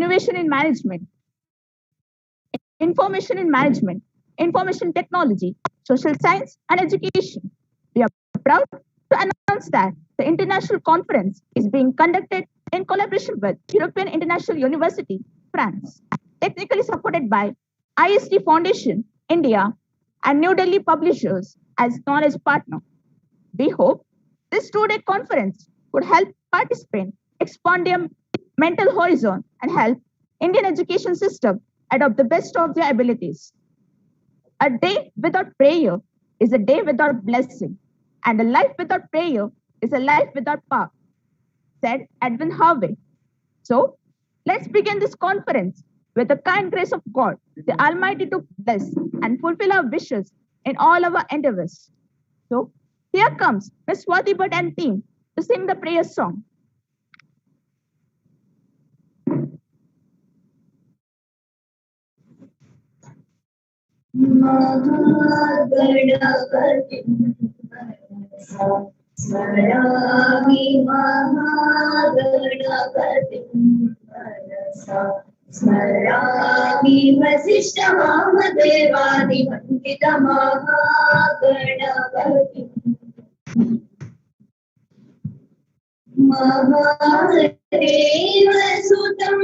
innovation in management, information in management, information technology, social science, and education. We are proud to announce that the international conference is being conducted in collaboration with European International University, France, technically supported by IST Foundation, India, and New Delhi Publishers as knowledge partner. We hope this two-day conference would help participants expand their mental horizon and help Indian education system adopt the best of their abilities. A day without prayer is a day without blessing, and a life without prayer is a life without power, said Edwin Harvey. So, let's begin this conference with the kind grace of God, the Almighty, to bless and fulfill our wishes in all our endeavors. So, here comes Ms. Swati Bhatt and team to sing the prayer song. Smaraami Mahaganapatim Manasa Smaraami Vasishtha Vamadevadi Pandita Mahaganapatim Mahadeva Sutam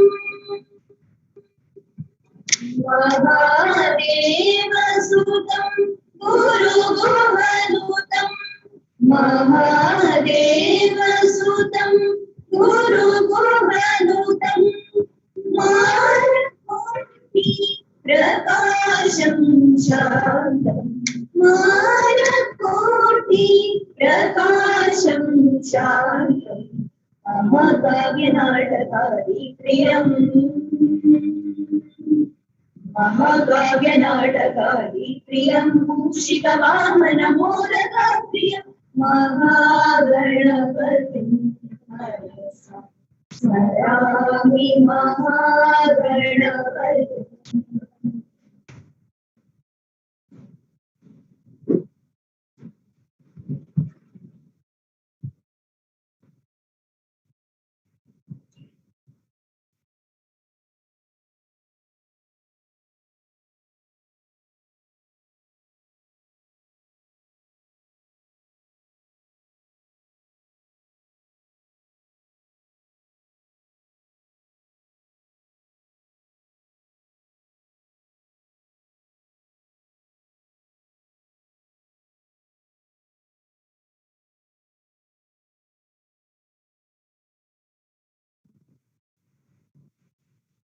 Mahadeva Sutam Guru Gohanutam Mahadeva Sutam Guru Gohanutam Marakoti Prakasham Shantam Marakoti Prakasham Shantam Mahagavyanadakari Priyam Mahagavyanadakari Priyam Shikavamana Modaka Priyam Mahaganapatim Manasa Smaraami Mahaganapatim.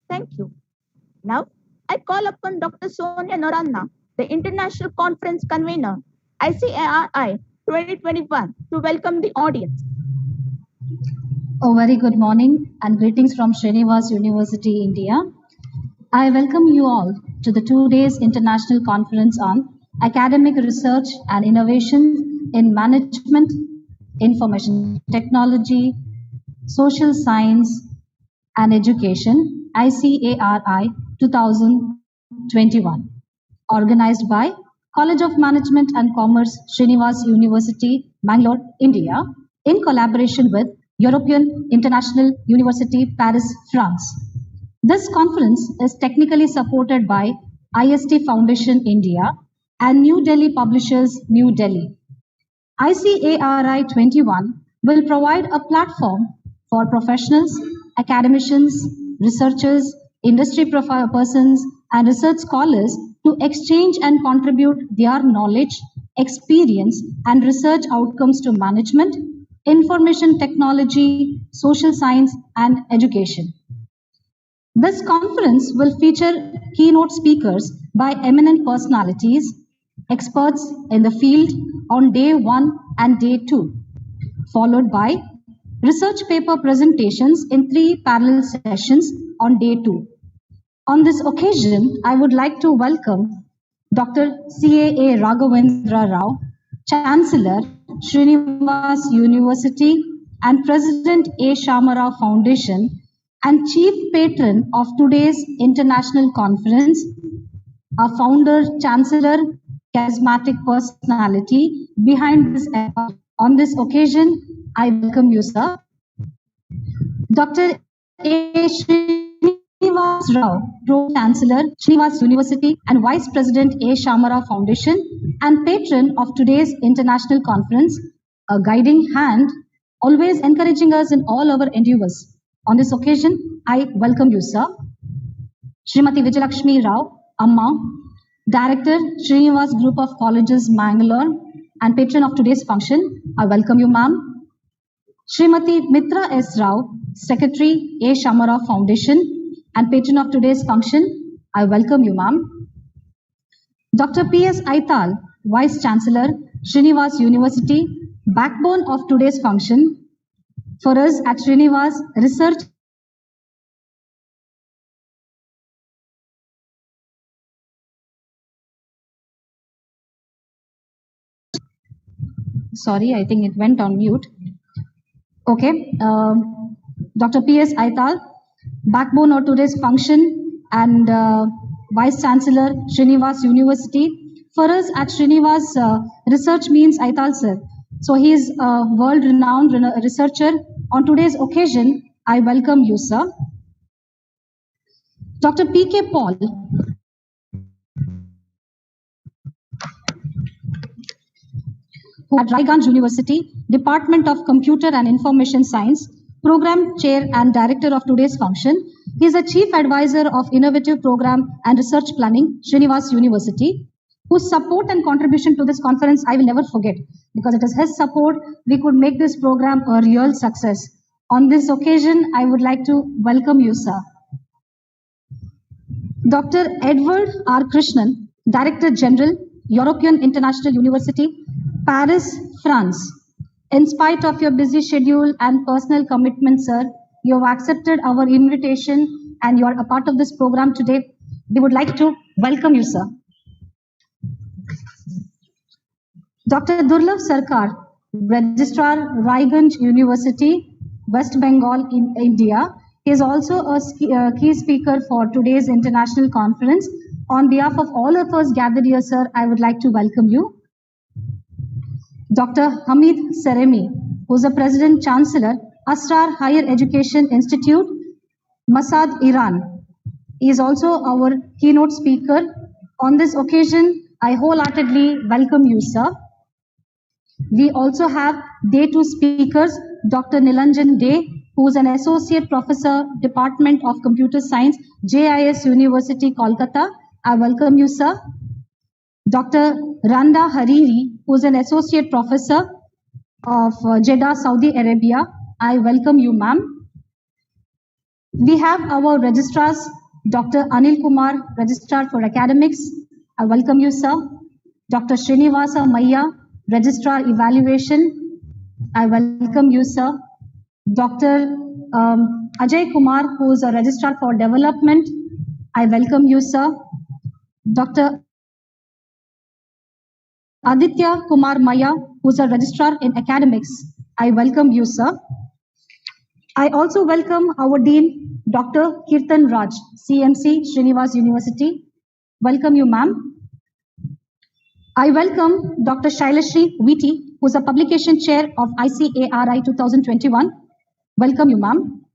Thank you. Now, I call upon Dr. Sonia Noranna, the International Conference Convener, ICARI 2021, to welcome the audience. A very good morning and greetings from Srinivas University, India. I welcome you all to the 2 days international conference on academic research and innovation in management, information technology, social science and education, ICARI 2021, organized by College of Management and Commerce, Srinivas University, Mangalore, India, in collaboration with European International University, Paris, France. This conference is technically supported by IST Foundation, India, and New Delhi Publishers, New Delhi. ICARI 21 will provide a platform for professionals, academicians, researchers, industry persons, and research scholars to exchange and contribute their knowledge, experience, and research outcomes to management, information technology, social science, and education. This conference will feature keynote speakers by eminent personalities, experts in the field on day 1 and day 2, followed by research paper presentations in 3 parallel sessions on day 2. On this occasion, I would like to welcome Dr. CAA Raghavendra Rao, Chancellor, Srinivas University, and President A. Shamarao Foundation, and Chief Patron of today's international conference, our founder, Chancellor, charismatic personality behind this effort. On this occasion, I welcome you, sir. Dr. A. Srinivas Srinivas Rao, Pro-Chancellor, Srinivas University and Vice President A. Shamara Foundation and patron of today's international conference, a guiding hand, always encouraging us in all our endeavors. On this occasion, I welcome you, sir. Srimati Vijayalakshmi Rao, Amma, Director, Srinivas Group of Colleges, Mangalore, and patron of today's function. I welcome you, ma'am. Srimati Mitra S. Rao, Secretary, A. Shamara Foundation, and patron of today's function. I welcome you, ma'am. Dr. P.S. Aital, Vice Chancellor, Srinivas University, backbone of today's function. For us at Srinivas, research sorry, I think it went on mute. Okay, Dr. P.S. Aital, backbone of today's function and Vice Chancellor, Srinivas University. For us at Srinivas, research means Aital sir. So he is a world-renowned researcher. On today's occasion, I welcome you, sir. Dr. P.K. Paul, at Raigan University, Department of Computer and Information Science, Program Chair and Director of today's function. He is a Chief Advisor of Innovative Program and Research Planning, Srinivas University, whose support and contribution to this conference I will never forget, because it is his support we could make this program a real success. On this occasion, I would like to welcome you, sir. Dr. Edward R. Krishnan, Director General, European International University, Paris, France. In spite of your busy schedule and personal commitment, sir, you have accepted our invitation and you are a part of this program today. We would like to welcome you, sir. Dr. Dhula Sarkar, Registrar, Raigan University, West Bengal in India. He is also a key speaker for today's international conference. On behalf of all of us gathered here, sir, I would like to welcome you. Dr. Hamid Seremi, who is the President Chancellor, Asrar Higher Education Institute, Masad, Iran. He is also our keynote speaker. On this occasion, I wholeheartedly welcome you, sir. We also have day 2 speakers, Dr. Nilanjan Dey, who is an Associate Professor, Department of Computer Science, JIS University, Kolkata. I welcome you, sir. Dr. Randa Hariri, who is an Associate Professor of Jeddah, Saudi Arabia. I welcome you, ma'am. We have our registrars, Dr. Anil Kumar, Registrar for Academics. I welcome you, sir. Dr. Srinivasa Maya, Registrar Evaluation. I welcome you, sir. Dr. Ajay Kumar, who is a Registrar for Development. I welcome you, sir. Dr. Aditya Kumar Maya, who is a Registrar in Academics. I welcome you, sir. I also welcome our Dean, Dr. Kirtan Raj, CMC, Srinivas University. Welcome you, ma'am. I welcome Dr. Shailashri Viti, who is a Publication Chair of ICARI-2021. Welcome you, ma'am.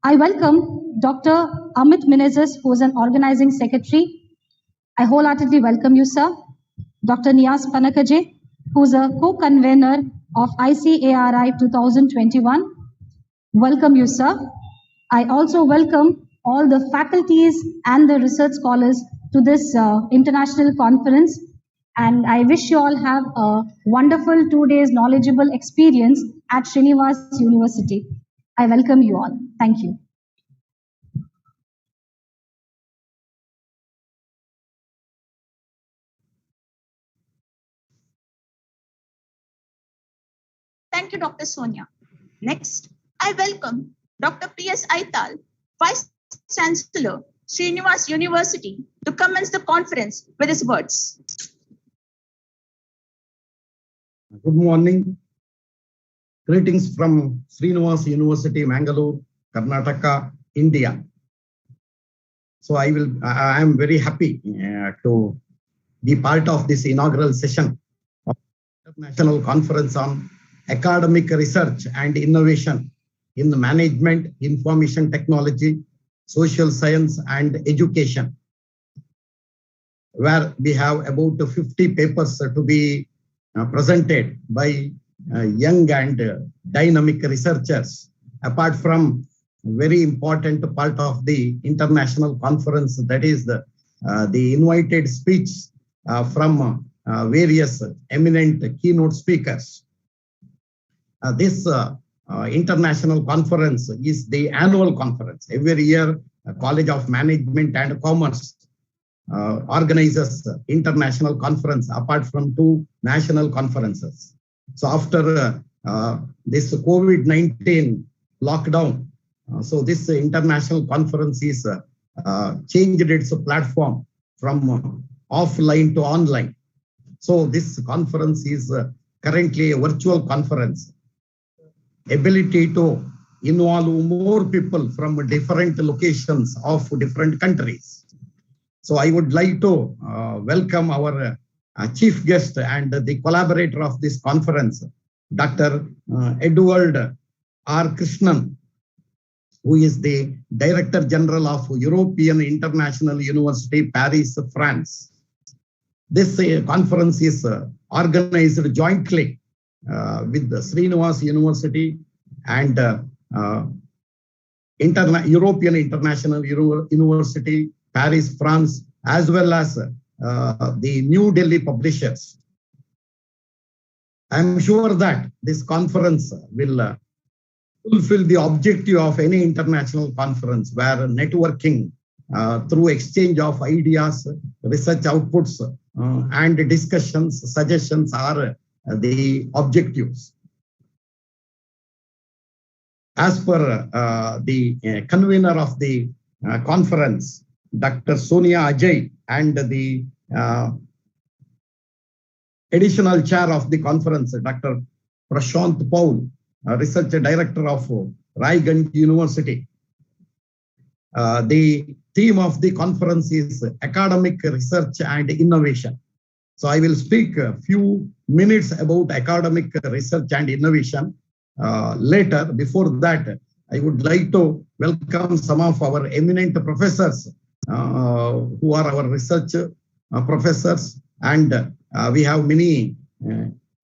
I welcome Dr. Amit Menezes, who is an Organizing Secretary. I wholeheartedly welcome you, sir. Dr. Nias Panakaje, who is a co-convener of ICARI 2021. Welcome you, sir. I also welcome all the faculties and the research scholars to this international conference. And I wish you all have a wonderful 2 days knowledgeable experience at Srinivas University. I welcome you all. Thank you. Thank you, Dr. Sonia. Next, I welcome Dr. P.S. Aital, Vice Chancellor, Srinivas University, to commence the conference with his words. Good morning. Greetings from Srinivas University, Mangalore, Karnataka, India. So I am very happy to be part of this inaugural session of International Conference on Academic Research and Innovation in the Management, Information Technology, Social Science and Education, where we have about 50 papers to be presented by young and dynamic researchers. Apart from very important part of the international conference, that is the invited speech from various eminent keynote speakers. This international conference is the annual conference. Every year, College of Management and Commerce organizes international conference apart from 2 national conferences. So after this COVID-19 lockdown, so this international conference is changed its platform from offline to online. So this conference is currently a virtual conference. Ability to involve more people from different locations of different countries. So I would like to welcome our chief guest and the collaborator of this conference, Dr. Edward R. Krishnan, who is the Director General of European International University, Paris, France. This conference is organized jointly with the Srinivas University and European International University, Paris, France, as well as the New Delhi publishers. I'm sure that this conference will fulfill the objective of any international conference, where networking through exchange of ideas, research outputs, and discussions, suggestions are the objectives. As per the convener of the conference, Dr. Sonia Ajay, and the additional chair of the conference, Dr. Prashant Paul, research director of Raigan University. The theme of the conference is academic research and innovation. So I will speak a few minutes about academic research and innovation later. Before that, I would like to welcome some of our eminent professors who are our research professors, and we have many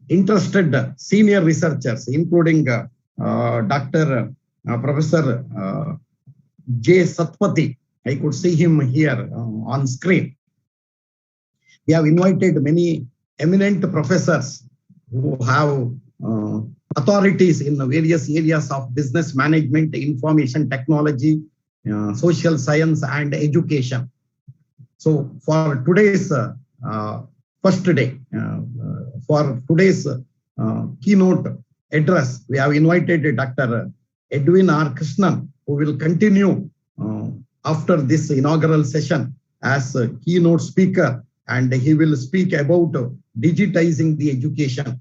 interested senior researchers, including Dr. Professor J. Satpathy. I could see him here on screen. We have invited many eminent professors who have authorities in various areas of business management, information technology, social science, and education. So for today's first day, for today's keynote address, we have invited Dr. Edwin R. Krishnan, who will continue after this inaugural session as a keynote speaker, and he will speak about digitizing the education,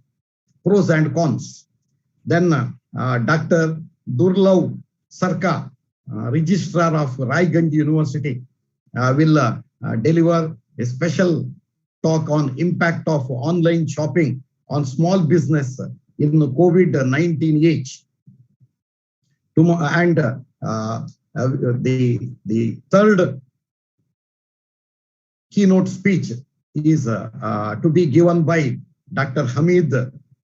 pros and cons. Then Dr. Dhula Sarkar, Registrar of Raigan University, will deliver a special talk on impact of online shopping on small business in the COVID-19 age. And the third keynote speech is to be given by Dr. Hamid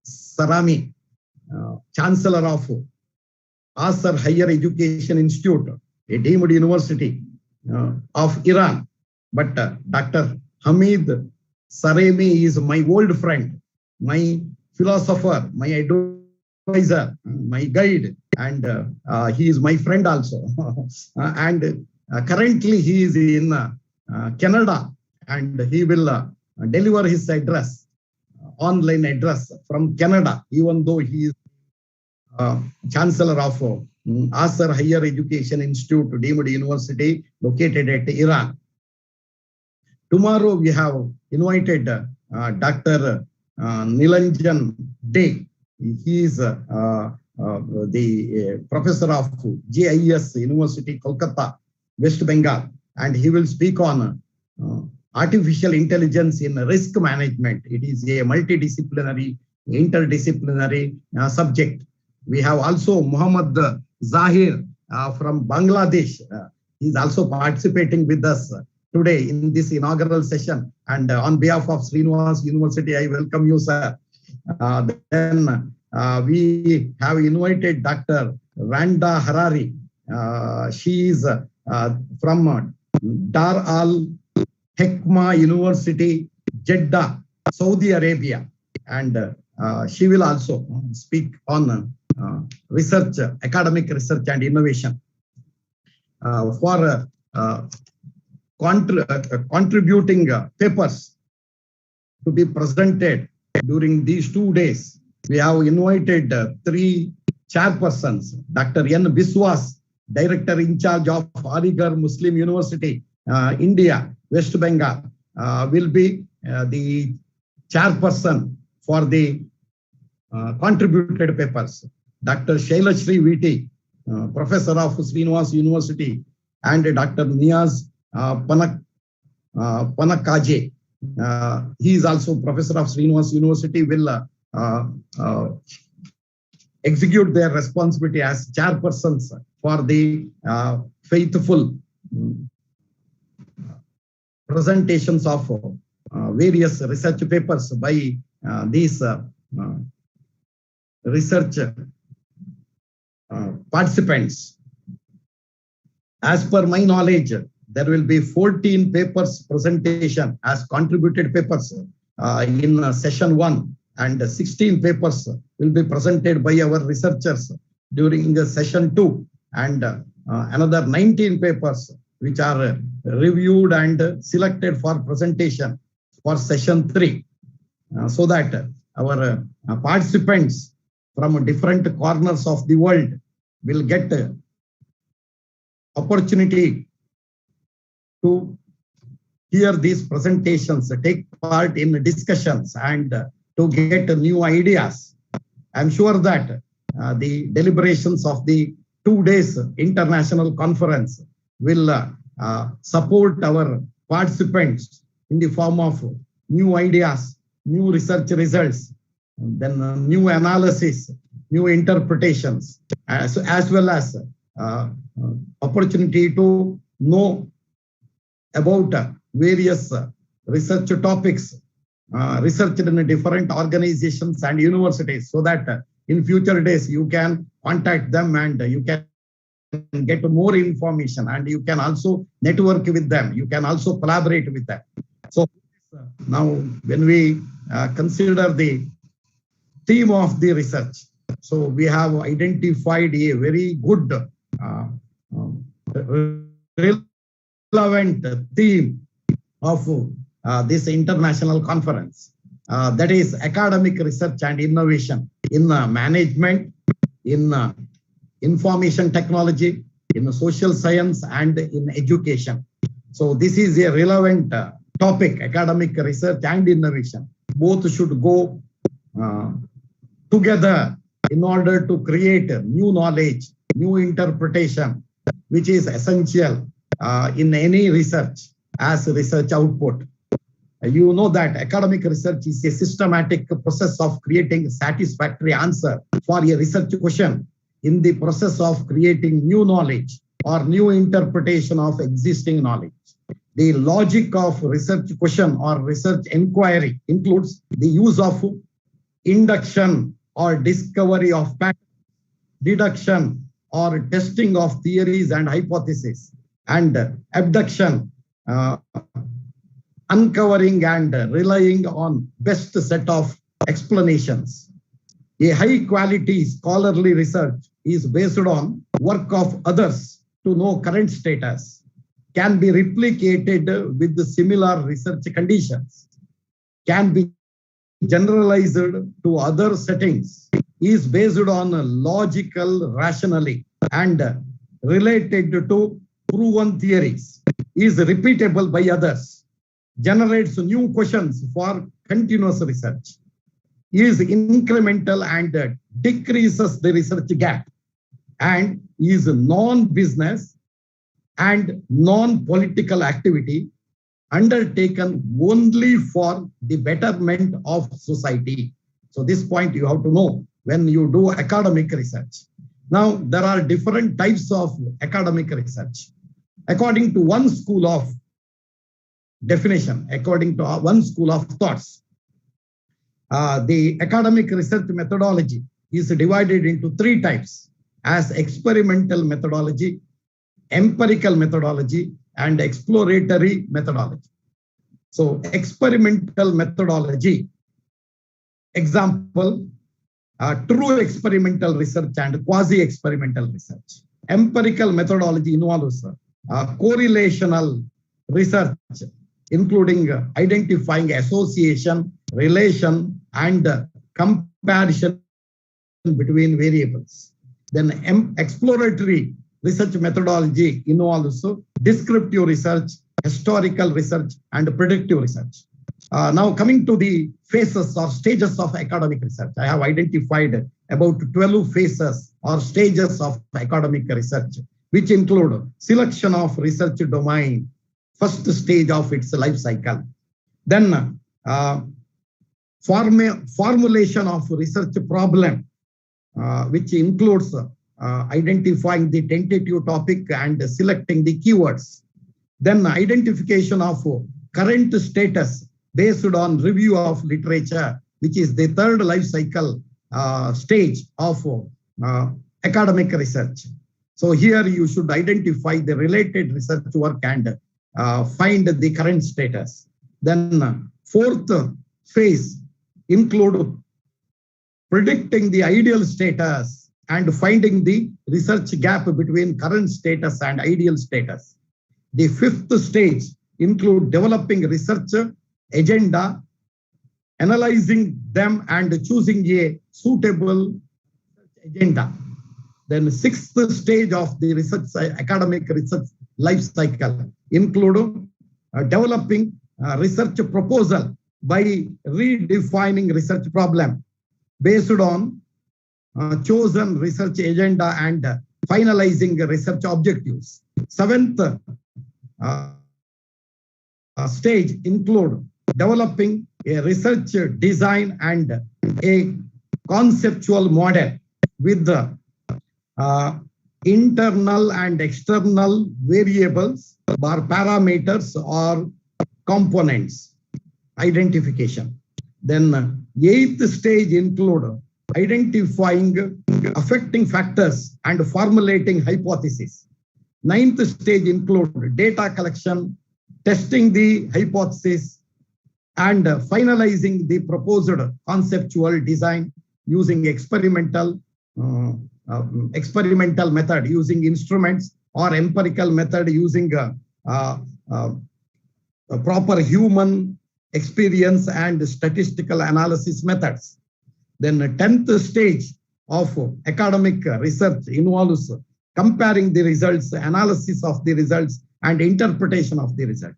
Sarami, Chancellor of Icar Higher Education Institute, a deemed university of Iran. But Dr. Hamid Sarami is my old friend, my philosopher, my advisor, my guide, and he is my friend also. And currently he is in Canada, and he will deliver his address, online address from Canada, even though he is Chancellor of Icar Higher Education Institute, deemed university located at Iran. Tomorrow we have invited Dr. Nilanjan Day. He is the professor of JIS University, Kolkata, West Bengal, and he will speak on artificial intelligence in risk management. It is a multidisciplinary, interdisciplinary subject. We have also Muhammad Zahir from Bangladesh. He is also participating with us today in this inaugural session. And on behalf of Srinivas University, I welcome you, sir. Then we have invited Dr. Randa Harari. She is from Dar al Hekma University, Jeddah, Saudi Arabia. And she will also speak on research, academic research and innovation. For contributing papers to be presented during these 2 days, we have invited 3 chairpersons. Dr. N. Biswas, Director in charge of Aligarh Muslim University, India, West Bengal, will be the chairperson for the contributed papers. Dr. Shailashri VT, Professor of Srinivas University, and Dr. Niaz Panakaje. He is also Professor of Srinivas University, will execute their responsibility as chairpersons for the faithful presentations of various research papers by these research participants. As per my knowledge, there will be 14 papers presentation as contributed papers in session 1, and 16 papers will be presented by our researchers during the session 2, and another 19 papers which are reviewed and selected for presentation for session 3, so that our participants from different corners of the world will get opportunity to hear these presentations, take part in discussions, and to get new ideas. I'm sure that the deliberations of the 2 days international conference will support our participants in the form of new ideas, new research results, then new analysis, new interpretations, as well as opportunity to know about various research topics researched in different organizations and universities, so that in future days you can contact them and you can get more information, and you can also network with them, you can also collaborate with them. So now when we consider the theme of the research, so we have identified a very good relevant theme of this international conference, that is academic research and innovation in management, in information technology, in social science, and in education. So this is a relevant topic, academic research and innovation. Both should go together in order to create new knowledge, new interpretation, which is essential in any research as research output. You know that academic research is a systematic process of creating a satisfactory answer for a research question in the process of creating new knowledge or new interpretation of existing knowledge. The logic of research question or research inquiry includes the use of induction or discovery of patterns, deduction or testing of theories and hypotheses, and abduction, uncovering and relying on best set of explanations. A high quality scholarly research is based on work of others to know current status, can be replicated with the similar research conditions, can be generalized to other settings, is based on logical rationality and related to proven theories, is repeatable by others, generates new questions for continuous research, is incremental and decreases the research gap, and is non-business and non-political activity undertaken only for the betterment of society. So this point you have to know when you do academic research. Now, there are different types of academic research. according to one school of definition, according to one school of thoughts, the academic research methodology is divided into three types as experimental methodology, empirical methodology, and exploratory methodology. So experimental methodology, example, true experimental research and quasi-experimental research. Empirical methodology involves correlational research, including identifying association, relation, and comparison between variables. Then exploratory research methodology involves descriptive research, historical research, and predictive research. Now coming to the phases or stages of academic research, I have identified about 12 phases or stages of academic research, which include selection of research domain, first stage of its life cycle. Then formulation of research problem, which includes identifying the tentative topic and selecting the keywords. Then identification of current status based on review of literature, which is the third life cycle stage of academic research. So here you should identify the related research work and find the current status. Then fourth phase include predicting the ideal status and finding the research gap between current status and ideal status. The fifth stage include developing research agenda, analyzing them and choosing a suitable agenda. Then sixth stage of the research academic research life cycle include developing research proposal by redefining research problem based on chosen research agenda and finalizing research objectives. Seventh stage include developing a research design and a conceptual model with the internal and external variables or parameters or components identification. Then eighth stage include identifying affecting factors and formulating hypotheses. Ninth stage include data collection, testing the hypothesis, and finalizing the proposed conceptual design using experimental method using instruments or empirical method using proper human experience and statistical analysis methods. Then the 10th stage of academic research involves comparing the results, analysis of the results, and interpretation of the result.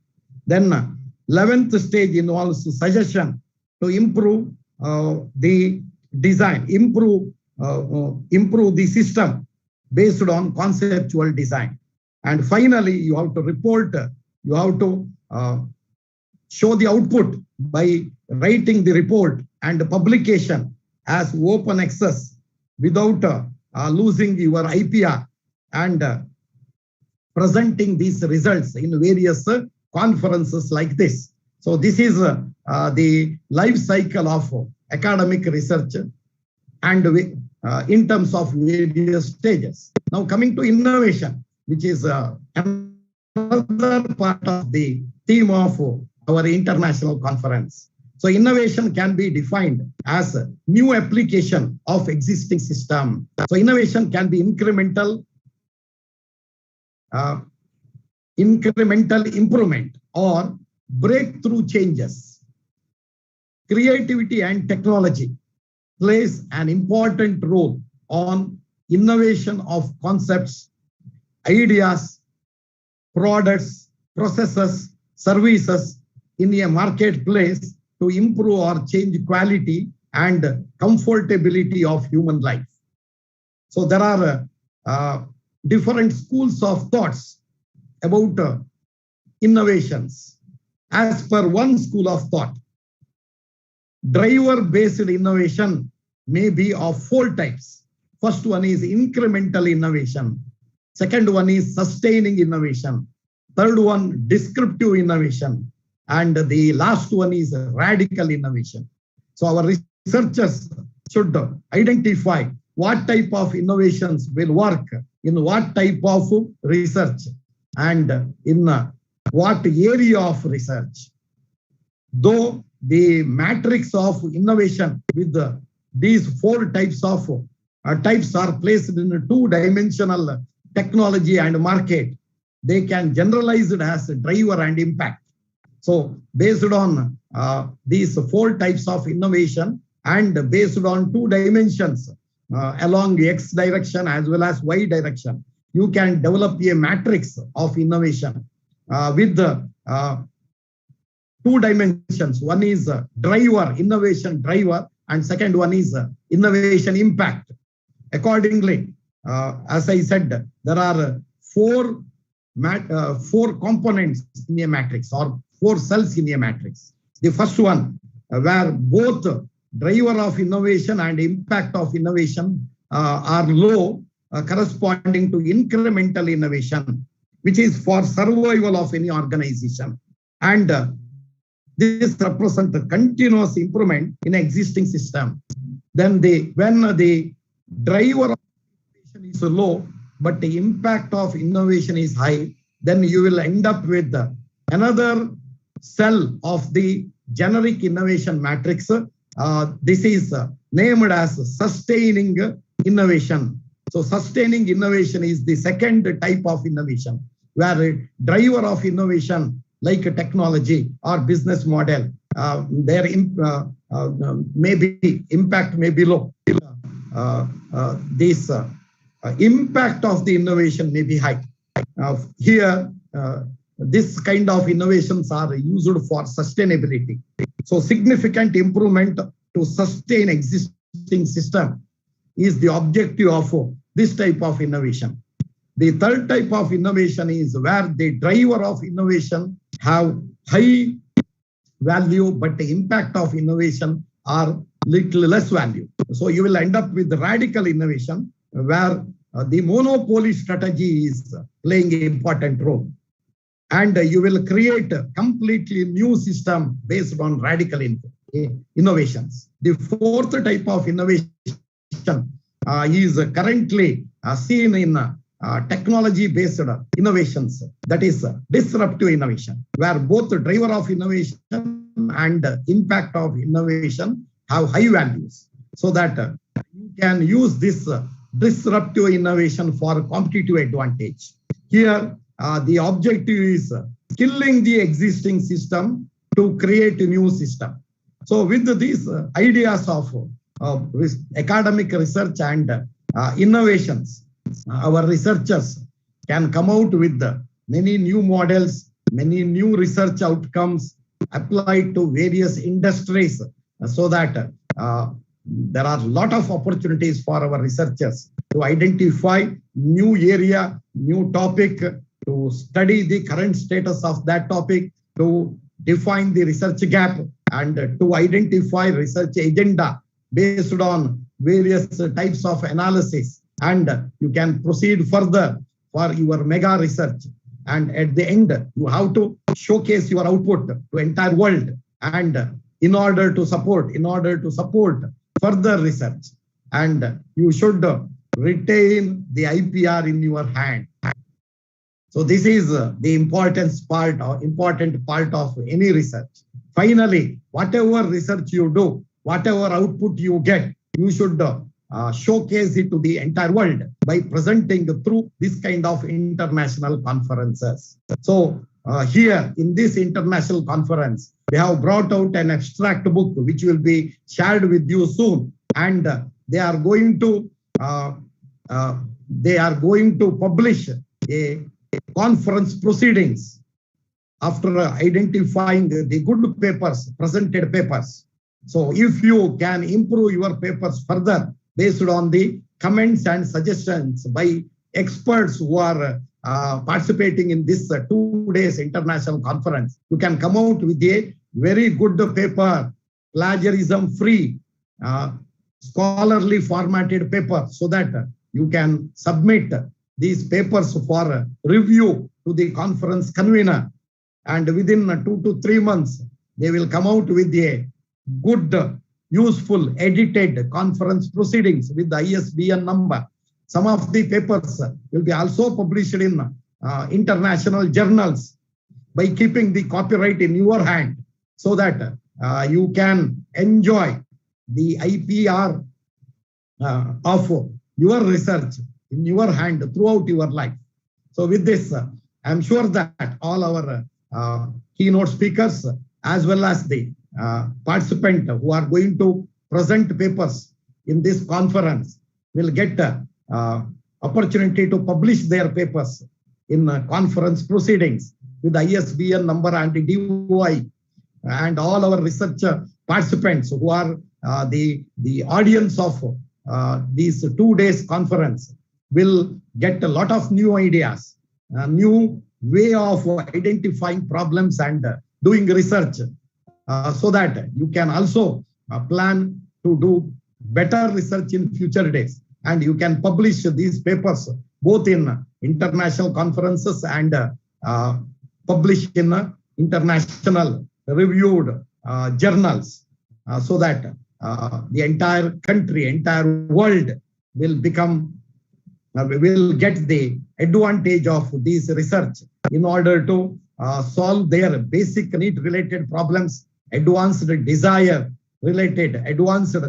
Then 11th stage involves suggestion to improve the design, improve the system based on conceptual design. And finally, you have to report, you have to show the output by writing the report and publication as open access without losing your IPR and presenting these results in various conferences like this. So this is the life cycle of academic research and in terms of various stages. Now coming to innovation, which is another part of the theme of our international conference. So innovation can be defined as a new application of existing system. So innovation can be incremental improvement or breakthrough changes. Creativity and technology plays an important role on innovation of concepts, ideas, products, processes, services in a marketplace to improve or change quality and comfortability of human life. So there are different schools of thoughts about innovations. As per one school of thought, driver-based innovation may be of four types. First one is incremental innovation. Second one is sustaining innovation. Third one, descriptive innovation. And the last one is radical innovation. So our researchers should identify what type of innovations will work in what type of research and in what area of research. Though the matrix of innovation with these four types are placed in a two-dimensional technology and market, they can generalize it as a driver and impact. So based on these four types of innovation and based on two dimensions along the X direction as well as Y direction, you can develop a matrix of innovation with the two dimensions. One is driver, innovation driver, and second one is innovation impact. Accordingly, as I said, there are four components in a matrix or four cells in a matrix. The first one, where both driver of innovation and impact of innovation are low, corresponding to incremental innovation, which is for survival of any organization. And this represents a continuous improvement in existing system. Then when the driver of innovation is low, but the impact of innovation is high, then you will end up with another cell of the generic innovation matrix. This is named as sustaining innovation. So sustaining innovation is the second type of innovation, where a driver of innovation like a technology or business model, their maybe impact may be low. This impact of the innovation may be high. Here, this kind of innovations are used for sustainability. So significant improvement to sustain existing system is the objective of this type of innovation. The third type of innovation is where the driver of innovation have high value, but the impact of innovation are little less value. So you will end up with the radical innovation where the monopoly strategy is playing an important role. And you will create a completely new system based on radical innovations. The fourth type of innovation is currently seen in technology-based innovations, that is disruptive innovation, where both the driver of innovation and impact of innovation have high values, so that you can use this disruptive innovation for competitive advantage. Here, the objective is killing the existing system to create a new system. So with these ideas of academic research and innovations, our researchers can come out with many new models, many new research outcomes applied to various industries, so that there are a lot of opportunities for our researchers to identify new area, new topic, to study the current status of that topic, to define the research gap, and to identify research agenda based on various types of analysis. And you can proceed further for your mega research. And at the end, you have to showcase your output to entire world. And in order to support further research, and you should retain the IPR in your hand. So this is the important part of any research. Finally, whatever research you do, whatever output you get, you should showcase it to the entire world by presenting through this kind of international conferences. So here in this international conference, we have brought out an abstract book which will be shared with you soon, and they are going to publish a conference proceedings after identifying the good papers, presented papers. So if you can improve your papers further based on the comments and suggestions by experts who are participating in this 2 days international conference, you can come out with a very good paper, plagiarism free, scholarly formatted paper, so that you can submit these papers for review to the conference convener, and within 2 to 3 months, they will come out with a good, useful, edited conference proceedings with the ISBN number. Some of the papers will be also published in international journals by keeping the copyright in your hand, so that you can enjoy the IPR of your research in your hand throughout your life. So with this, I'm sure that all our keynote speakers, as well as the participants who are going to present papers in this conference, will get opportunity to publish their papers in conference proceedings with ISBN number and the DOI, and all our research participants who are the audience of these 2 days conference will get a lot of new ideas, a new way of identifying problems and doing research, so that you can also plan to do better research in future days. And you can publish these papers both in international conferences and publish in international reviewed journals, so that the entire country, entire world will become, will get the advantage of this research in order to solve their basic need related problems, advanced desire related, advanced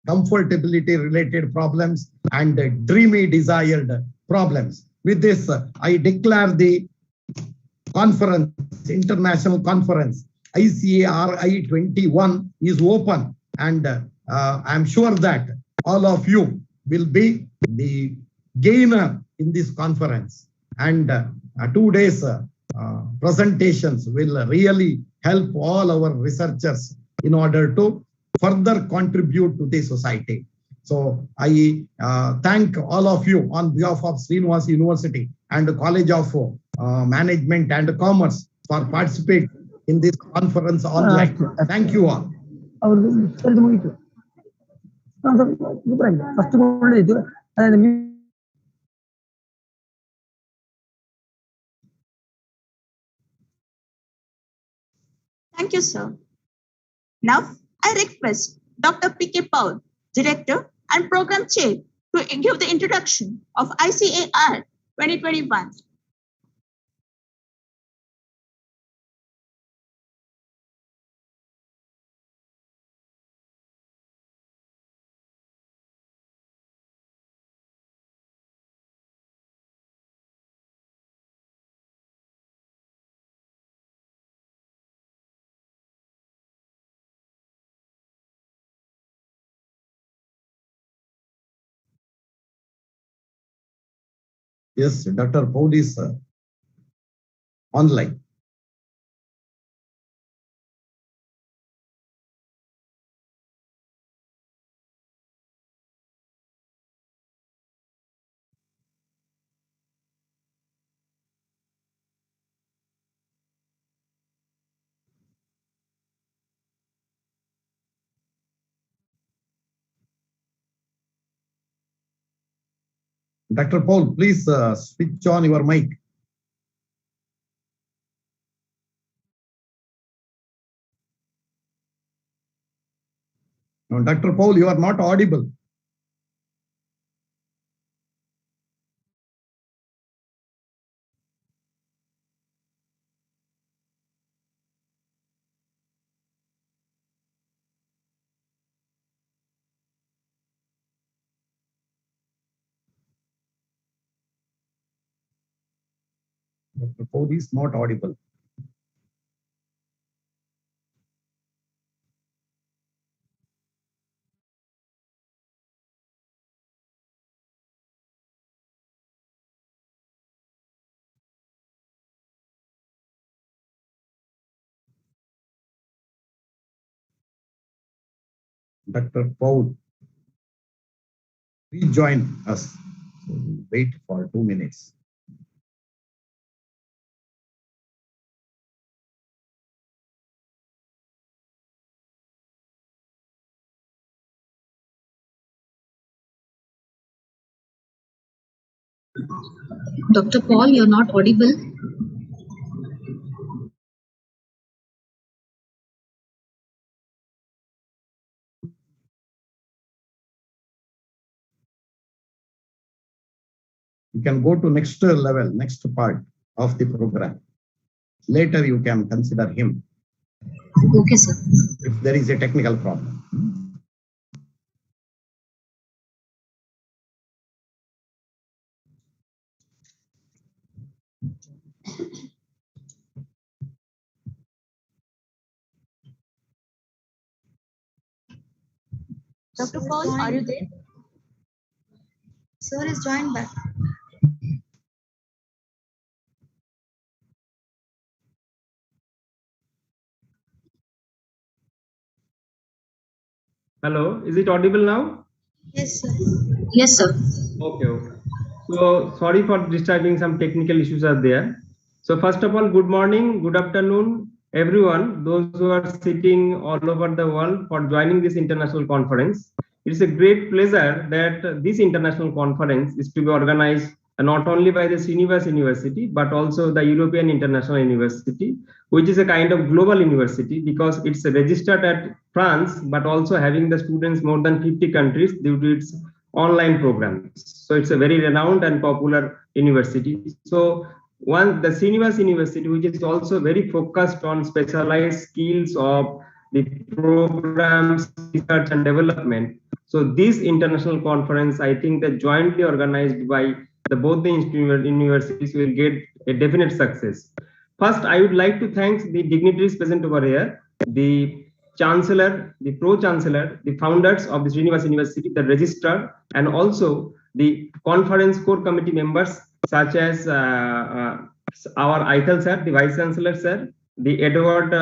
comfortability related problems, and dreamy desired problems. With this, I declare the conference, international conference, ICARI-21 is open, and I'm sure that all of you will be the gainer in this conference, and 2 days presentations will really help all our researchers in order to further contribute to the society. So I thank all of you on behalf of Srinivas University and the College of Management and Commerce for participating in this conference online. Thank you all. Thank you, sir. Now, I request Dr. P.K. Paul, Director and Program Chair, to give the introduction of ICAR 2021. Yes, Dr. Paul is online. Dr. Paul, please switch on your mic. No, Dr. Paul, you are not audible. Dr. Paul is not audible. Dr. Paul, rejoin us. So we'll wait for 2 minutes. Dr. Paul, you're not audible. can go to next level, next part of the program. Later you can consider him. Okay, sir. If there is a technical problem. Dr. Paul, are you there? Sir is joined back. Hello, is it audible now? Yes, sir. Yes, sir. Okay. So sorry for disturbing, some technical issues are there. So first of all, good morning, good afternoon, everyone, those who are sitting all over the world for joining this international conference. It's a great pleasure that this international conference is to be organized not only by the Srinivas University, but also the European International University, which is a kind of global university because it's registered at France, but also having the students more than 50 countries due to its online programs. So it's a very renowned and popular university. So the Srinivas University, which is also very focused on specialized skills of the programs, research and development. So this international conference, I think that jointly organized by both the universities will get a definite success. First, I would like to thank the dignitaries present over here, the Chancellor, the Pro-Chancellor, the founders of the Srinivas University, the Registrar, and also the conference core committee members such as our Eichel sir, the Vice Chancellor sir, the Edward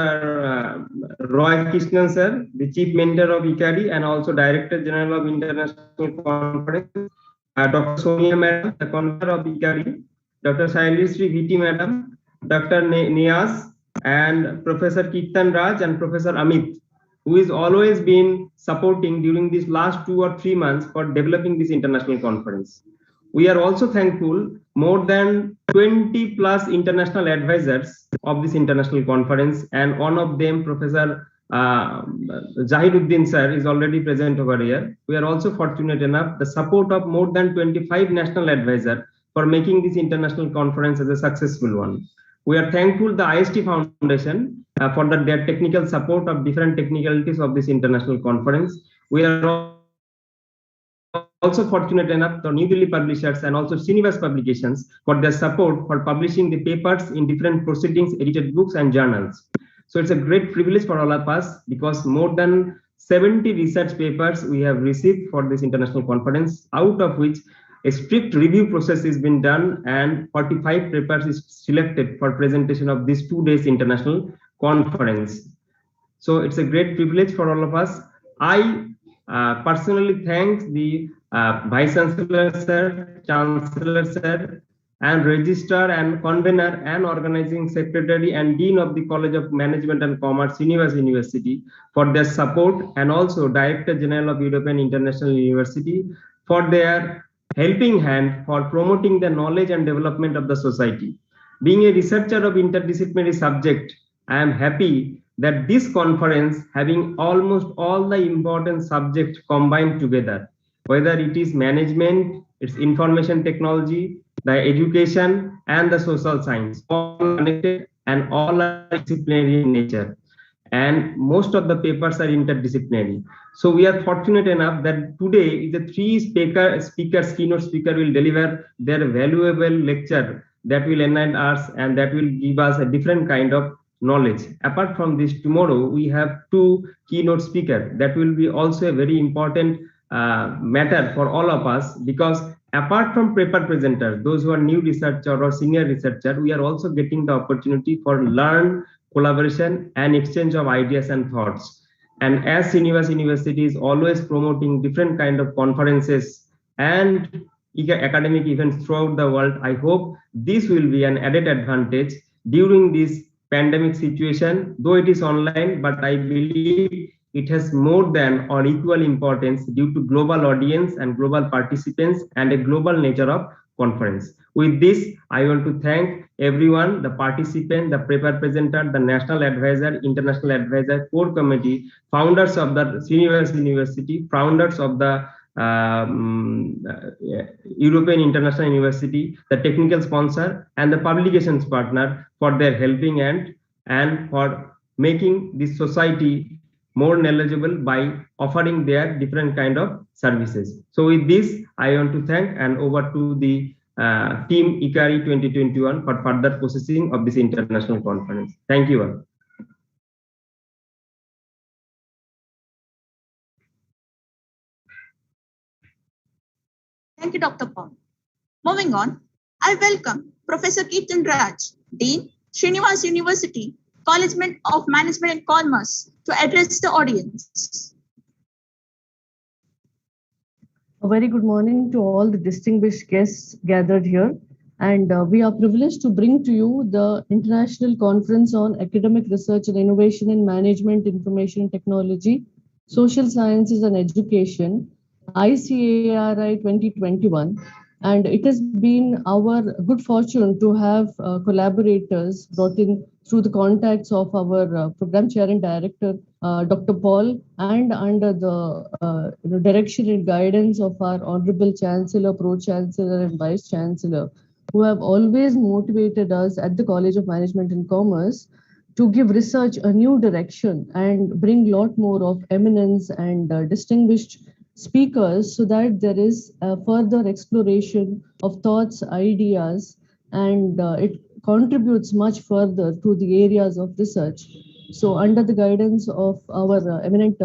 Roy Krishnan sir, the Chief Mentor of ICARI and also Director General of International Conference, Dr. Sonia Madam, the convener of ICARI, Dr. Shailishri VT Madam, Dr. Niaz, and Professor Kirtan Raj and Professor Amit, who is always been supporting during these last 2 or 3 months for developing this international conference. We are also thankful more than 20 plus international advisors of this international conference, and one of them, Professor Zahiruddin sir, is already present over here. We are also fortunate enough the support of more than 25 national advisors for making this international conference as a successful one. We are thankful the IST Foundation for their technical support of different technicalities of this international conference. We are also fortunate enough the New Delhi publishers and also Srinivas Publications for their support for publishing the papers in different proceedings, edited books and journals. So it's a great privilege for all of us because more than 70 research papers we have received for this international conference, out of which a strict review process has been done and 45 papers is selected for presentation of this 2 days international conference. So it's a great privilege for all of us. I personally thank the Vice Chancellor sir, Chancellor sir, and Registrar and Convener and Organizing Secretary and Dean of the College of Management and Commerce, Srinivas University, for their support, and also Director General of European International University for their helping hand for promoting the knowledge and development of the society. Being a researcher of interdisciplinary subject, I am happy that this conference having almost all the important subjects combined together, whether it is management, it's information technology, the education and the social science, all connected and all are disciplinary in nature. And most of the papers are interdisciplinary. So we are fortunate enough that today the 3 speakers, keynote speaker will deliver their valuable lecture that will enlighten us and that will give us a different kind of knowledge. Apart from this, tomorrow we have 2 keynote speakers that will be also a very important matter for all of us, because apart from paper presenters, those who are new researcher or senior researcher, we are also getting the opportunity for learn, collaboration and exchange of ideas and thoughts. And as Srinivas University is always promoting different kind of conferences and academic events throughout the world, I hope this will be an added advantage during this pandemic situation. Though it is online, but I believe it has more than or equal importance due to global audience and global participants and a global nature of conference. With this, I want to thank everyone, the participant, the paper presenter, the national advisor, international advisor, core committee, founders of the Srinivas University, founders of the European International University, the technical sponsor, and the publications partner for their helping and for making this society more knowledgeable by offering their different kind of services. So with this, I want to thank and over to the team ICARI 2021 for further processing of this international conference. Thank you all. Thank you, Dr. Paul. Moving on, I welcome Professor Ketan Raj, Dean, Srinivas University, College of Management and Commerce, to address the audience. A very good morning to all the distinguished guests gathered here. And we are privileged to bring to you the International Conference on Academic Research and Innovation in Management, Information Technology, Social Sciences and Education, ICARI 2021. And it has been our good fortune to have collaborators brought in through the contacts of our program chair and director, Dr. Paul, and under the direction and guidance of our Honorable Chancellor, Pro-Chancellor and Vice-Chancellor, who have always motivated us at the College of Management and Commerce to give research a new direction and bring a lot more of eminence and distinguished speakers, so that there is a further exploration of thoughts, ideas, and it contributes much further to the areas of research. So under the guidance of our eminent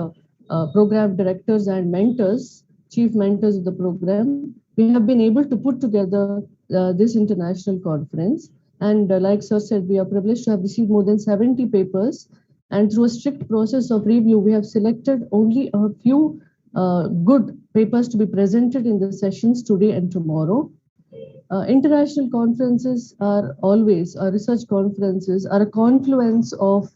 program directors and mentors, chief mentors of the program, we have been able to put together this international conference. And like Sir said, we are privileged to have received more than 70 papers. And through a strict process of review, we have selected only a few good papers to be presented in the sessions today and tomorrow. International conferences are always, research conferences are a confluence of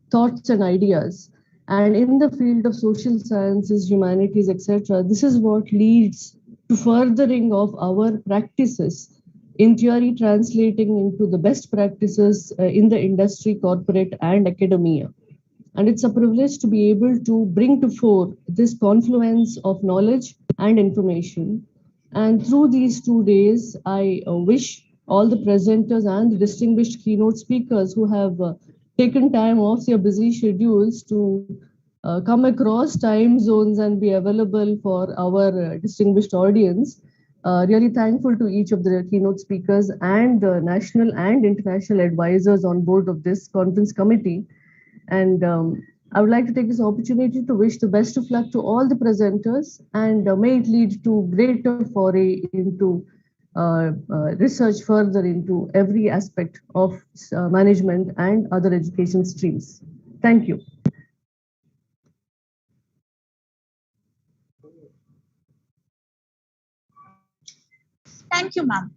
thoughts and ideas. And in the field of social sciences, humanities, etc., this is what leads to furthering of our practices, in theory translating into the best practices in the industry, corporate and academia. And it's a privilege to be able to bring to fore this confluence of knowledge and information. And through these 2 days, I wish all the presenters and the distinguished keynote speakers who have taken time off their busy schedules to come across time zones and be available for our distinguished audience. Really thankful to each of the keynote speakers and the national and international advisors on board of this conference committee. And I would like to take this opportunity to wish the best of luck to all the presenters, and may it lead to greater foray into research further into every aspect of management and other education streams. Thank you. Thank you, ma'am.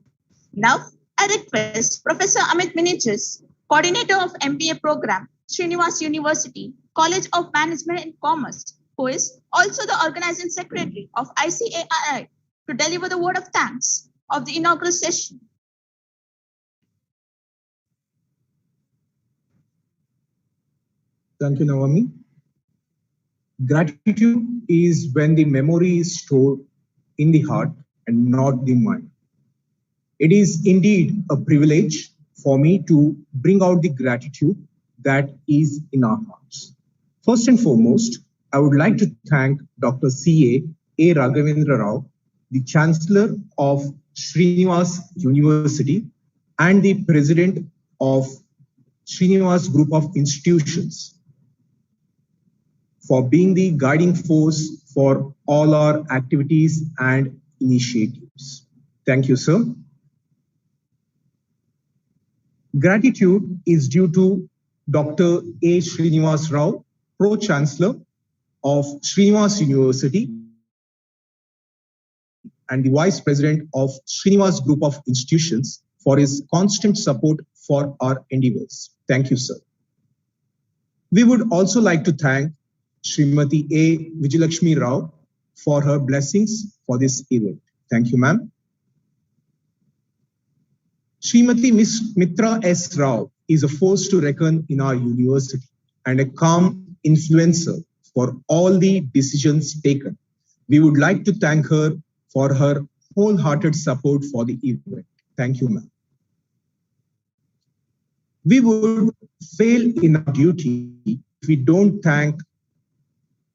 Now, I request Professor Amit Minichis, Coordinator of MBA Program, Srinivas University, College of Management and Commerce, who is also the Organizing Secretary of ICARI, to deliver the word of thanks of the inaugural session. Thank you, Naomi. Gratitude is when the memory is stored in the heart and not the mind. It is indeed a privilege for me to bring out the gratitude that is in our hearts. First and foremost, I would like to thank Dr. C.A. Raghavendra Rao, the Chancellor of Srinivas University and the President of Srinivas Group of Institutions, for being the guiding force for all our activities and initiatives. Thank you, sir. Gratitude is due to Dr. A. Srinivas Rao, Pro-Chancellor of Srinivas University and the Vice President of Srinivas Group of Institutions, for his constant support for our endeavors. Thank you, sir. We would also like to thank Srimati A. Vijayalakshmi Rao for her blessings for this event. Thank you, ma'am. Srimati Miss Mitra S. Rao is a force to reckon in our university and a calm influencer for all the decisions taken. We would like to thank her for her wholehearted support for the event. Thank you, ma'am. We would fail in our duty if we don't thank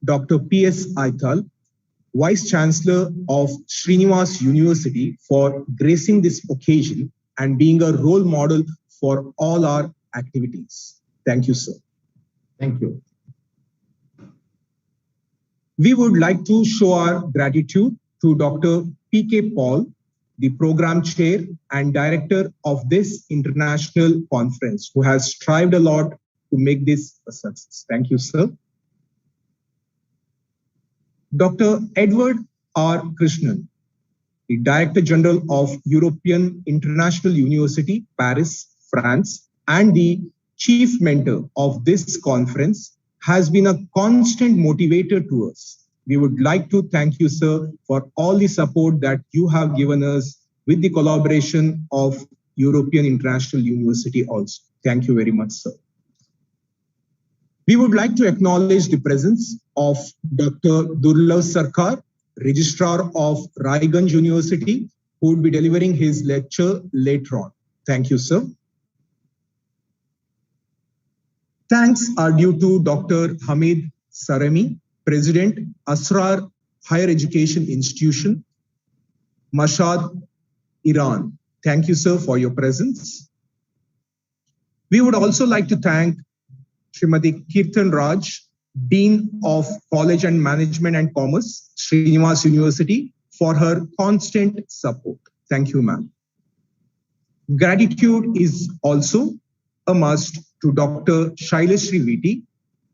Dr. P.S. Aital, Vice Chancellor of Srinivas University, for gracing this occasion and being a role model for all our activities. Thank you, sir. Thank you. We would like to show our gratitude to Dr. P.K. Paul, the Program Chair and Director of this international conference, who has strived a lot to make this a success. Thank you, sir. Dr. Edward R. Krishnan, the Director General of European International University, Paris, France, and the Chief Mentor of this conference, has been a constant motivator to us. We would like to thank you, sir, for all the support that you have given us with the collaboration of European International University also. Thank you very much, sir. We would like to acknowledge the presence of Dr. Dhula Sarkar, Registrar of Raigan University, who will be delivering his lecture later on. Thank you, sir. Thanks are due to Dr. Hamid Saremi, President, Asrar Higher Education Institution, Mashhad, Iran. Thank you, sir, for your presence. We would also like to thank Srimati Kirtan Raj, Dean of College and Management and Commerce, Srinivas University, for her constant support. Thank you, ma'am. Gratitude is also a must to Dr. Shaileshri Viti,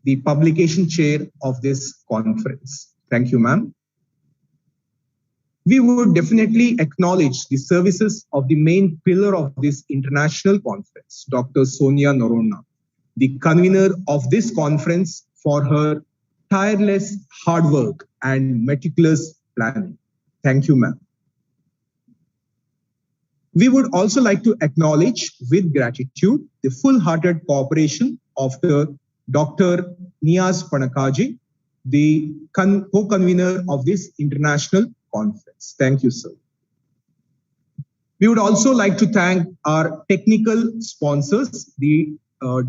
the Publication Chair of this conference. Thank you, ma'am. We would definitely acknowledge the services of the main pillar of this international conference, Dr. Sonia Noronna, the convener of this conference, for her tireless hard work and meticulous planning. Thank you, ma'am. We would also like to acknowledge with gratitude the full-hearted cooperation of Dr. Niaz Panakaji, the co-convener of this international conference. Thank you, sir. We would also like to thank our technical sponsors, the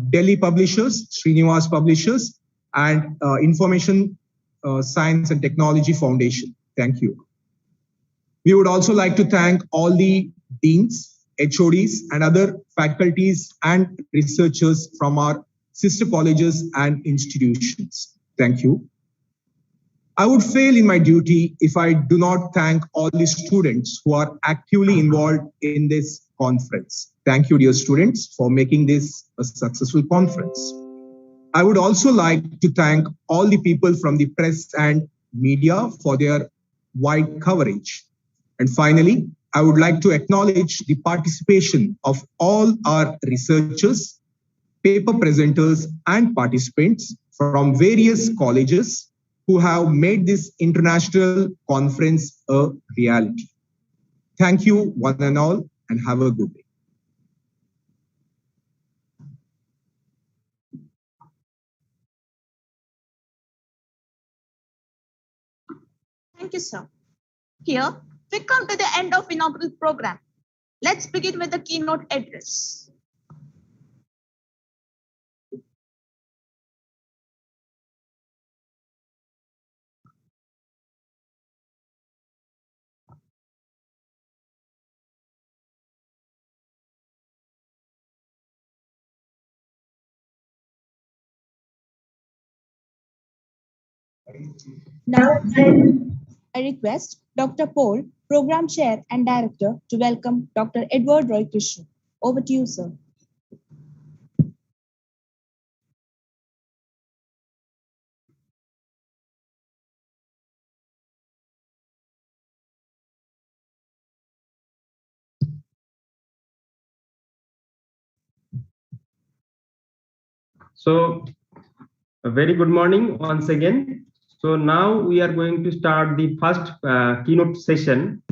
Delhi publishers, Srinivas Publishers, and Information Science and Technology Foundation. Thank you. We would also like to thank all the deans, HODs, and other faculties and researchers from our sister colleges and institutions. Thank you. I would fail in my duty if I do not thank all the students who are actively involved in this conference. Thank you, dear students, for making this a successful conference. I would also like to thank all the people from the press and media for their wide coverage. And finally, I would like to acknowledge the participation of all our researchers, paper presenters, and participants from various colleges who have made this international conference a reality. Thank you, one and all, and have a good day. Thank you, sir. Here, we come to the end of inaugural program. Let's begin with the keynote address. Now, I request Dr. Paul, Program Chair and Director, to welcome Dr. Edward Roy Krishnan. Over to you, sir. So, a very good morning once again. So now we are going to start the first keynote session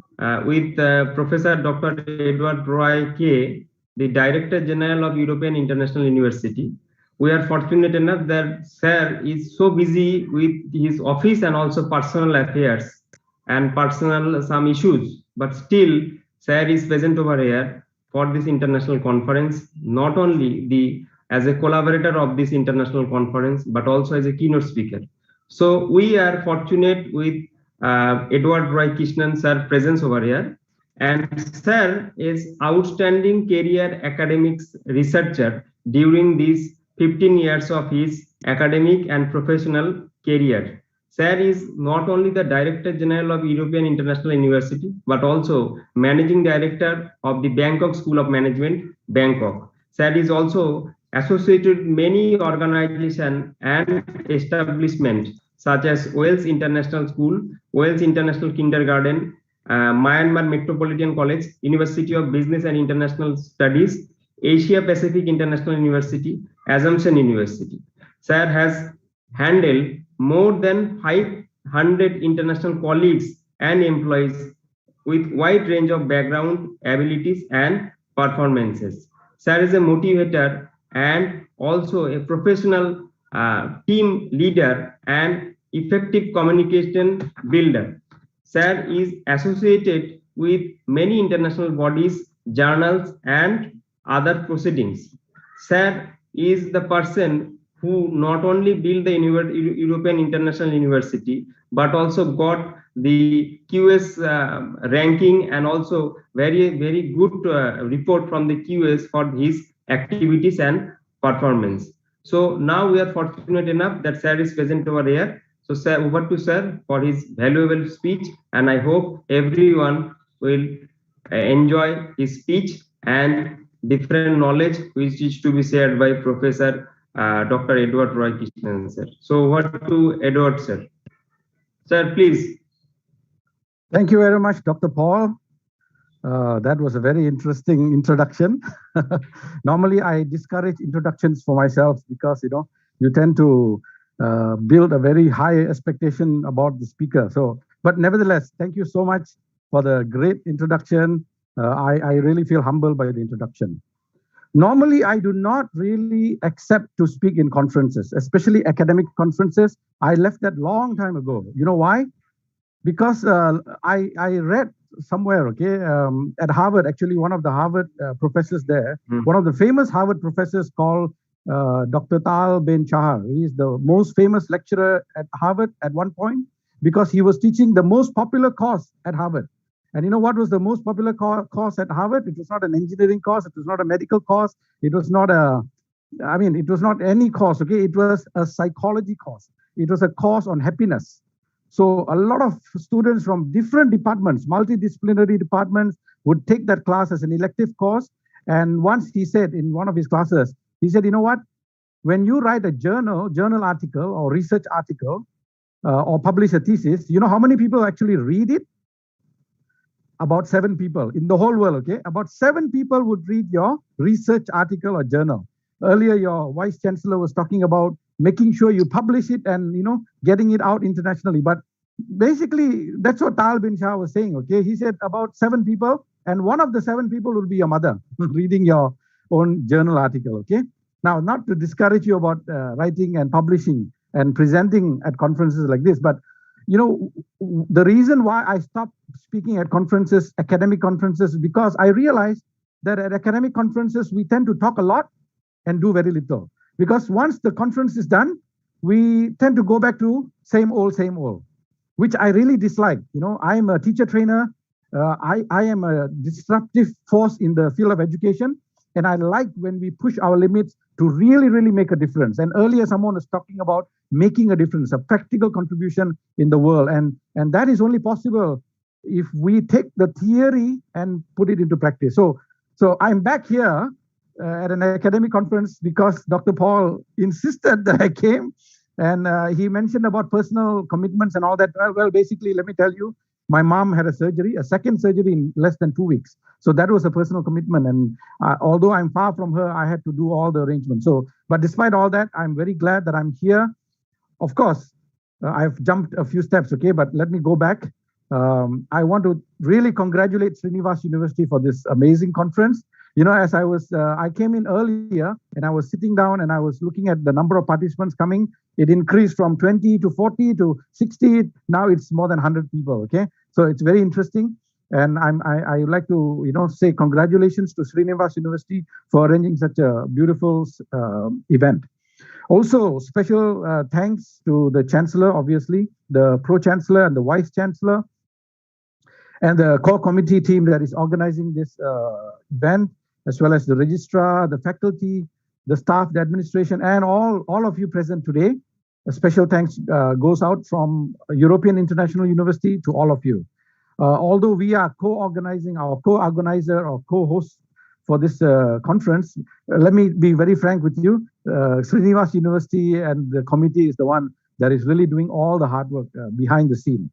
with Professor Dr. Edward Roy K, the Director General of European International University. We are fortunate enough that Sir is so busy with his office and also personal affairs and personal some issues, but still sir is present over here for this international conference, not only as a collaborator of this international conference, but also as a keynote speaker. So we are fortunate with Edward Roy Krishnan sir presence over here, and sir is outstanding career academics researcher during these 15 years of his academic and professional career. Sir is not only the Director General of European International University, but also Managing Director of the Bangkok School of Management, Bangkok. Sir is also associated with many organizations and establishments such as Wales International School, Wales International Kindergarten, Myanmar Metropolitan College, University of Business and International Studies, Asia Pacific International University, Assumption University. Sir has handled more than 500 international colleagues and employees with wide range of background, abilities, and performances. Sir is a motivator and also a professional team leader and effective communication builder. Sir is associated with many international bodies, journals, and other proceedings. Sir is the person who not only built the European International University, but also got the QS ranking and also very good report from the QS for his activities and performance. So now we are fortunate enough that sir is present over here. So sir, over to sir for his valuable speech, and I hope everyone will enjoy his speech and different knowledge which is to be shared by Professor Dr. Edward Roy Krishnan, sir. So over to Edward, sir. Sir, please. Thank you very much, Dr. Paul. That was a very interesting introduction. Normally, I discourage introductions for myself because, you tend to build a very high expectation about the speaker. So, but nevertheless, thank you so much for the great introduction. I really feel humbled by the introduction. Normally, I do not really accept to speak in conferences, especially academic conferences. I left that long time ago. You know why? Because I read somewhere, at Harvard, actually one of the Harvard professors there, one of the famous Harvard professors called Dr. Tal Ben-Shahar. He is the most famous lecturer at Harvard at one point because he was teaching the most popular course at Harvard. And you know what was the most popular course at Harvard? It was not an engineering course. It was not a medical course. It was not it was not any course, It was a psychology course. It was a course on happiness. So a lot of students from different departments, multidisciplinary departments, would take that class as an elective course. And once he said in one of his classes, he said, you know what? When you write a journal article or research article or publish a thesis, you know how many people actually read it? About 7 people in the whole world, About 7 people would read your research article or journal. Earlier, your vice chancellor was talking about making sure you publish it and, getting it out internationally. But basically, that's what Tal Ben-Shahar was saying, He said about 7 people, and one of the 7 people will be your mother reading your own journal article, Now, not to discourage you about writing and publishing and presenting at conferences like this, but the reason why I stopped speaking at conferences, academic conferences, is because I realized that at academic conferences, we tend to talk a lot and do very little. Because once the conference is done, we tend to go back to same old, which I really dislike. I'm a teacher trainer. I am a disruptive force in the field of education. And I like when we push our limits to really, really make a difference. And earlier, someone was talking about making a difference, a practical contribution in the world. And that is only possible if we take the theory and put it into practice. So I'm back here at an academic conference because Dr. Paul insisted that I came. And he mentioned about personal commitments and all that. Well, basically, let me tell you, my mom had a second surgery in less than 2 weeks. So that was a personal commitment. And although I'm far from her, I had to do all the arrangements. But despite all that, I'm very glad that I'm here. Of course, I've jumped a few steps, but let me go back. I want to really congratulate Srinivas University for this amazing conference. As I came in earlier and I was sitting down and I was looking at the number of participants coming. It increased from 20 to 40 to 60. Now it's more than 100 people, So it's very interesting. And I would like to, say congratulations to Srinivas University for arranging such a beautiful event. Also, special thanks to the Chancellor, obviously, the Pro-Chancellor and the Vice-Chancellor, and the core committee team that is organizing this event, as well as the Registrar, the faculty, the staff, the administration, and all of you present today. A special thanks goes out from European International University to all of you. Although we are co-organizing, our co-organizer or co-host for this conference, let me be very frank with you. Srinivas University and the committee is the one that is really doing all the hard work behind the scene.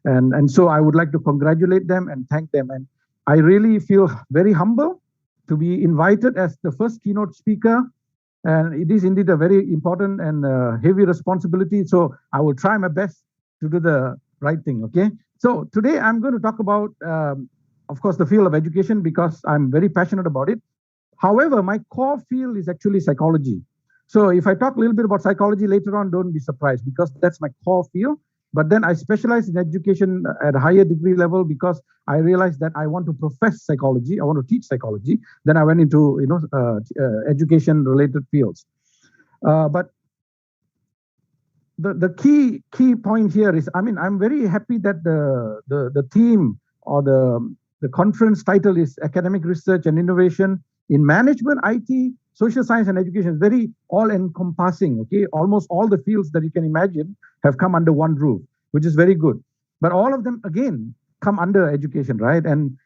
And so I would like to congratulate them and thank them. And I really feel very humble to be invited as the first keynote speaker. And it is indeed a very important and heavy responsibility. So I will try my best to do the right thing, okay? So today I'm going to talk about, of course, the field of education because I'm very passionate about it. However, my core field is actually psychology. So if I talk a little bit about psychology later on, don't be surprised because that's my core field. But then I specialize in education at a higher degree level because I realized that I want to profess psychology. I want to teach psychology. Then I went into education-related fields. But the key point here is, I'm very happy that the theme or the conference title is Academic Research and Innovation in Management, IT, Social Science and Education. Is very all-encompassing, okay? Almost all the fields that you can imagine have come under one roof, which is very good. But all of them, again, come under education, right? And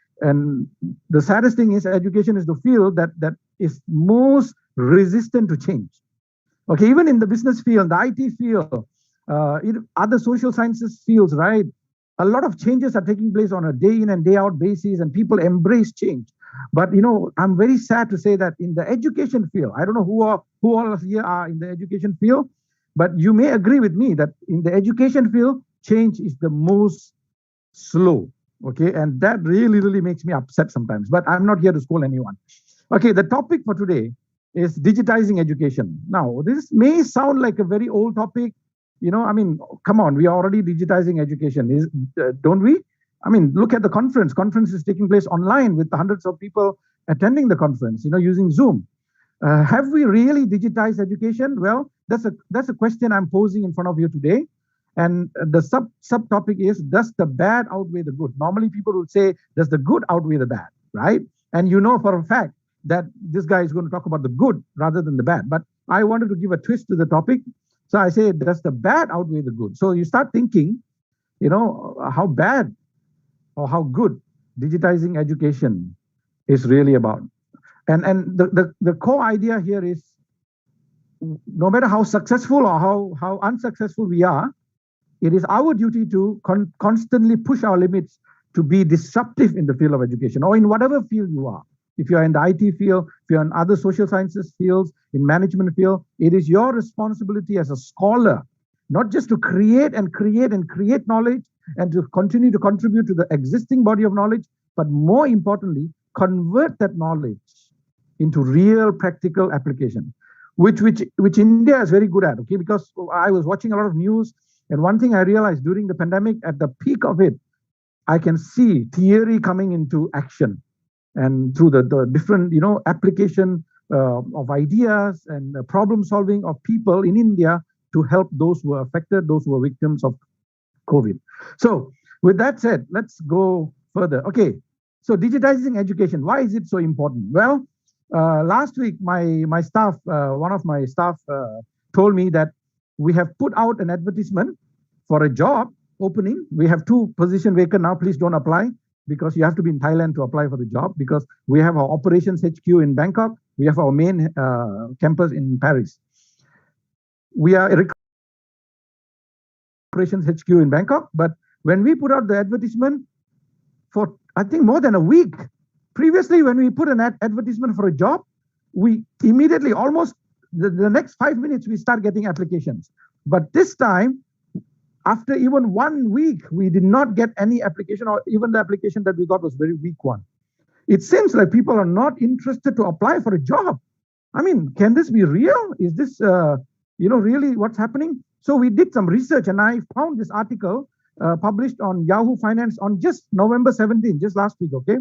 the saddest thing is education is the field that is most resistant to change. Okay, even in the business field, the IT field, other social sciences fields, right? A lot of changes are taking place on a day in and day out basis, and people embrace change. But I'm very sad to say that in the education field, I don't know who all of here are in the education field, but you may agree with me that in the education field, change is the most slow. Okay, and that really makes me upset sometimes. But I'm not here to scold anyone. Okay, the topic for today is digitizing education. Now, this may sound like a very old topic. Come on, we are already digitizing education, don't we? Look at the conference. Conference is taking place online with hundreds of people attending the conference, using Zoom. Have we really digitized education? Well, that's a question I'm posing in front of you today. And the subtopic is, does the bad outweigh the good? Normally people would say, does the good outweigh the bad, right? And for a fact that this guy is going to talk about the good rather than the bad. But I wanted to give a twist to the topic. So I say, does the bad outweigh the good? So you start thinking, how bad or how good digitizing education is really about. And the core idea here is, no matter how successful or how unsuccessful we are, it is our duty to constantly push our limits to be disruptive in the field of education or in whatever field you are. If you're in the IT field, if you're in other social sciences fields, in management field, it is your responsibility as a scholar, not just to create knowledge and to continue to contribute to the existing body of knowledge, but more importantly, convert that knowledge into real practical application, which India is very good at, okay? Because I was watching a lot of news, and one thing I realized during the pandemic, at the peak of it, I can see theory coming into action. And through the different, application of ideas and problem solving of people in India to help those who are affected, those who are victims of COVID. So with that said, let's go further. Okay, so digitizing education, why is it so important? Well, last week, my staff, one of my staff told me that we have put out an advertisement for a job opening. We have 2 positions vacant now. Please don't apply, because you have to be in Thailand to apply for the job, because we have our operations HQ in Bangkok. We have our main campus in Paris. We are operations HQ in Bangkok, but when we put out the advertisement for, I think, more than a week, previously when we put an advertisement for a job, we immediately, almost the next 5 minutes, we start getting applications. But this time, after even 1 week, we did not get any application, or even the application that we got was very weak one. It seems like people are not interested to apply for a job. Can this be real? Is this, really what's happening? So we did some research, and I found this article published on Yahoo Finance on just November 17, just last week, okay?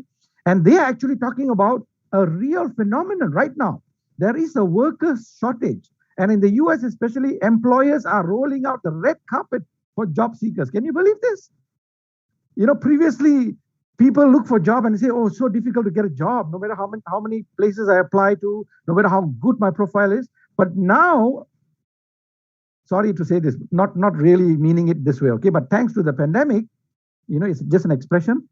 And they are actually talking about a real phenomenon right now. There is a worker shortage. And in the US especially, employers are rolling out the red carpet for job seekers. Can you believe this? You know, previously, people look for a job and say, oh, it's so difficult to get a job, no matter how many places I apply to, no matter how good my profile is. But now, sorry to say this, not really meaning it this way, okay? But thanks to the pandemic, you know, it's just an expression.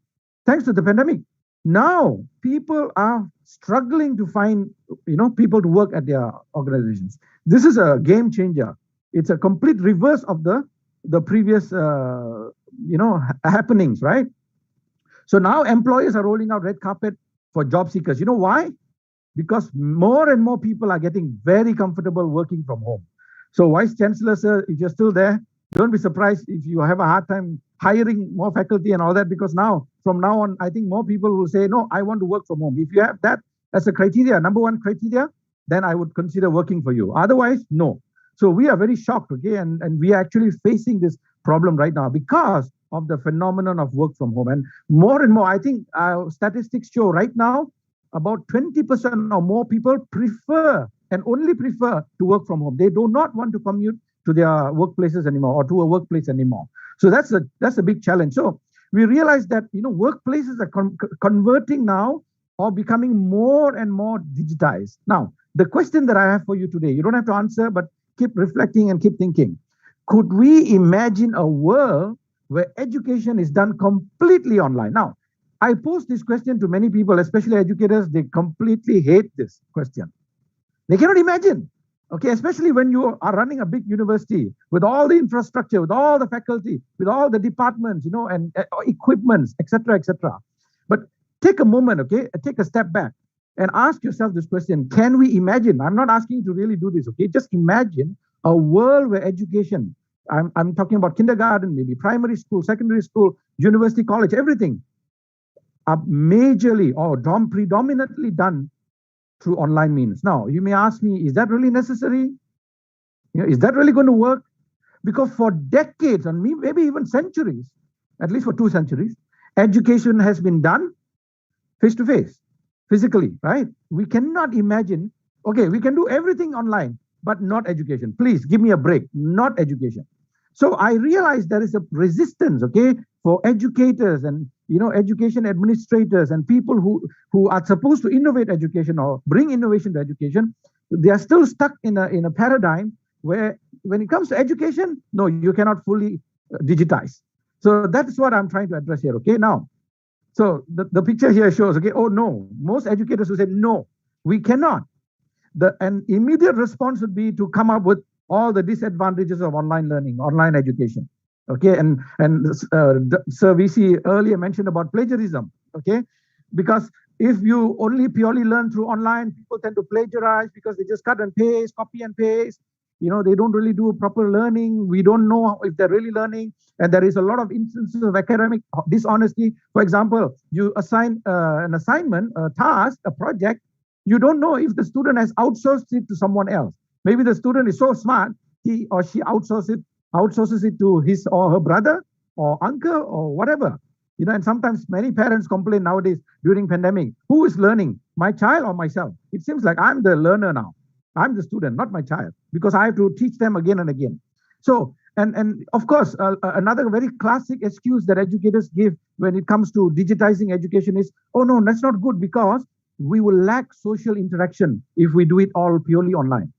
Thanks to the pandemic, now people are struggling to find, you know, people to work at their organizations. This is a game changer. It's a complete reverse of the previous, you know, happenings, right? So now employers are rolling out red carpet for job seekers. You know why? Because more and more people are getting very comfortable working from home. So Vice Chancellor, sir, if you're still there, don't be surprised if you have a hard time hiring more faculty and all that, because now, from now on, I think more people will say, no, I want to work from home. If you have that as a criteria, number one criteria, then I would consider working for you. Otherwise, no. So we are very shocked, okay? And we are actually facing this problem right now because of the phenomenon of work from home. And more, I think statistics show right now, about 20% or more people prefer and only prefer to work from home. They do not want to commute to their workplaces anymore or to a workplace anymore. So that's a big challenge. So we realize that, you know, workplaces are converting now or becoming more and more digitized. Now, the question that I have for you today, you don't have to answer, but keep reflecting and keep thinking. Could we imagine a world where education is done completely online? Now, I pose this question to many people, especially educators. They completely hate this question. They cannot imagine, okay, especially when you are running a big university with all the infrastructure, with all the faculty, with all the departments, you know, and equipments, etc., etc. But take a moment, okay, take a step back and ask yourself this question. Can we imagine? I'm not asking you to really do this, okay? Just imagine a world where education, I'm talking about kindergarten, maybe primary school, secondary school, university, college, everything, are majorly or predominantly done through online means. Now, you may ask me, is that really necessary? You know, is that really going to work? Because for decades, and maybe even centuries, at least for 2 centuries, education has been done face-to-face, physically, right? We cannot imagine, okay, we can do everything online, but not education. Please give me a break, not education. So I realize there is a resistance, okay, for educators and, you know, education administrators and people who are supposed to innovate education or bring innovation to education. They are still stuck in a paradigm where when it comes to education, no, you cannot fully digitize. So that's what I'm trying to address here, okay? Now, so the picture here shows, okay, oh no, most educators who say, no, we cannot. An immediate response would be to come up with all the disadvantages of online learning, online education. Okay, and Sir VC earlier mentioned about plagiarism. Okay, because if you only purely learn through online, people tend to plagiarize because they just cut and paste, copy and paste. You know, they don't really do proper learning. We don't know if they're really learning, and there is a lot of instances of academic dishonesty. For example, you assign an assignment, a task, a project. You don't know if the student has outsourced it to someone else. Maybe the student is so smart, he or she outsources it to his or her brother or uncle or whatever. You know, and sometimes many parents complain nowadays during pandemic, who is learning, my child or myself? It seems like I'm the learner now. I'm the student, not my child, because I have to teach them again and again. So, and of course, another very classic excuse that educators give when it comes to digitizing education is, oh no, that's not good because we will lack social interaction if we do it all purely online.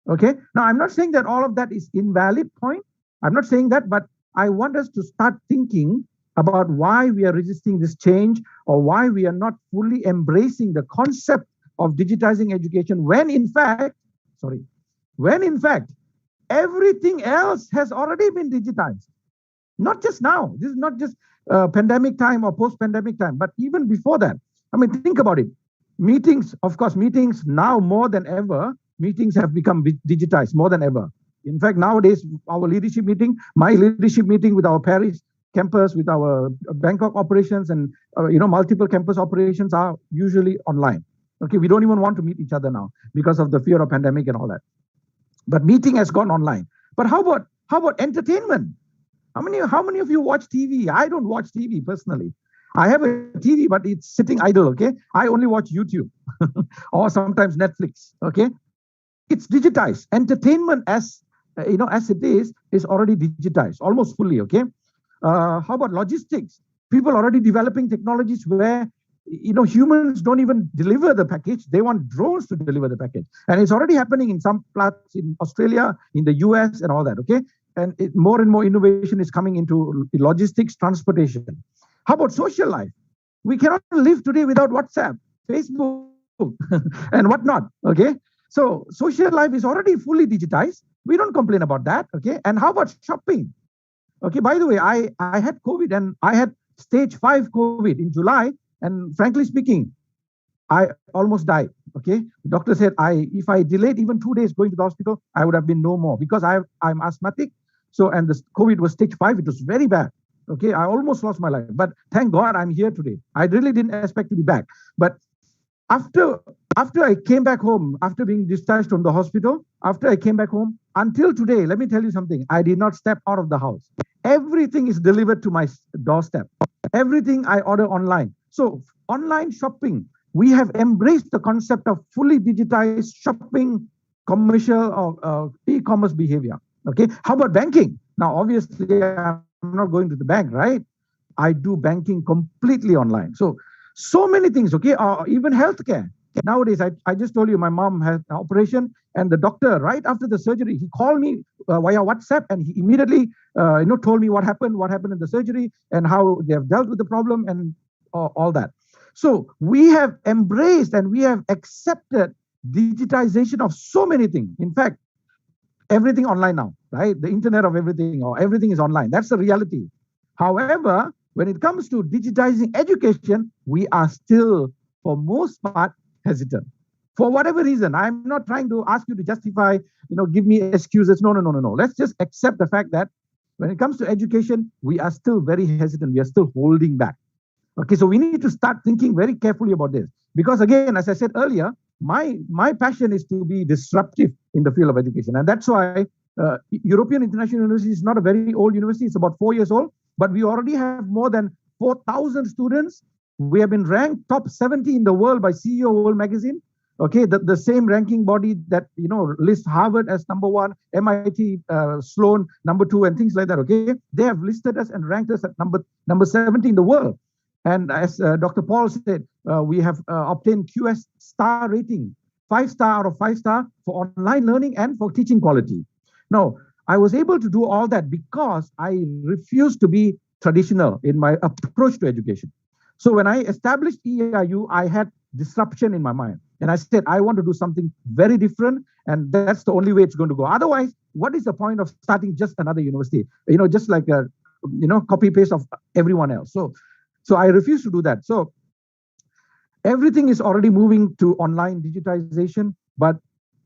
Okay. Now, I'm not saying that all of that is invalid point. I'm not saying that, but I want us to start thinking about why we are resisting this change or why we are not fully embracing the concept of digitizing education when in fact, everything else has already been digitized. Not just now. This is not just pandemic time or post-pandemic time, but even before that. I mean, think about it. Meetings, of course, meetings now more than ever, meetings have become digitized more than ever. In fact, nowadays, our leadership meeting, my leadership meeting with our Paris campus, with our Bangkok operations and multiple campus operations are usually online. Okay, we don't even want to meet each other now because of the fear of pandemic and all that. But meeting has gone online. But how about entertainment? How many of you watch TV? I don't watch TV personally. I have a TV, but it's sitting idle. Okay, I only watch YouTube or sometimes Netflix. Okay, it's digitized. Entertainment, as it is already digitized almost fully. Okay, how about logistics? People already developing technologies where humans don't even deliver the package. They want drones to deliver the package, and it's already happening in some parts in Australia, in the US, and all that. Okay, and more and more innovation is coming into logistics, transportation. How about social life? We cannot live today without WhatsApp, Facebook, and whatnot. Okay, so social life is already fully digitized. We don't complain about that. Okay, and how about shopping? Okay, by the way, I had COVID and I had stage 5 COVID in July, and frankly speaking, I almost died. Okay, the doctor said if I delayed even 2 days going to the hospital, I would have been no more because I'm asthmatic. So, and the COVID was stage 5. It was very bad. Okay, I almost lost my life, but thank God I'm here today. I really didn't expect to be back. But after I came back home, after being discharged from the hospital, after I came back home, until today, let me tell you something. I did not step out of the house. Everything is delivered to my doorstep. Everything I order online. So online shopping, we have embraced the concept of fully digitized shopping, commercial or e-commerce behavior. Okay, how about banking? Now, obviously, I'm not going to the bank, right? I do banking completely online. So many things, okay? Even healthcare. Nowadays, I just told you my mom had an operation, and the doctor, right after the surgery, he called me via WhatsApp, and he immediately, told me what happened in the surgery, and how they have dealt with the problem, and all that. So we have embraced and we have accepted digitization of so many things. In fact, everything online now, right? The internet of everything, or everything is online. That's the reality. However, when it comes to digitizing education, we are still, for most part, hesitant. For whatever reason, I'm not trying to ask you to justify, give me excuses. No. Let's just accept the fact that when it comes to education, we are still very hesitant. We are still holding back. Okay, so we need to start thinking very carefully about this. Because again, as I said earlier, my passion is to be disruptive in the field of education. And that's why European International University is not a very old university. It's about 4 years old, but we already have more than 4,000 students. We have been ranked top 70 in the world by CEO World Magazine. Okay, the same ranking body that lists Harvard as number 1, MIT, Sloan number 2, and things like that. Okay, they have listed us and ranked us at number 70 in the world. And as Dr. Paul said, we have obtained QS star rating, 5-star out of 5-star for online learning and for teaching quality. Now, I was able to do all that because I refused to be traditional in my approach to education. So when I established EIU, I had disruption in my mind. And I said, I want to do something very different. And that's the only way it's going to go. Otherwise, what is the point of starting just another university? Just like a, copy paste of everyone else. So I refuse to do that. So everything is already moving to online digitization, but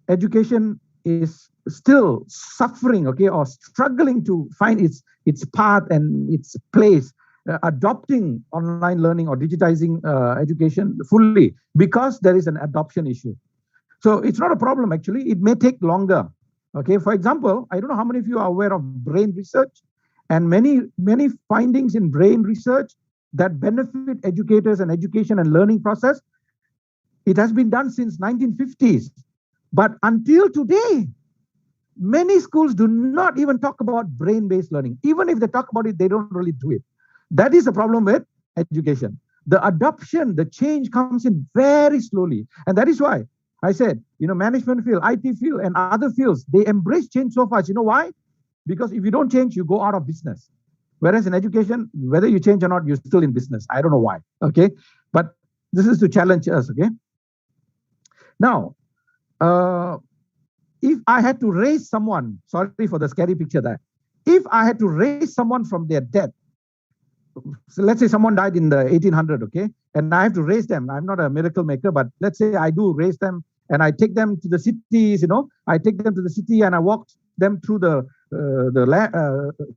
education is still suffering, okay, or struggling to find its path and its place, adopting online learning or digitizing education fully, because there is an adoption issue. So it's not a problem, actually. It may take longer. Okay, for example, I don't know how many of you are aware of brain research, and many findings in brain research that benefit educators and education and learning process. It has been done since 1950s. But until today, many schools do not even talk about brain-based learning. Even if they talk about it, they don't really do it. That is the problem with education. The adoption, the change comes in very slowly. And that is why I said, management field, IT field, and other fields, they embrace change so fast. You know why? Because if you don't change, you go out of business. Whereas in education, whether you change or not, you're still in business. I don't know why. Okay. But this is to challenge us. Okay. Now, if I had to raise someone, sorry for the scary picture there. If I had to raise someone from their death, so let's say someone died in the 1800, okay, and I have to raise them. I'm not a miracle maker, but let's say I do raise them, and I take them to the cities. I take them to the city and I walk them through the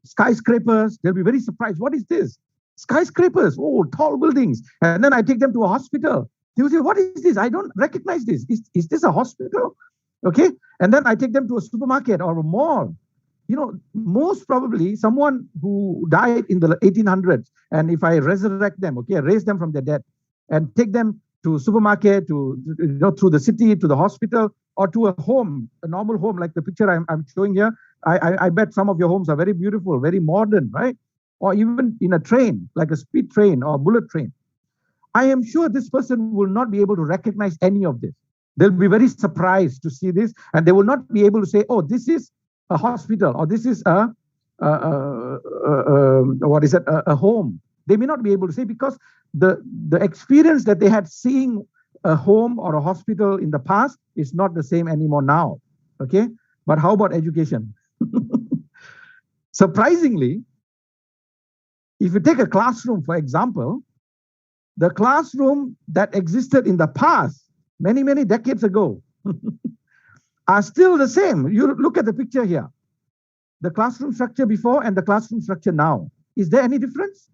skyscrapers. They'll be very surprised. What is this? Skyscrapers, oh, tall buildings. And then I take them to a hospital. They will say, what is this? I don't recognize this. Is this a hospital? Okay. And then I take them to a supermarket or a mall. most probably someone who died in the 1800s, and if I resurrect them, okay, raise them from their dead and take them to supermarket, to, through the city, to the hospital, or to a home, a normal home, like the picture I'm showing here. I bet some of your homes are very beautiful, very modern, right? Or even in a train, like a speed train or bullet train. I am sure this person will not be able to recognize any of this. They'll be very surprised to see this, and they will not be able to say, oh, this is a hospital, or this is a home. They may not be able to say, because the experience that they had seeing a home or a hospital in the past is not the same anymore now. Okay, but how about education? Surprisingly, if you take a classroom, for example, the classroom that existed in the past, many, many decades ago, are still the same. You look at the picture here. The classroom structure before and the classroom structure now. Is there any difference?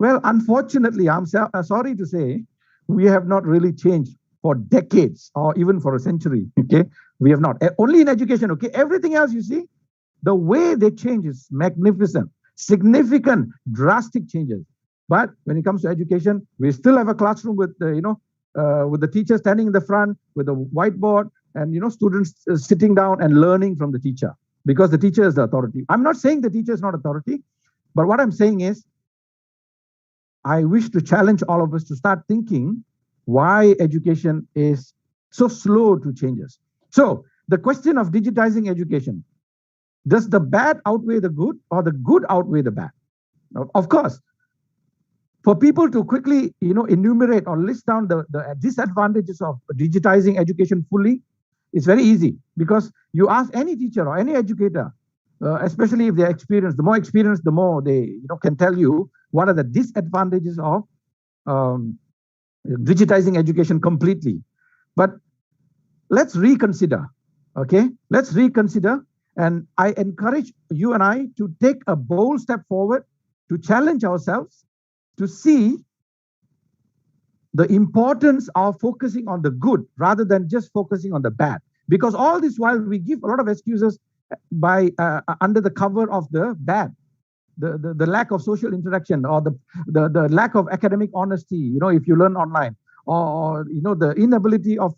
Well, unfortunately, I'm sorry to say, we have not really changed for decades or even for a century. Okay, we have not. Only in education. Okay, everything else you see, the way they change is magnificent, significant, drastic changes. But when it comes to education, we still have a classroom with with the teacher standing in the front with a whiteboard, and students sitting down and learning from the teacher, because the teacher is the authority. I'm not saying the teacher is not authority, but what I'm saying is, I wish to challenge all of us to start thinking why education is so slow to changes. So the question of digitizing education, does the bad outweigh the good, or the good outweigh the bad? Of course, for people to quickly enumerate or list down the disadvantages of digitizing education fully, it's very easy, because you ask any teacher or any educator, especially if they're experienced, the more experienced, the more they can tell you what are the disadvantages of digitizing education completely. But let's reconsider, okay? Let's reconsider, and I encourage you and I to take a bold step forward to challenge ourselves to see the importance of focusing on the good rather than just focusing on the bad. Because all this while we give a lot of excuses by under the cover of the bad, the lack of social interaction, or the lack of academic honesty, if you learn online, or the inability of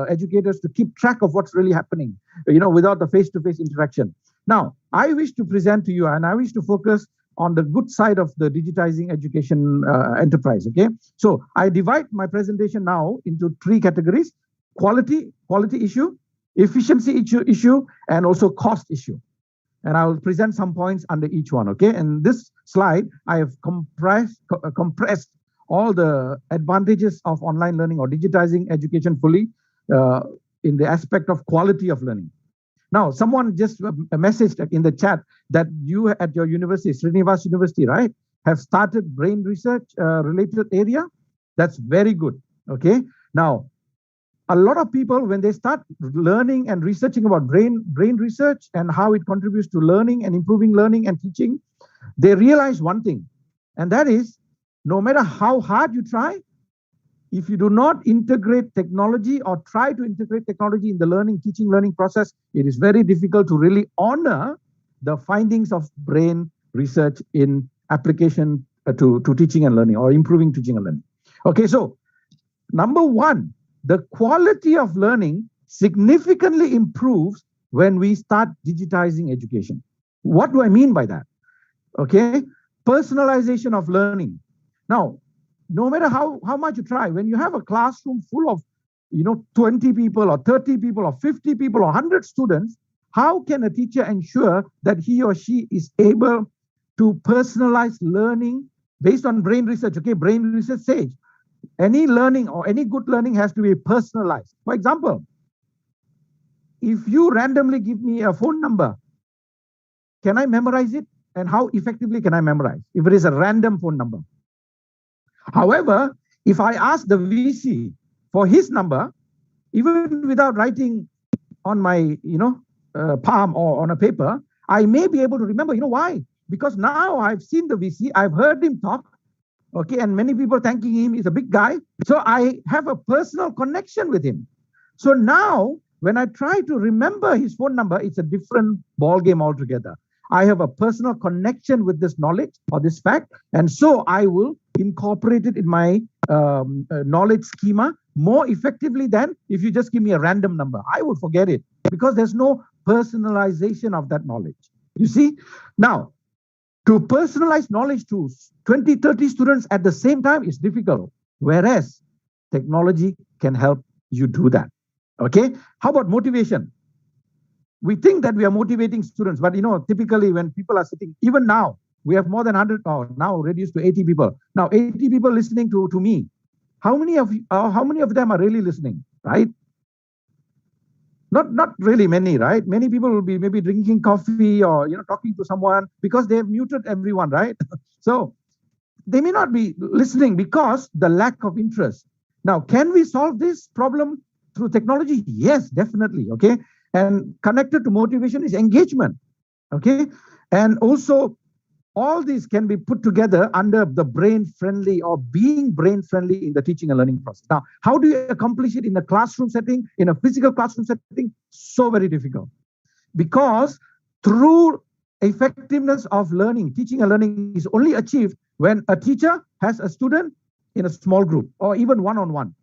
educators to keep track of what's really happening, without the face-to-face interaction. Now, I wish to present to you, and I wish to focus on the good side of the digitizing education enterprise. Okay, so I divide my presentation now into three categories: quality issue, efficiency issue, and also cost issue. And I will present some points under each one. Okay, in this slide, I have compressed all the advantages of online learning or digitizing education fully in the aspect of quality of learning. Now, someone just messaged in the chat that you at your university, Srinivas University, right, have started brain research related area. That's very good. Okay. Now, a lot of people, when they start learning and researching about brain research and how it contributes to learning and improving learning and teaching, they realize one thing, and that is, no matter how hard you try, if you do not integrate technology or try to integrate technology in the teaching learning process, it is very difficult to really honor the findings of brain research in application to teaching and learning, or improving teaching and learning. Okay, so number one, the quality of learning significantly improves when we start digitizing education. What do I mean by that? Okay, personalization of learning. Now, no matter how much you try, when you have a classroom full of 20 people or 30 people or 50 people or 100 students, how can a teacher ensure that he or she is able to personalize learning based on brain research? Okay, brain research says any learning or any good learning has to be personalized. For example, if you randomly give me a phone number, can I memorize it? And how effectively can I memorize if it is a random phone number? However, if I ask the VC for his number, even without writing on my palm or on a paper, I may be able to remember. You know why? Because now I've seen the VC, I've heard him talk, okay, and many people thanking him. He's a big guy, so I have a personal connection with him. So now when I try to remember his phone number, it's a different ball game altogether. I have a personal connection with this knowledge or this fact, and so I will incorporate it in my knowledge schema more effectively than if you just give me a random number. I will forget it because there's no personalization of that knowledge. You see? Now, to personalize knowledge to 20, 30 students at the same time is difficult, whereas technology can help you do that. Okay? How about motivation? We think that we are motivating students, but typically when people are sitting, even now, we have more than 100, or now reduced to 80 people. Now 80 people listening to me. How many of them are really listening, right? Not really many, right? Many people will be maybe drinking coffee or talking to someone because they have muted everyone, right? So they may not be listening because the lack of interest. Now, can we solve this problem through technology? Yes, definitely. Okay. And connected to motivation is engagement. Okay. And also all these can be put together under the brain-friendly or being brain-friendly in the teaching and learning process. Now, how do you accomplish it in a classroom setting, in a physical classroom setting? So very difficult. Because through effectiveness of learning, teaching and learning is only achieved when a teacher has a student in a small group or even one-on-one.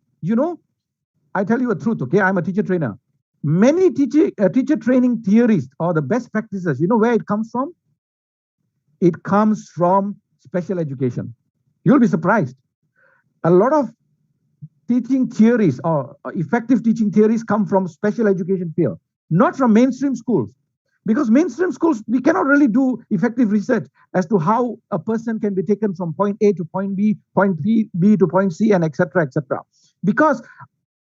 I tell you a truth, okay? I'm a teacher trainer. Many teacher training theories or the best practices, where it comes from? It comes from special education. You'll be surprised. A lot of teaching theories or effective teaching theories come from special education field, not from mainstream schools. Because mainstream schools, we cannot really do effective research as to how a person can be taken from point A to point B to point C, and etc., etc. Because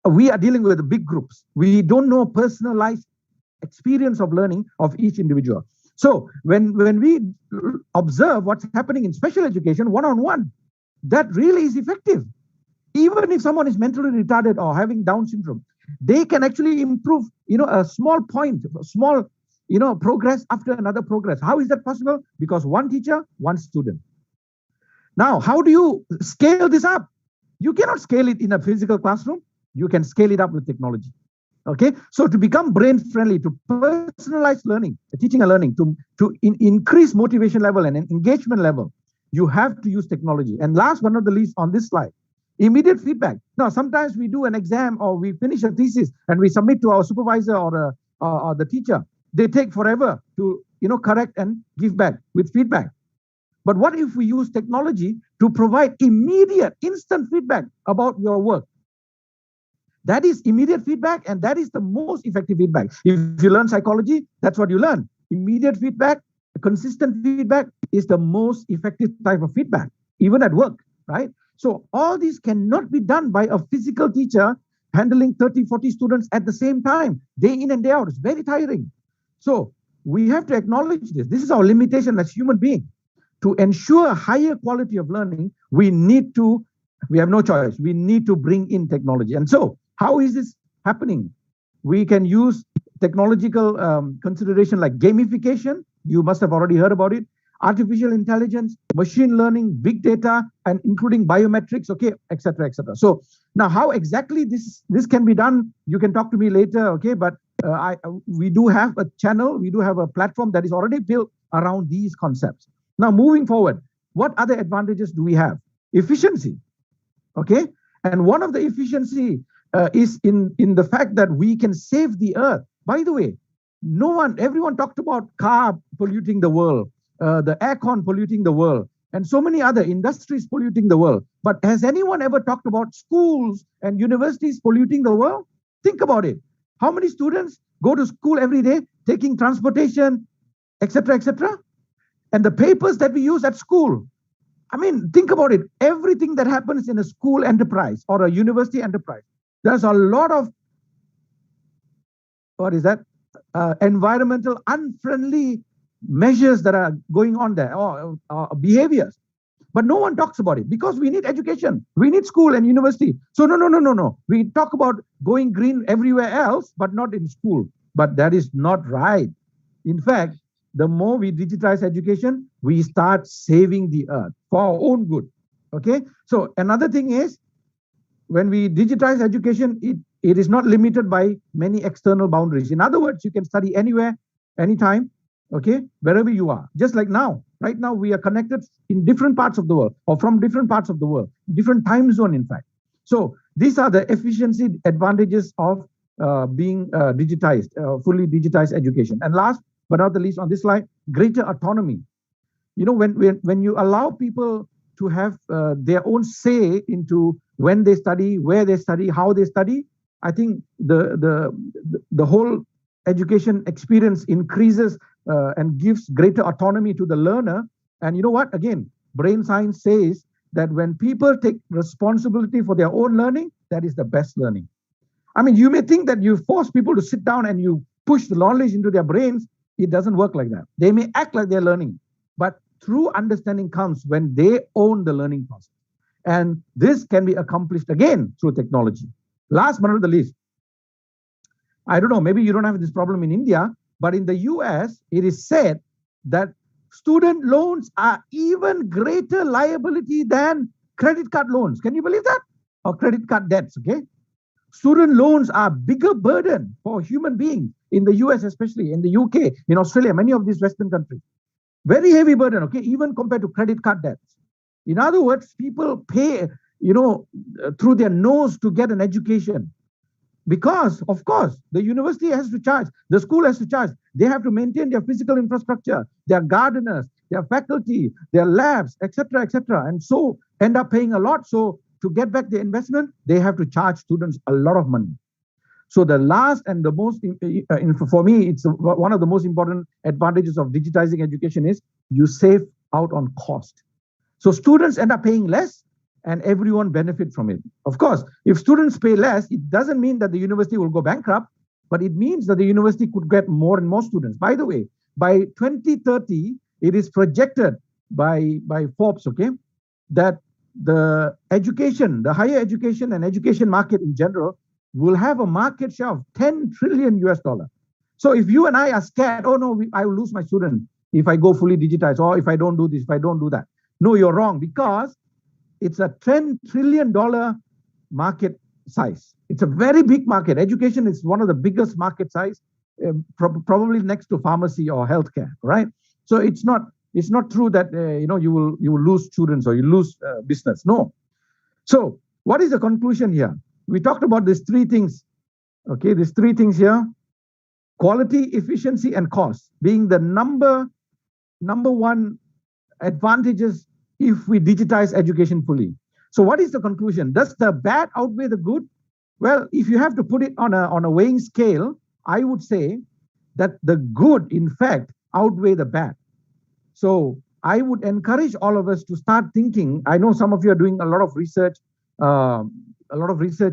we are dealing with big groups. We don't know personalized experience of learning of each individual. So when we observe what's happening in special education one-on-one, that really is effective. Even if someone is mentally retarded or having Down syndrome, they can actually improve, a small point, a small, progress after another progress. How is that possible? Because one teacher, one student. Now, how do you scale this up? You cannot scale it in a physical classroom. You can scale it up with technology. Okay, so to become brain friendly, to personalize learning, teaching and learning, to increase motivation level and engagement level, you have to use technology. And last but not the least on this slide, immediate feedback. Now, sometimes we do an exam or we finish a thesis and we submit to our supervisor or the teacher. They take forever to correct and give back with feedback. But what if we use technology to provide immediate, instant feedback about your work? That is immediate feedback, and that is the most effective feedback. If you learn psychology, that's what you learn. Immediate feedback, consistent feedback is the most effective type of feedback, even at work, right? So all these cannot be done by a physical teacher handling 30, 40 students at the same time, day in and day out. It's very tiring. So we have to acknowledge this. This is our limitation as human beings. To ensure higher quality of learning, we have no choice. We need to bring in technology. And so how is this happening? We can use technological consideration like gamification. You must have already heard about it. Artificial intelligence, machine learning, big data, and including biometrics, okay, etc., etc. So now how exactly this can be done, you can talk to me later, okay? But we do have a channel, we do have a platform that is already built around these concepts. Now moving forward, what other advantages do we have? Efficiency, okay? And one of the efficiency is in the fact that we can save the earth. By the way, everyone talked about car polluting the world, the aircon polluting the world, and so many other industries polluting the world. But has anyone ever talked about schools and universities polluting the world? Think about it. How many students go to school every day, taking transportation, etc., etc.? And the papers that we use at school, I mean, think about it. Everything that happens in a school enterprise or a university enterprise, there's a lot of, environmental unfriendly measures that are going on there or behaviors. But no one talks about it because we need education. We need school and university. So no. We talk about going green everywhere else, but not in school. But that is not right. In fact, the more we digitize education, we start saving the earth for our own good. Okay. So another thing is, when we digitize education, it is not limited by many external boundaries. In other words, you can study anywhere, anytime, okay, wherever you are. Just like now, right now we are connected in different parts of the world, or from different parts of the world, different time zone, in fact. So these are the efficiency advantages of being digitized, fully digitized education. And last but not the least on this slide, greater autonomy. You know, when you allow people to have their own say into when they study, where they study, how they study, I think the whole education experience increases and gives greater autonomy to the learner. And you know what? Again, brain science says that when people take responsibility for their own learning, that is the best learning. I mean, you may think that you force people to sit down and you push the knowledge into their brains. It doesn't work like that. They may act like they're learning, but true understanding comes when they own the learning process. And this can be accomplished again through technology. Last but not the least, I don't know, maybe you don't have this problem in India, but in the US, it is said that student loans are even greater liability than credit card loans. Can you believe that? Or credit card debts, okay? Student loans are a bigger burden for human beings in the US, especially in the UK, in Australia, many of these Western countries. Very heavy burden, okay, even compared to credit card debts. In other words, people pay, through their nose to get an education. Because, of course, the university has to charge, the school has to charge. They have to maintain their physical infrastructure, their gardeners, their faculty, their labs, etc., etc. And so end up paying a lot. So to get back the investment, they have to charge students a lot of money. So the last and the most, for me, it's one of the most important advantages of digitizing education is you save out on cost. So students end up paying less and everyone benefits from it. Of course, if students pay less, it doesn't mean that the university will go bankrupt, but it means that the university could get more and more students. By the way, by 2030, it is projected by Forbes, okay, that the education, the higher education and education market in general will have a market share of 10 trillion US dollar. So if you and I are scared, oh no, I will lose my student if I go fully digitized, or if I don't do this, if I don't do that. No, you're wrong, because it's a $10 trillion market size. It's a very big market. Education is one of the biggest market size, probably next to pharmacy or healthcare, right? So it's not true that you will lose students or you lose business. No. So what is the conclusion here? We talked about these three things. Okay, these three things here: quality, efficiency, and cost being the number one advantages if we digitize education fully. So what is the conclusion? Does the bad outweigh the good? Well, if you have to put it on a weighing scale, I would say that the good, in fact, outweigh the bad. So I would encourage all of us to start thinking. I know some of you are doing a lot of research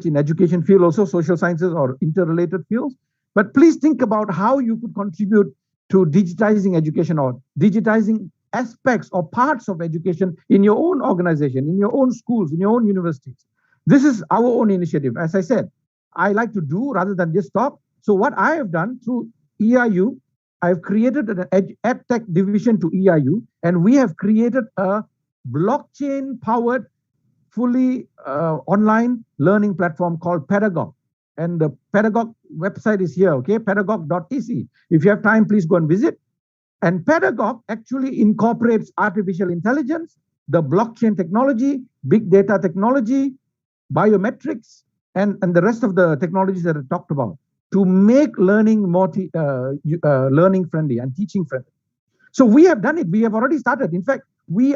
in education field, also social sciences or interrelated fields. But please think about how you could contribute to digitizing education or digitizing aspects or parts of education in your own organization, in your own schools, in your own universities. This is our own initiative. As I said, I like to do rather than just talk. So what I have done through EIU, I've created an EdTech division to EIU, and we have created a blockchain-powered, fully online learning platform called Pedagog. And the Pedagog website is here, okay, pedagog.ec. If you have time, please go and visit. And Pedagog actually incorporates artificial intelligence, the blockchain technology, big data technology, biometrics, and the rest of the technologies that I talked about to make learning more learning friendly and teaching friendly. So we have done it. We have already started. In fact,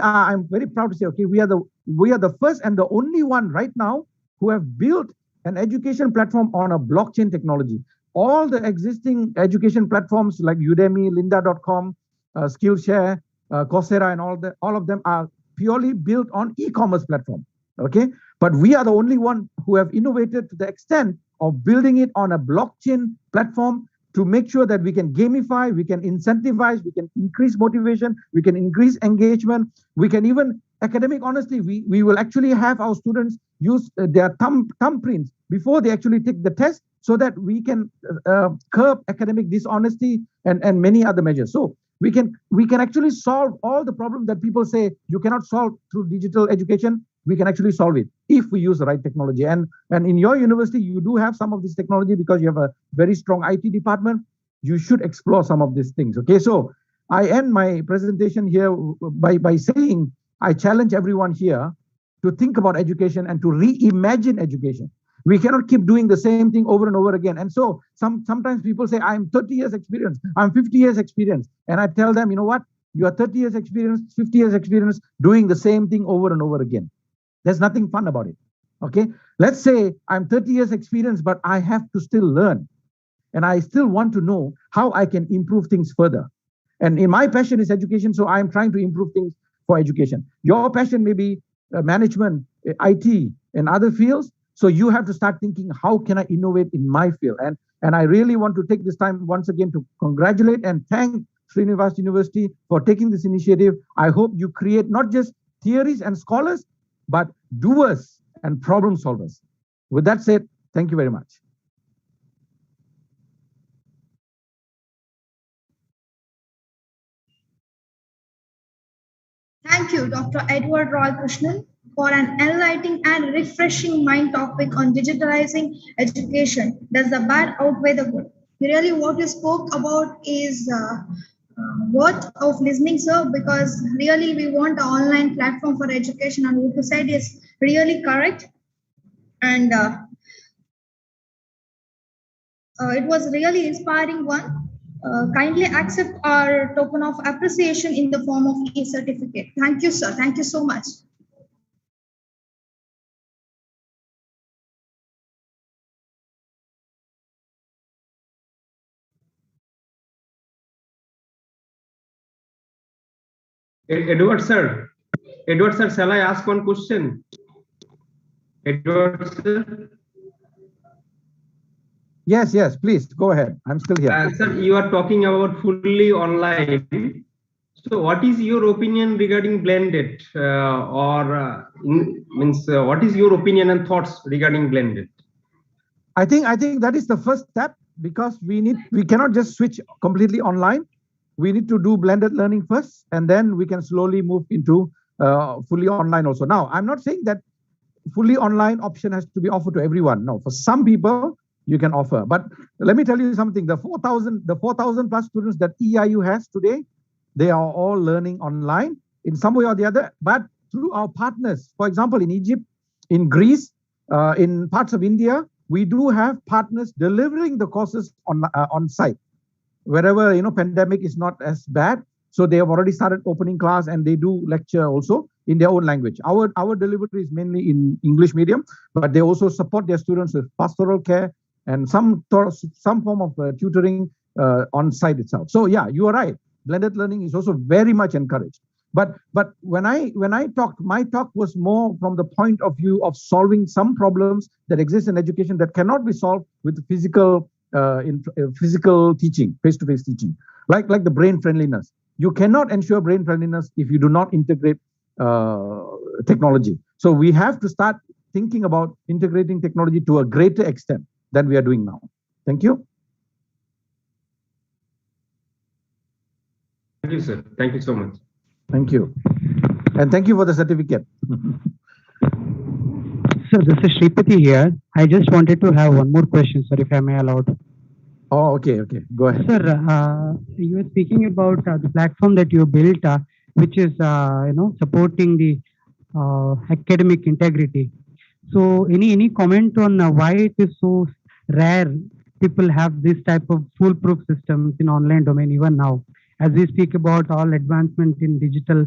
I'm very proud to say, okay, we are the first and the only one right now who have built an education platform on a blockchain technology. All the existing education platforms like Udemy, lynda.com, Skillshare, Coursera, and all of them are purely built on e-commerce platform. Okay, but we are the only one who have innovated to the extent of building it on a blockchain platform to make sure that we can gamify, we can incentivize, we can increase motivation, we can increase engagement, we can even academic honesty. We will actually have our students use their thumbprints before they actually take the test, so that we can curb academic dishonesty and many other measures. So we can actually solve all the problems that people say you cannot solve through digital education. we can actually solve it if we use the right technology. And in your university, you do have some of this technology because you have a very strong IT department. You should explore some of these things. Okay, so I end my presentation here by saying I challenge everyone here to think about education and to reimagine education. We cannot keep doing the same thing over and over again. And so sometimes people say, I'm 30 years experience, I'm 50 years experience. And I tell them, you know what? You are 30 years experience, 50 years experience doing the same thing over and over again. There's nothing fun about it. Okay, let's say I'm 30 years experience, but I have to still learn. And I still want to know how I can improve things further. And in my passion is education, so I'm trying to improve things for education. Your passion may be management, IT, and other fields. So you have to start thinking, how can I innovate in my field? And I really want to take this time once again to congratulate and thank Srinivas University for taking this initiative. I hope you create not just theories and scholars, but doers and problem solvers. With that said, thank you very much. Thank you, Dr. Edward Roy Krishnan, for an enlightening and refreshing mind topic on digitalizing education. Does the bad outweigh the good? Really, what you spoke about is worth of listening, sir, because really we want an online platform for education, and what you said is really correct. And it was really inspiring one. Kindly accept our token of appreciation in the form of e-certificate. Thank you, sir. Thank you so much. Edward sir, shall I ask one question? Edward sir? Yes, please go ahead. I'm still here. Sir, you are talking about fully online. So what is your opinion regarding blended what is your opinion and thoughts regarding blended? I think that is the first step, because we cannot just switch completely online. We need to do blended learning first, and then we can slowly move into fully online also. Now, I'm not saying that fully online option has to be offered to everyone. No, for some people you can offer. But let me tell you something, the 4,000 plus students that EIU has today, they are all learning online in some way or the other, but through our partners. For example, in Egypt, in Greece, in parts of India, we do have partners delivering the courses on site. Wherever, pandemic is not as bad. So they have already started opening class, and they do lecture also in their own language. Our delivery is mainly in English medium, but they also support their students with pastoral care and some form of tutoring on site itself. So yeah, you are right. Blended learning is also very much encouraged. But when I talked, my talk was more from the point of view of solving some problems that exist in education that cannot be solved with physical teaching, face-to-face teaching, like the brain friendliness. You cannot ensure brain friendliness if you do not integrate technology. So we have to start thinking about integrating technology to a greater extent than we are doing now. Thank you. Thank you, sir. Thank you so much. Thank you. And thank you for the certificate. So this is Shripati here. I just wanted to have one more question, sir, if I may allowed. Oh, okay. Go ahead. Sir, you were speaking about the platform that you built, which is, supporting the academic integrity. So any comment on why it is so rare people have this type of foolproof systems in online domain even now? As we speak about all advancement in digital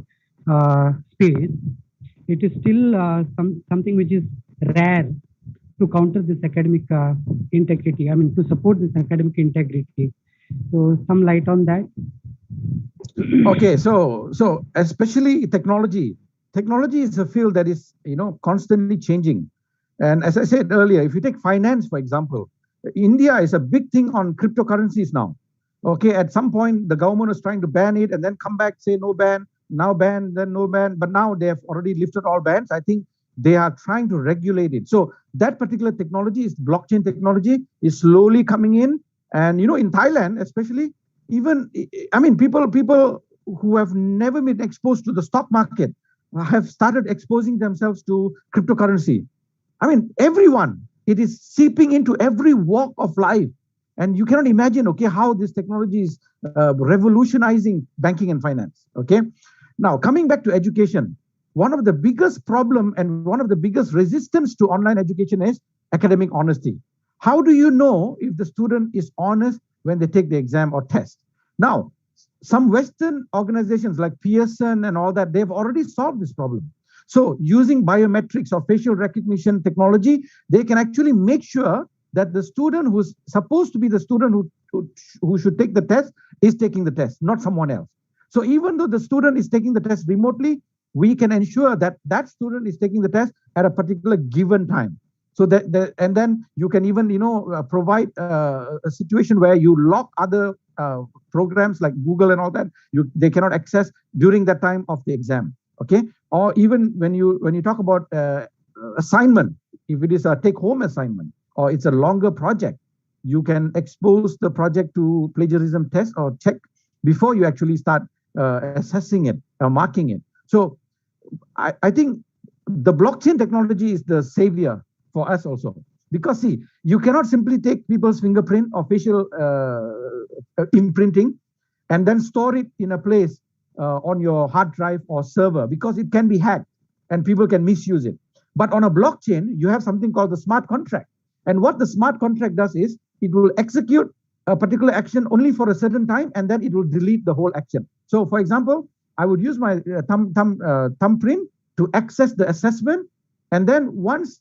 space, it is still something which is rare to counter this academic integrity. I mean, to support this academic integrity. So some light on that. Okay, so especially technology. Technology is a field that is constantly changing. And as I said earlier, if you take finance, for example, India is a big thing on cryptocurrencies now. Okay, at some point the government was trying to ban it and then come back, say no ban, now ban, then no ban. But now they have already lifted all bans. I think they are trying to regulate it. So that particular technology is blockchain technology is slowly coming in. And in Thailand, especially, even people who have never been exposed to the stock market, have started exposing themselves to cryptocurrency. I mean, everyone, it is seeping into every walk of life. And you cannot imagine, okay, how this technology is revolutionizing banking and finance, okay? Now, coming back to education, one of the biggest problem and one of the biggest resistance to online education is academic honesty. How do you know if the student is honest when they take the exam or test? Now, some Western organizations like Pearson and all that, they've already solved this problem. So using biometrics or facial recognition technology, they can actually make sure that the student who's supposed to be the student who should take the test is taking the test, not someone else. So even though the student is taking the test remotely, we can ensure that that student is taking the test at a particular given time. So and then you can even provide a situation where you lock other programs like Google and all that. They cannot access during that time of the exam. Okay, or even when you talk about assignment, if it is a take-home assignment or it's a longer project, you can expose the project to plagiarism test or check before you actually start assessing it or marking it. So I think the blockchain technology is the savior for us also, because see, you cannot simply take people's fingerprint or facial imprinting and then store it in a place on your hard drive or server, because it can be hacked and people can misuse it. But on a blockchain, you have something called the smart contract. And what the smart contract does is it will execute a particular action only for a certain time, and then it will delete the whole action. So for example, I would use my thumbprint to access the assessment. And then once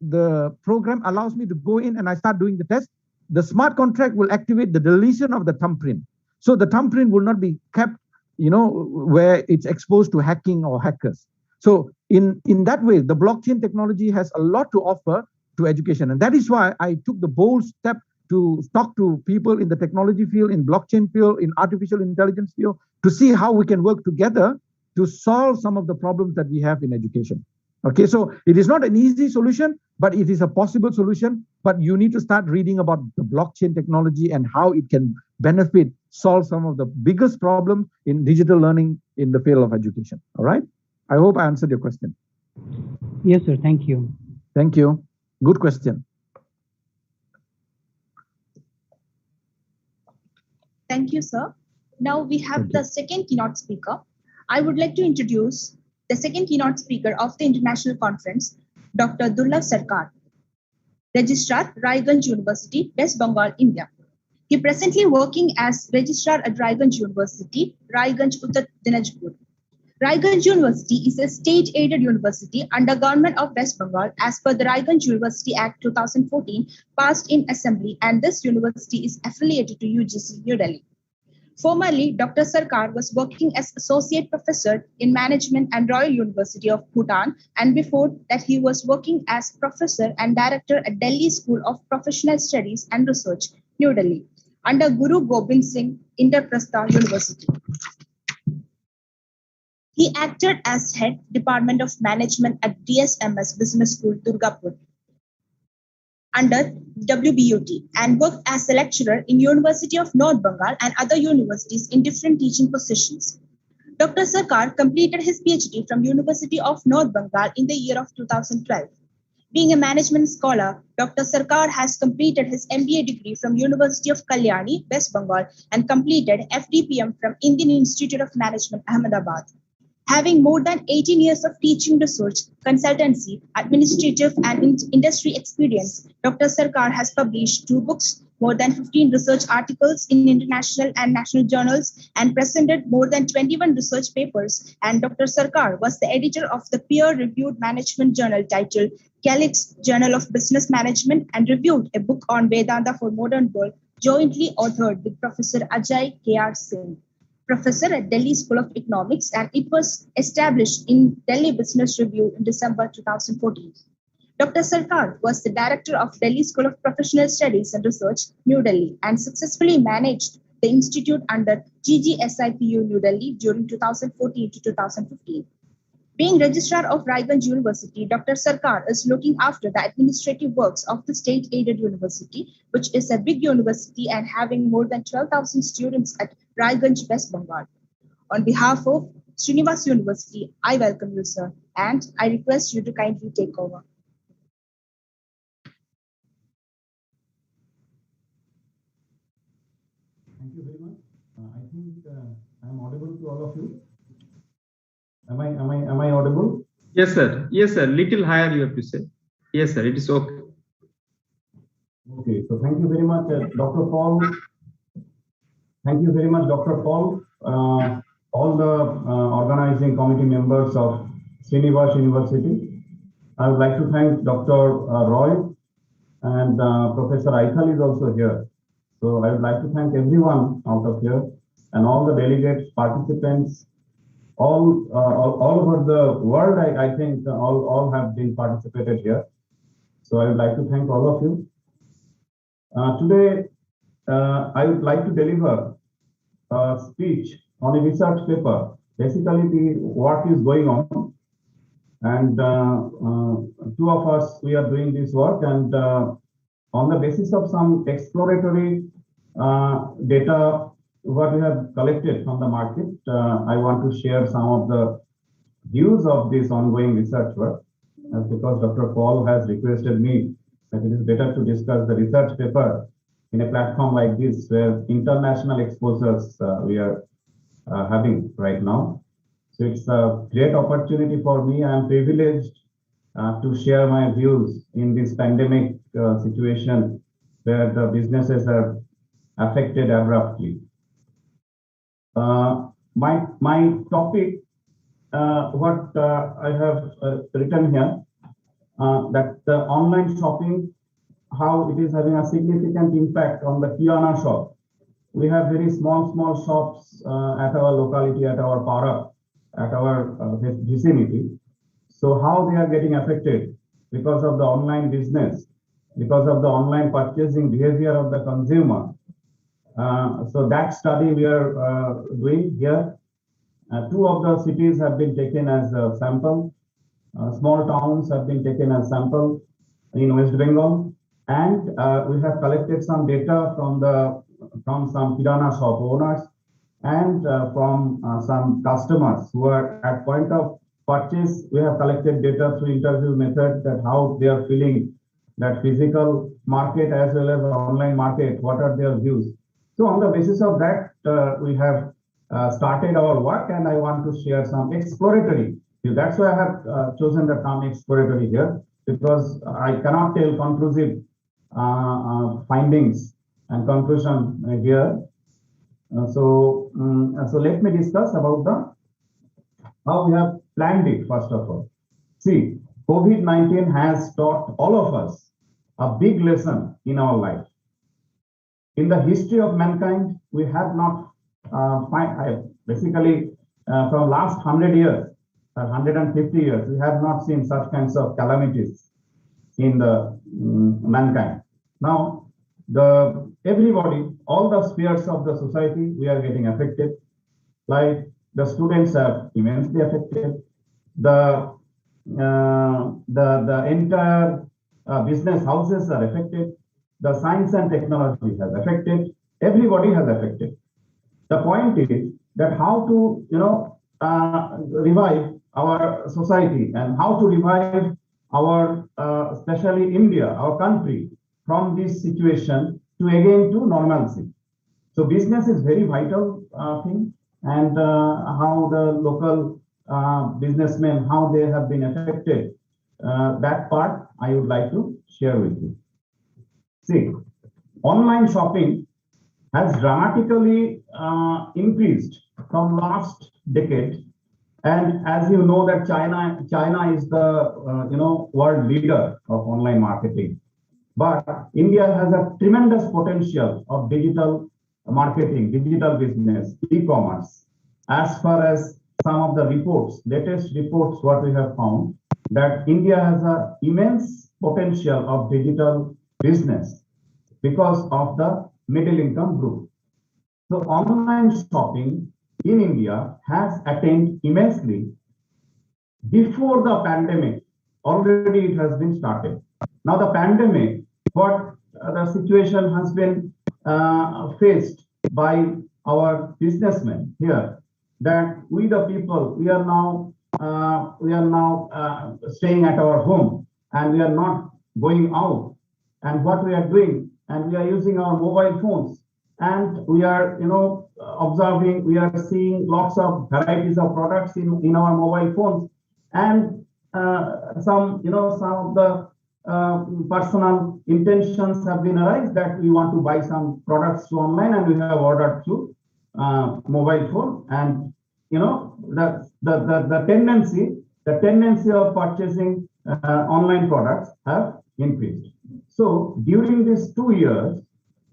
the program allows me to go in and I start doing the test, the smart contract will activate the deletion of the thumbprint. So the thumbprint will not be kept, where it's exposed to hacking or hackers. So in that way, the blockchain technology has a lot to offer to education. And that is why I took the bold step to talk to people in the technology field, in blockchain field, in artificial intelligence field, to see how we can work together to solve some of the problems that we have in education. Okay, so it is not an easy solution, but it is a possible solution. But you need to start reading about the blockchain technology and how it can solve some of the biggest problems in digital learning in the field of education. All right, I hope I answered your question. Yes, sir. Thank you. Thank you. Good question. Thank you, sir. Now we have the second keynote speaker. I would like to introduce the second keynote speaker of the international conference, Dr. Dhula Sarkar, Registrar, Raigan University, West Bengal, India. He presently working as Registrar at Raigan University, Raigan, Uttar Dinajpur. Raigan University is a state-aided university under Government of West Bengal as per the Raigan University Act 2014 passed in Assembly, and this university is affiliated to UGC, New Delhi. Formerly, Dr. Sarkar was working as Associate Professor in Management and Royal University of Bhutan, and before that he was working as Professor and Director at Delhi School of Professional Studies and Research, New Delhi, under Guru Gobind Singh Indraprastha University. He acted as Head Department of Management at DSMS Business School, Durgapur, under WBUT, and worked as a lecturer in University of North Bengal and other universities in different teaching positions. Dr. Sarkar completed his PhD from University of North Bengal in the year of 2012. Being a management scholar, Dr. Sarkar has completed his MBA degree from University of Kalyani, West Bengal, and completed FDPM from Indian Institute of Management, Ahmedabad. Having more than 18 years of teaching, research, consultancy, administrative, and industry experience, Dr. Sarkar has published 2 books, more than 15 research articles in international and national journals, and presented more than 21 research papers. And Dr. Sarkar was the editor of the peer-reviewed management journal titled Calyx Journal of Business Management, and reviewed a book on Vedanta for Modern World, jointly authored with Professor Ajay K.R. Singh, Professor at Delhi School of Economics, and it was established in Delhi Business Review in December 2014. Dr. Sarkar was the director of Delhi School of Professional Studies and Research, New Delhi, and successfully managed the institute under GGSIPU New Delhi during 2014 to 2015. Being Registrar of Raigan University, Dr. Sarkar is looking after the administrative works of the state-aided university, which is a big university and having more than 12,000 students at Raiganj, West Bengal. On behalf of Srinivas University, I welcome you, sir, and I request you to kindly take over. Thank you very much. I think I'm audible to all of you. Am I audible? Yes, sir. Yes, sir. Little higher you have to say. Yes, sir. It is okay. Okay. So thank you very much, Dr. Paul. Thank you very much, Dr. Paul. All the organizing committee members of Srinivas University. I would like to thank Dr. Roy and Professor Icar is also here. So I would like to thank everyone out of here and all the delegates, participants, all over the world. I think all have been participated here. So I would like to thank all of you. Today, I would like to deliver a speech on a research paper, basically what is going on. And two of us, we are doing this work, and on the basis of some exploratory data, what we have collected from the market, I want to share some of the views of this ongoing research work. Because Dr. Paul has requested me that it is better to discuss the research paper in a platform like this, where international exposures we are having right now. So it's a great opportunity for me. I am privileged to share my views in this pandemic situation where the businesses are affected abruptly. My topic, what I have written here, that the online shopping, how it is having a significant impact on the Kirana shop. We have very small shops at our locality, at our para, at our vicinity. So how they are getting affected because of the online business, because of the online purchasing behavior of the consumer. So that study we are doing here. Two of the cities have been taken as a sample. Small towns have been taken as sample in West Bengal, and we have collected some data from some Kirana shop owners and from some customers who are at point of purchase. We have collected data through interview method that how they are feeling that physical market as well as online market, what are their views. So on the basis of that, we have started our work, and I want to share some exploratory. That's why I have chosen the term exploratory here, because I cannot tell conclusive findings and conclusion here. So let me discuss about how we have planned it. First of all, see, COVID-19 has taught all of us a big lesson in our life. In the history of mankind, we have not basically from last 100 years, 150 years, we have not seen such kinds of calamities in the mankind. Now, everybody, all the spheres of the society, we are getting affected. Like the students are immensely affected. The entire business houses are affected. The science and technology has affected. Everybody has affected. The point is that how to revive our society and how to revive our especially India, our country, from this situation to again to normalcy. So business is very vital thing, and how the local businessmen, how they have been affected, that part I would like to share with you. See, online shopping has dramatically increased from last decade, and as you know that China is the world leader of online marketing. But India has a tremendous potential of digital marketing, digital business, e-commerce. As far as some of the reports, latest reports, what we have found, that India has an immense potential of digital business because of the middle income group. So online shopping in India has attained immensely. Before the pandemic, already it has been started. Now the pandemic, what the situation has been faced by our businessmen here. that we the people, we are now staying at our home, and we are not going out, and what we are doing, and we are using our mobile phones, and we are observing, we are seeing lots of varieties of products in our mobile phones, and some of the personal intentions have been arise that we want to buy some products through online, and we have ordered through mobile phone, and the tendency of purchasing online products have increased. So during these 2 years,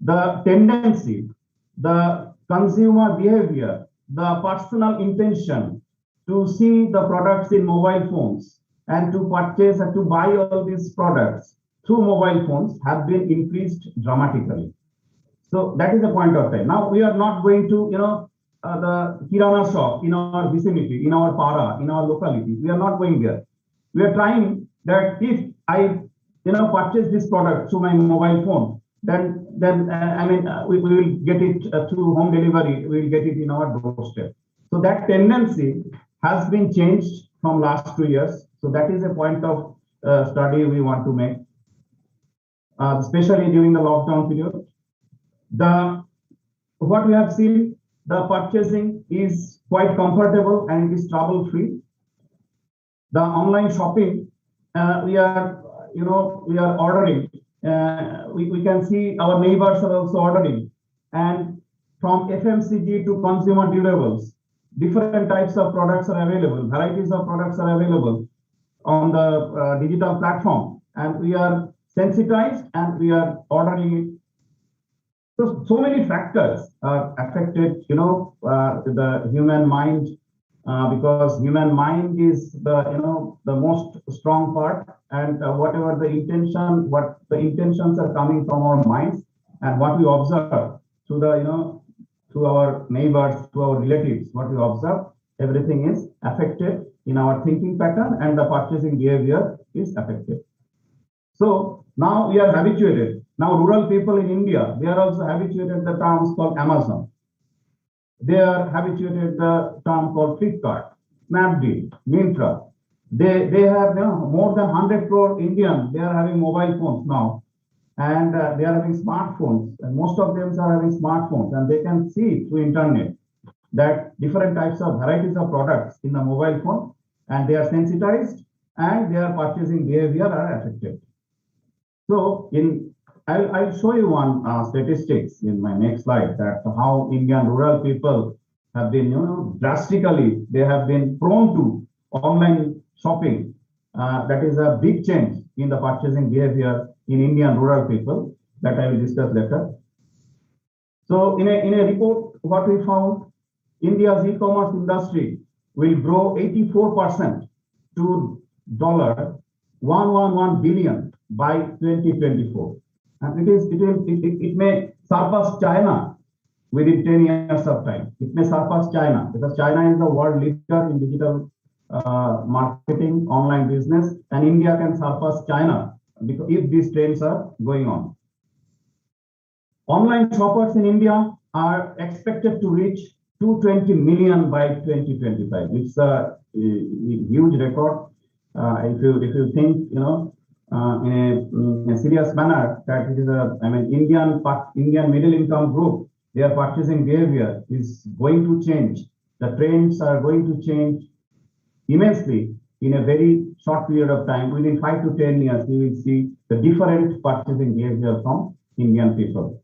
the tendency, the consumer behavior, the personal intention to see the products in mobile phones and to purchase and to buy all these products through mobile phones have been increased dramatically. So that is the point of time. Now we are not going to, the kirana shop in our vicinity, in our para, in our locality. We are not going there. We are trying that if I, purchase this product through my mobile phone, then we will get it through home delivery. We will get it in our doorstep. So that tendency has been changed from last 2 years. So that is a point of study we want to make, especially during the lockdown period. What we have seen, the purchasing is quite comfortable and it is trouble-free. The online shopping, we are ordering. We can see our neighbors are also ordering, and from FMCG to consumer durables, different types of products are available. Varieties of products are available on the digital platform, and we are sensitized and we are ordering it. So many factors are affected, the human mind, because human mind is the most strong part, and whatever the intention, what the intentions are coming from our minds, and what we observe through the through our neighbors, to our relatives, what we observe, everything is affected in our thinking pattern, and the purchasing behavior is affected. So now we are habituated. Now rural people in India, they are also habituated the terms called Amazon. They are habituated the term called Flipkart, Snapdeal, Myntra. They have more than 100 crore Indians. They are having mobile phones now, and they are having smartphones. And most of them are having smartphones, and they can see through internet that different types of varieties of products in the mobile phone, and they are sensitized, and their purchasing behavior are affected. So I'll show you one statistics in my next slide, that how Indian rural people have been, drastically, they have been prone to online shopping. That is a big change in the purchasing behavior in Indian rural people that I will discuss later. So in a report, what we found, India's e-commerce industry will grow 84% to $111 billion by 2024. And it may surpass China within 10 years of time. It may surpass China, because China is the world leader in digital marketing, online business, and India can surpass China because if these trends are going on. Online shoppers in India are expected to reach 220 million by 2025. It's a huge record. If you think, in a serious manner, that it is Indian middle income group, their purchasing behavior is going to change. The trends are going to change immensely in a very short period of time. Within 5 to 10 years, you will see the different purchasing behavior from Indian people.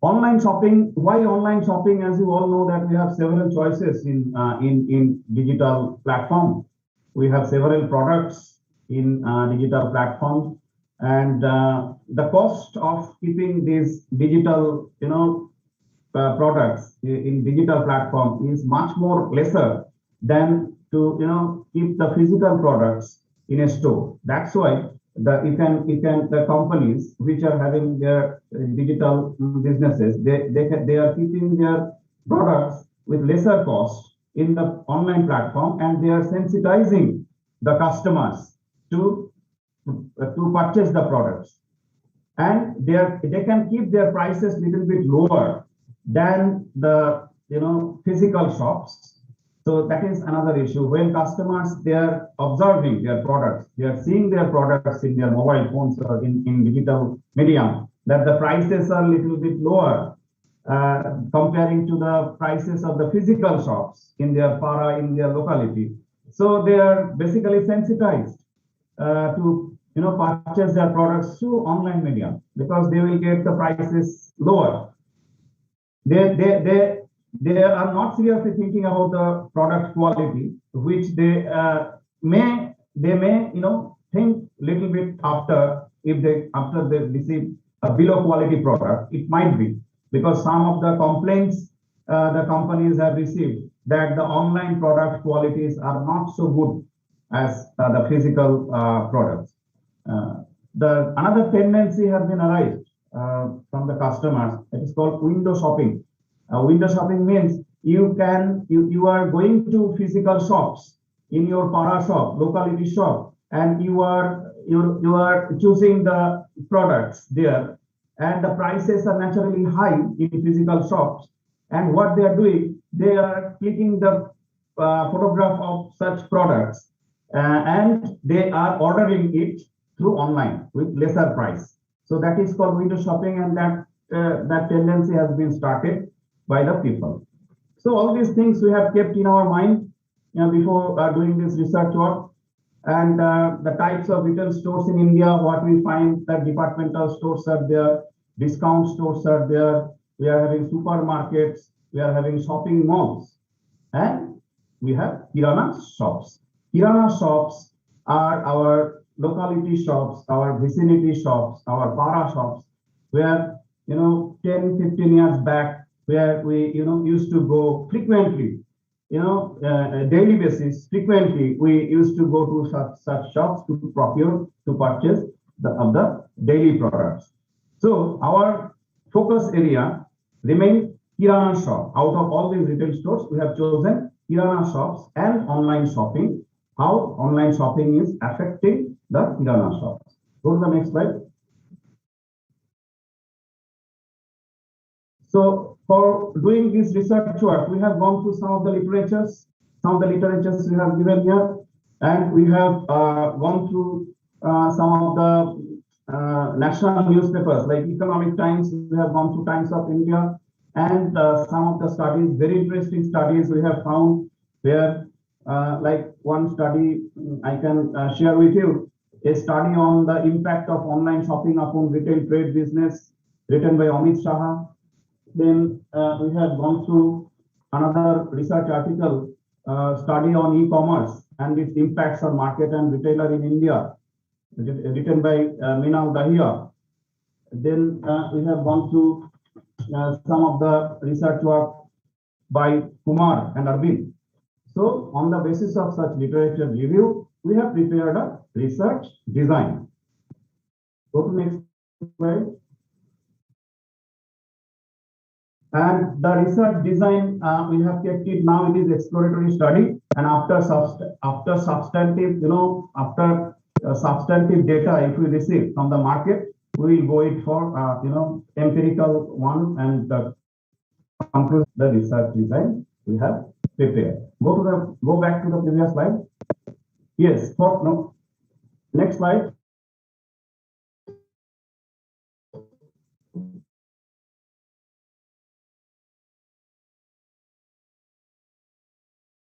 Online shopping. Why online shopping? As you all know, that we have several choices in digital platform. We have several products in digital platform, and the cost of keeping these digital products in digital platform is much more lesser than to keep the physical products in a store. That's why the companies which are having their digital businesses, they are keeping their products with lesser cost in the online platform, and they are sensitizing the customers to purchase the products, and they can keep their prices little bit lower than the physical shops. So that is another issue. When customers, they are observing their products, they are seeing their products in their mobile phones or in digital medium, that the prices are a little bit lower comparing to the prices of the physical shops in their para, in their locality. So they are basically sensitized to purchase their products through online media because they will get the prices lower. They are not seriously thinking about the product quality, which they may think little bit after they receive a below quality product. It might be because some of the complaints the companies have received that the online product qualities are not so good as the physical products. Another tendency has been arised from the customers. It is called window shopping. Window shopping means you are going to physical shops in your para shop, locality shop, and you are choosing the products there, and the prices are naturally high in physical shops. And what they are doing, they are clicking the photograph of such products and they are ordering it through online with lesser price. So that is called window shopping, and that tendency has been started by the people. So all these things we have kept in our mind before doing this research work. And the types of retail stores in India, what we find that departmental stores are there, discount stores are there, we are having supermarkets, we are having shopping malls, and we have kirana shops. Kirana shops are our locality shops, our vicinity shops, our para shops, where 10, 15 years back, where we used to go frequently, daily basis, frequently we used to go to such shops to purchase the daily products. So our focus area remains kirana shop. Out of all these retail stores, we have chosen kirana shops and online shopping. How online shopping is affecting the kirana shops. Go to the next slide. So for doing this research work, we have gone through some of the literatures we have given here, and we have gone through some of the national newspapers like Economic Times. We have gone through Times of India, and some of the studies, very interesting studies we have found where, like one study I can share with you, a study on the impact of online shopping upon retail trade business, written by Amit Shah. Then we have gone through another research article, study on e-commerce and its impacts on market and retailer in India, written by Meenal Dahiya. Then we have gone through some of the research work by Kumar and Arvind. So on the basis of such literature review, we have prepared a research design. Go to next slide. And the research design, we have kept it now. It is exploratory study, and after substantive data, if we receive from the market, we will go it for empirical one and conclude the research design we have prepared. Go back to the previous slide. Yes. Next slide.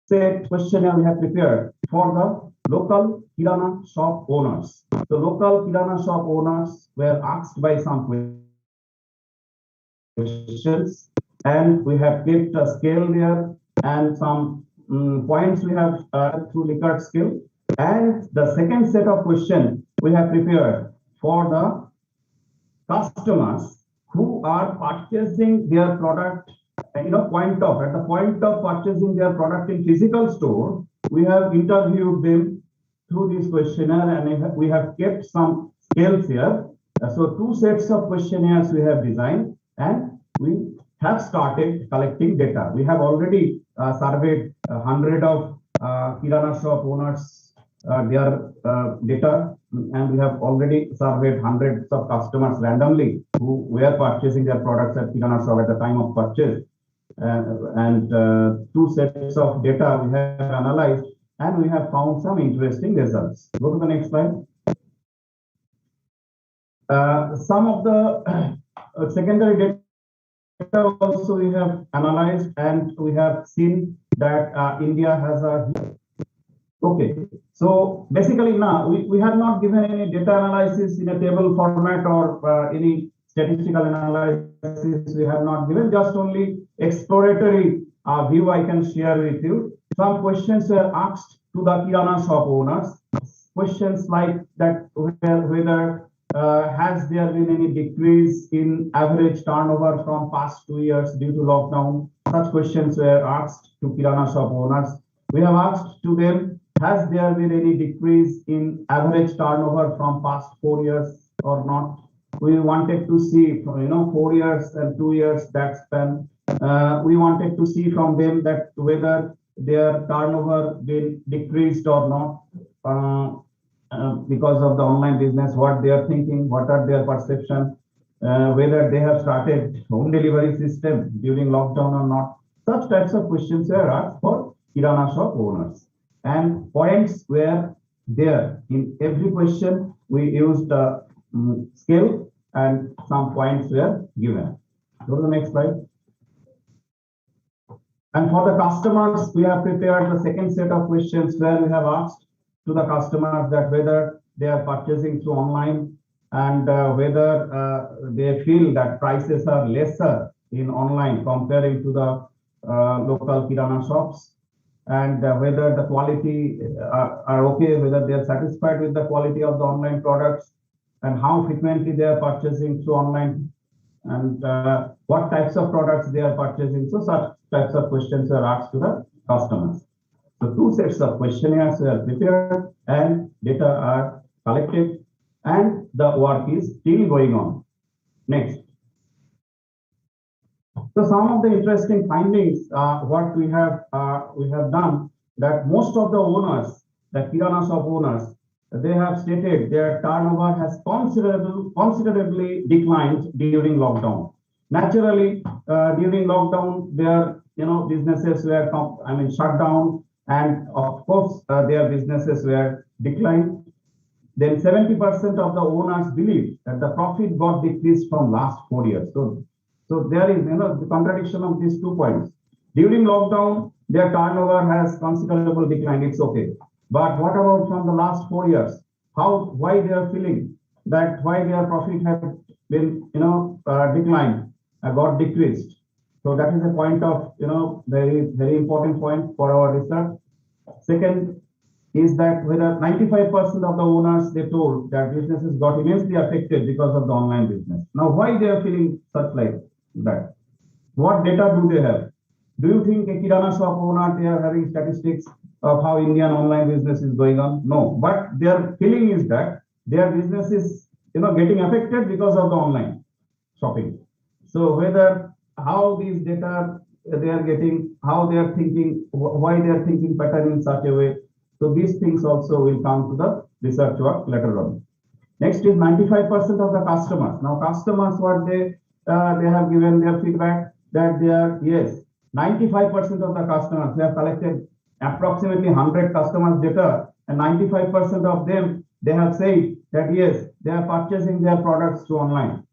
Set questionnaire we have prepared for the local kirana shop owners. The local kirana shop owners were asked by some questions, and we have kept a scale there and some points we have through Likert scale. And the second set of questions we have prepared for the customers who are purchasing their product at the point of purchasing their product in physical store. We have interviewed them through this questionnaire, and we have kept some scales here. So 2 sets of questionnaires we have designed, and we have started collecting data. We have already surveyed 100 of kirana shop owners, their data, and we have already surveyed hundreds of customers randomly who were purchasing their products at kirana shop at the time of purchase. and two sets of data we have analyzed, and we have found some interesting results. Go to the next slide. Some of the secondary data also we have analyzed, and we have seen that India has a okay. So basically now we have not given any data analysis in a table format or any statistical analysis. We have not given, just only exploratory view I can share with you. Some questions were asked to the kirana shop owners. Questions like that, whether has there been any decrease in average turnover from past 2 years due to lockdown? Such questions were asked to kirana shop owners. We have asked to them, has there been any decrease in average turnover from past 4 years or not? We wanted to see, 4 years and 2 years, that span. We wanted to see from them that whether their turnover been decreased or not. Because of the online business, what they are thinking, what are their perception, whether they have started home delivery system during lockdown or not. Such types of questions were asked for kirana shop owners, and points were there. In every question, we used a scale and some points were given. Go to the next slide. And for the customers, we have prepared the second set of questions where we have asked to the customers that whether they are purchasing through online, and whether they feel that prices are lesser in online comparing to the local kirana shops, and whether the quality are okay, whether they are satisfied with the quality of the online products, and how frequently they are purchasing through online, and what types of products they are purchasing. So such types of questions are asked to the customers. So two sets of questionnaires were prepared and data are collected, and the work is still going on. Next. So some of the interesting findings, what we have done, that most of the owners, the kirana shop owners, they have stated their turnover has considerably declined during lockdown. Naturally, during lockdown, their businesses were shut down, and of course their businesses were declined. Then 70% of the owners believe that the profit got decreased from last 4 years. So there is the contradiction of these 2 points. During lockdown, their turnover has considerable decline. It's okay. But what about from the last 4 years? Why they are feeling that why their profit has been declined, got decreased? So that is a point of very important point for our research. Second is that whether 95% of the owners, they told that businesses got immensely affected because of the online business. Now why they are feeling such like that? What data do they have? Do you think a kirana shop owner, they are having statistics of how Indian online business is going on? No, but their feeling is that their business is getting affected because of the online shopping. So whether how these data they are getting, how they are thinking, why they are thinking pattern in such a way. So these things also will come to the research work later on. Next is 95% of the customers. Now customers, what they have given their feedback that they are, yes, 95% of the customers, they have collected approximately 100 customers data, and 95% of them, they have said that yes, they are purchasing their products through online.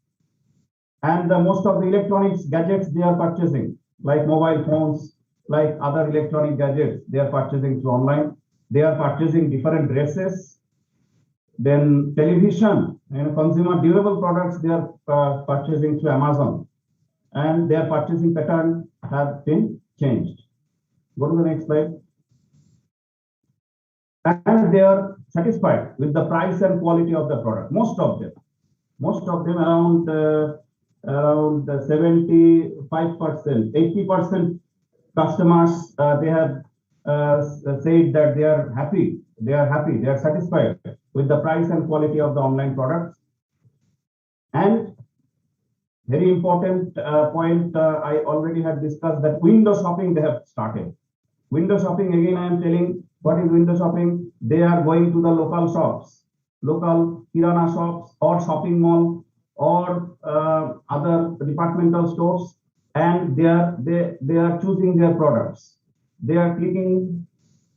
And most of the electronics gadgets they are purchasing, like mobile phones, like other electronic gadgets, they are purchasing through online. They are purchasing different dresses, then television and consumer durable products they are purchasing through Amazon, and their purchasing pattern have been changed. Go to the next slide. And they are satisfied with the price and quality of the product. Most of them around 75%, 80% customers they have said that they are happy, they are satisfied with the price and quality of the online products. And very important point I already had discussed, that window shopping they have started. Window shopping, again I am telling, what is window shopping? They are going to the local shops, local kirana shops or shopping mall or other departmental stores, and they are choosing their products. They are clicking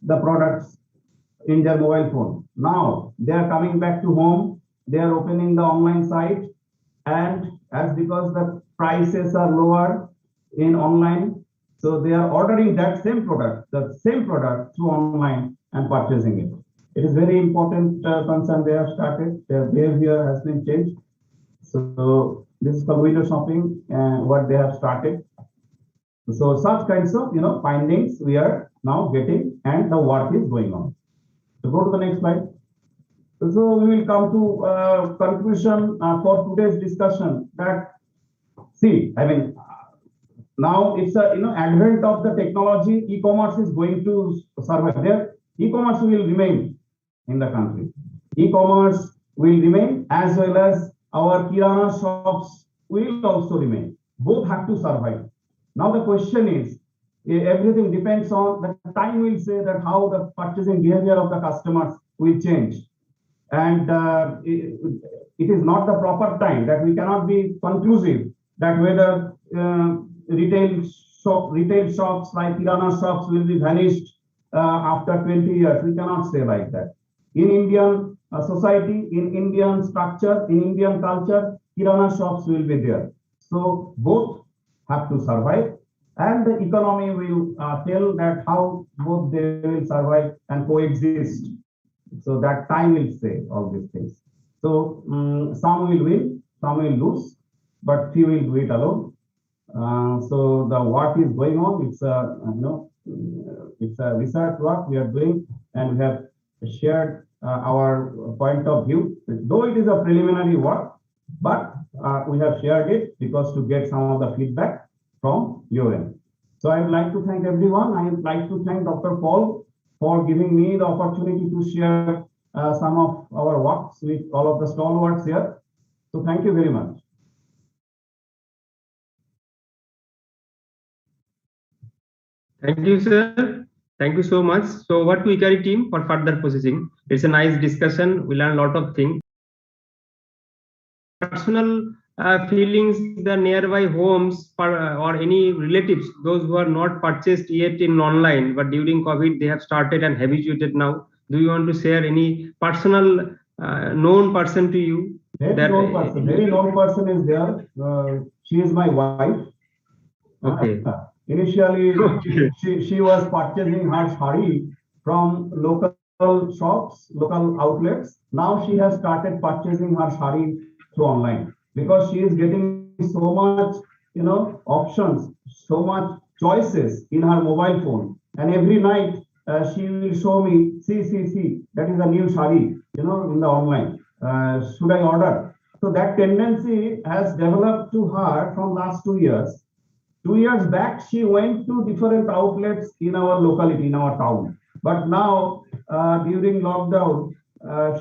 the products in their mobile phone. Now they are coming back to home. They are opening the online site, and as because the prices are lower in online, so they are ordering that same product, through online and purchasing it. It is very important concern they have started. Their behavior has been changed. So this is called window shopping and what they have started. So such kinds of findings we are now getting, and the work is going on. So go to the next slide. So we will come to conclusion for today's discussion. That now it's a advent of the technology. E-commerce is going to survive. There, e-commerce will remain in the country. E-commerce will remain, as well as our kirana shops will also remain. Both have to survive. Now the question is, everything depends on the time. Will say that how the purchasing behavior of the customers will change, and it is not the proper time, that we cannot be conclusive that whether retail shops like kirana shops will be vanished after 20 years. We cannot say like that. In Indian society, in Indian structure, in Indian culture, kirana shops will be there. So both have to survive, and the economy will tell that how both they will survive and coexist. So that time will say all these things. So some will win, some will lose, but few will do it alone. So the work is going on. It's a research work we are doing, and we have shared our point of view. Though it is a preliminary work, but we have shared it because to get some of the feedback from your end. So I would like to thank everyone. I would like to thank Dr. Paul for giving me the opportunity to share some of our works with all of the stalwarts here. So thank you very much. Thank you, sir. Thank you so much. So what to ICARI team for further processing? It's a nice discussion. We learn a lot of things. Personal feelings, the nearby homes or any relatives, those who are not purchased yet in online, but during COVID they have started and habituated now. Do you want to share any personal known person to you? Very known person is there. She is my wife. Okay. Initially, she was purchasing her sari from local shops, local outlets. Now she has started purchasing her sari through online, because she is getting so much, options, so much choices in her mobile phone. And every night she will show me, see, that is a new sari, in the online. Should I order? So that tendency has developed to her from last 2 years. 2 years back, she went to different outlets in our locality, in our town. But now, during lockdown,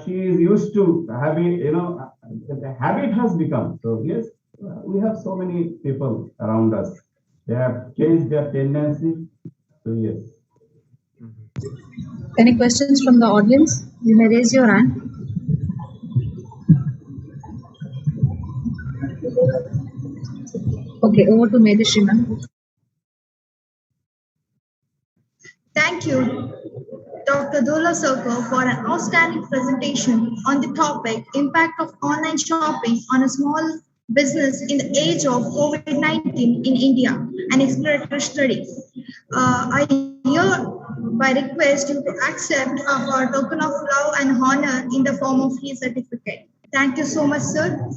she is used to having, the habit has become. So yes, we have so many people around us. They have changed their tendency. So yes. Any questions from the audience? You may raise your hand. Okay, over to Medeshri, ma'am. Thank you, Dr. Dhula Sarkar, for an outstanding presentation on the topic Impact of Online Shopping on a Small Business in the Age of COVID-19 in India, an exploratory study. I hereby request you to accept our token of love and honor in the form of free certificate. Thank you so much, sir.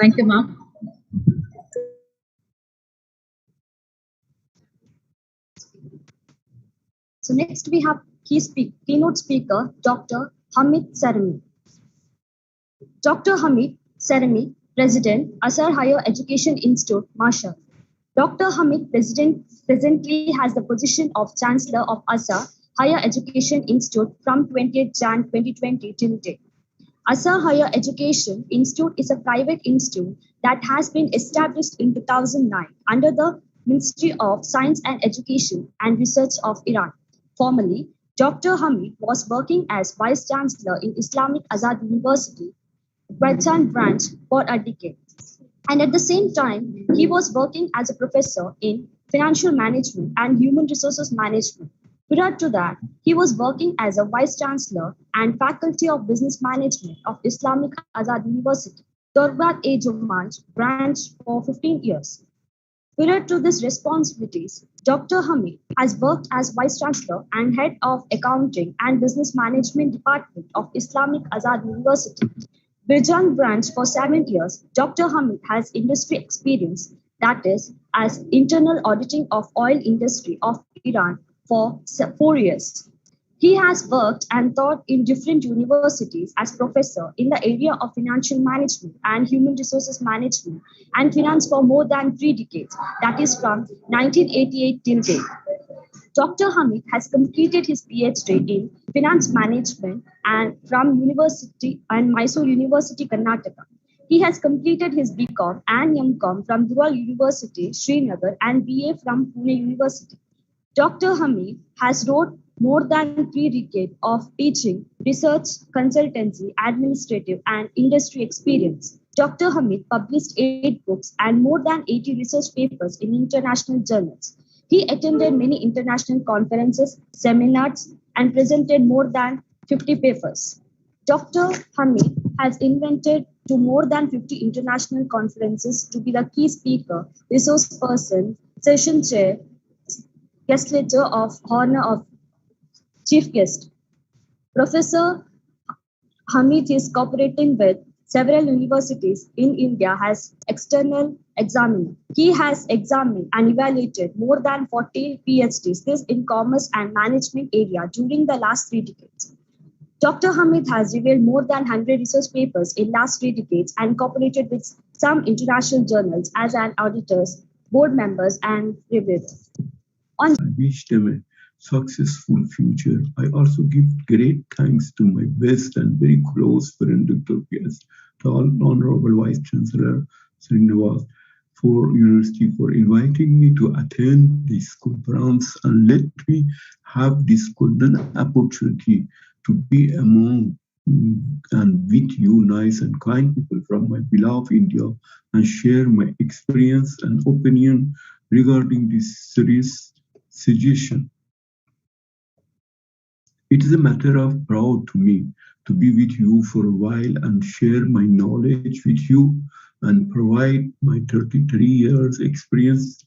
Thank you, ma'am. So next we have keynote speaker, Dr. Hamid Sarami. Dr. Hamid Sarami, President, Asar Higher Education Institute, Marshall. Dr. Hamid presently has the position of Chancellor of Asar Higher Education Institute from 20th Jan 2020 till date. Asar Higher Education Institute is a private institute that has been established in 2009 under the Ministry of Science and Education and Research of Iran. Formerly, Dr. Hamid was working as Vice Chancellor in Islamic Azad University, Raigan branch for a decade. And at the same time, he was working as a professor in financial management and human resources management. Prior to that, he was working as a vice chancellor and faculty of business management of Islamic Azad University, Dorbat-e-Jumanj branch for 15 years. Prior to these responsibilities, Dr. Hamid has worked as Vice Chancellor and Head of Accounting and Business Management Department of Islamic Azad University, Birjan branch for 7 years. Dr. Hamid has industry experience, that is, as internal auditing of oil industry of Iran for 4 years. He has worked and taught in different universities as professor in the area of financial management and human resources management and finance for more than 3 decades, that is from 1988 till date. Dr. Hamid has completed his PhD in finance management and from University and Mysore University, Karnataka. He has completed his BCom and MCom from Dhula University, Srinagar, and BA from Pune University. Dr. Hamid has wrote more than 3 decades of teaching, research, consultancy, administrative, and industry experience. Dr. Hamid published 8 books and more than 80 research papers in international journals. He attended many international conferences, seminars, and presented more than 50 papers. Dr. Hamid has invented to more than 50 international conferences to be the key speaker, resource person, session chair, guest lecturer of honor of chief guest. Professor Hamid is cooperating with several universities in India as external examiner. He has examined and evaluated more than 40 PhDs, this in commerce and management area during the last 3 decades. Dr. Hamid has revealed more than 100 research papers in last 3 decades and cooperated with some international journals as an auditors, board members, and reviewers. I wish them a successful future. I also give great thanks to my best and very close friend, Dr. P.S., the Honorable Vice Chancellor Srinivas University for inviting me to attend this conference and let me have this golden opportunity to be among and with you nice and kind people from my beloved India and share my experience and opinion regarding this serious suggestion. It is a matter of proud to me to be with you for a while and share my knowledge with you and provide my 33 years experience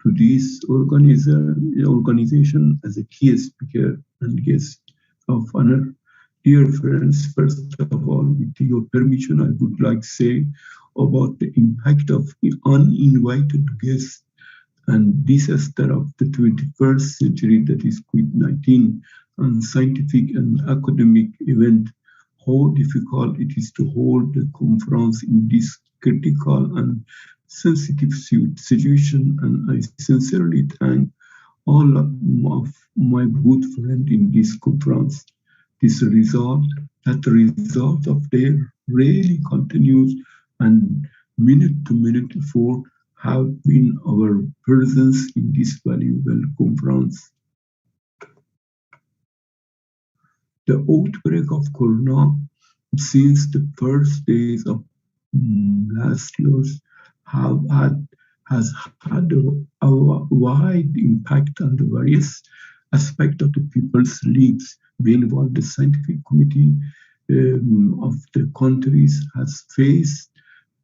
to this organization as a key speaker and guest of honor. Dear friends, first of all, with your permission, I would like to say about the impact of the uninvited guests and disaster of the 21st century, that is COVID-19, and scientific and academic event, how difficult it is to hold the conference in this critical and sensitive situation. And I sincerely thank all of my good friends in this conference. The result of their really continues and minute to minute effort have been our presence in this valuable conference. The outbreak of Corona since the first days of last year has had a wide impact on the various aspects of the people's lives. Meanwhile, the scientific committee of the countries has faced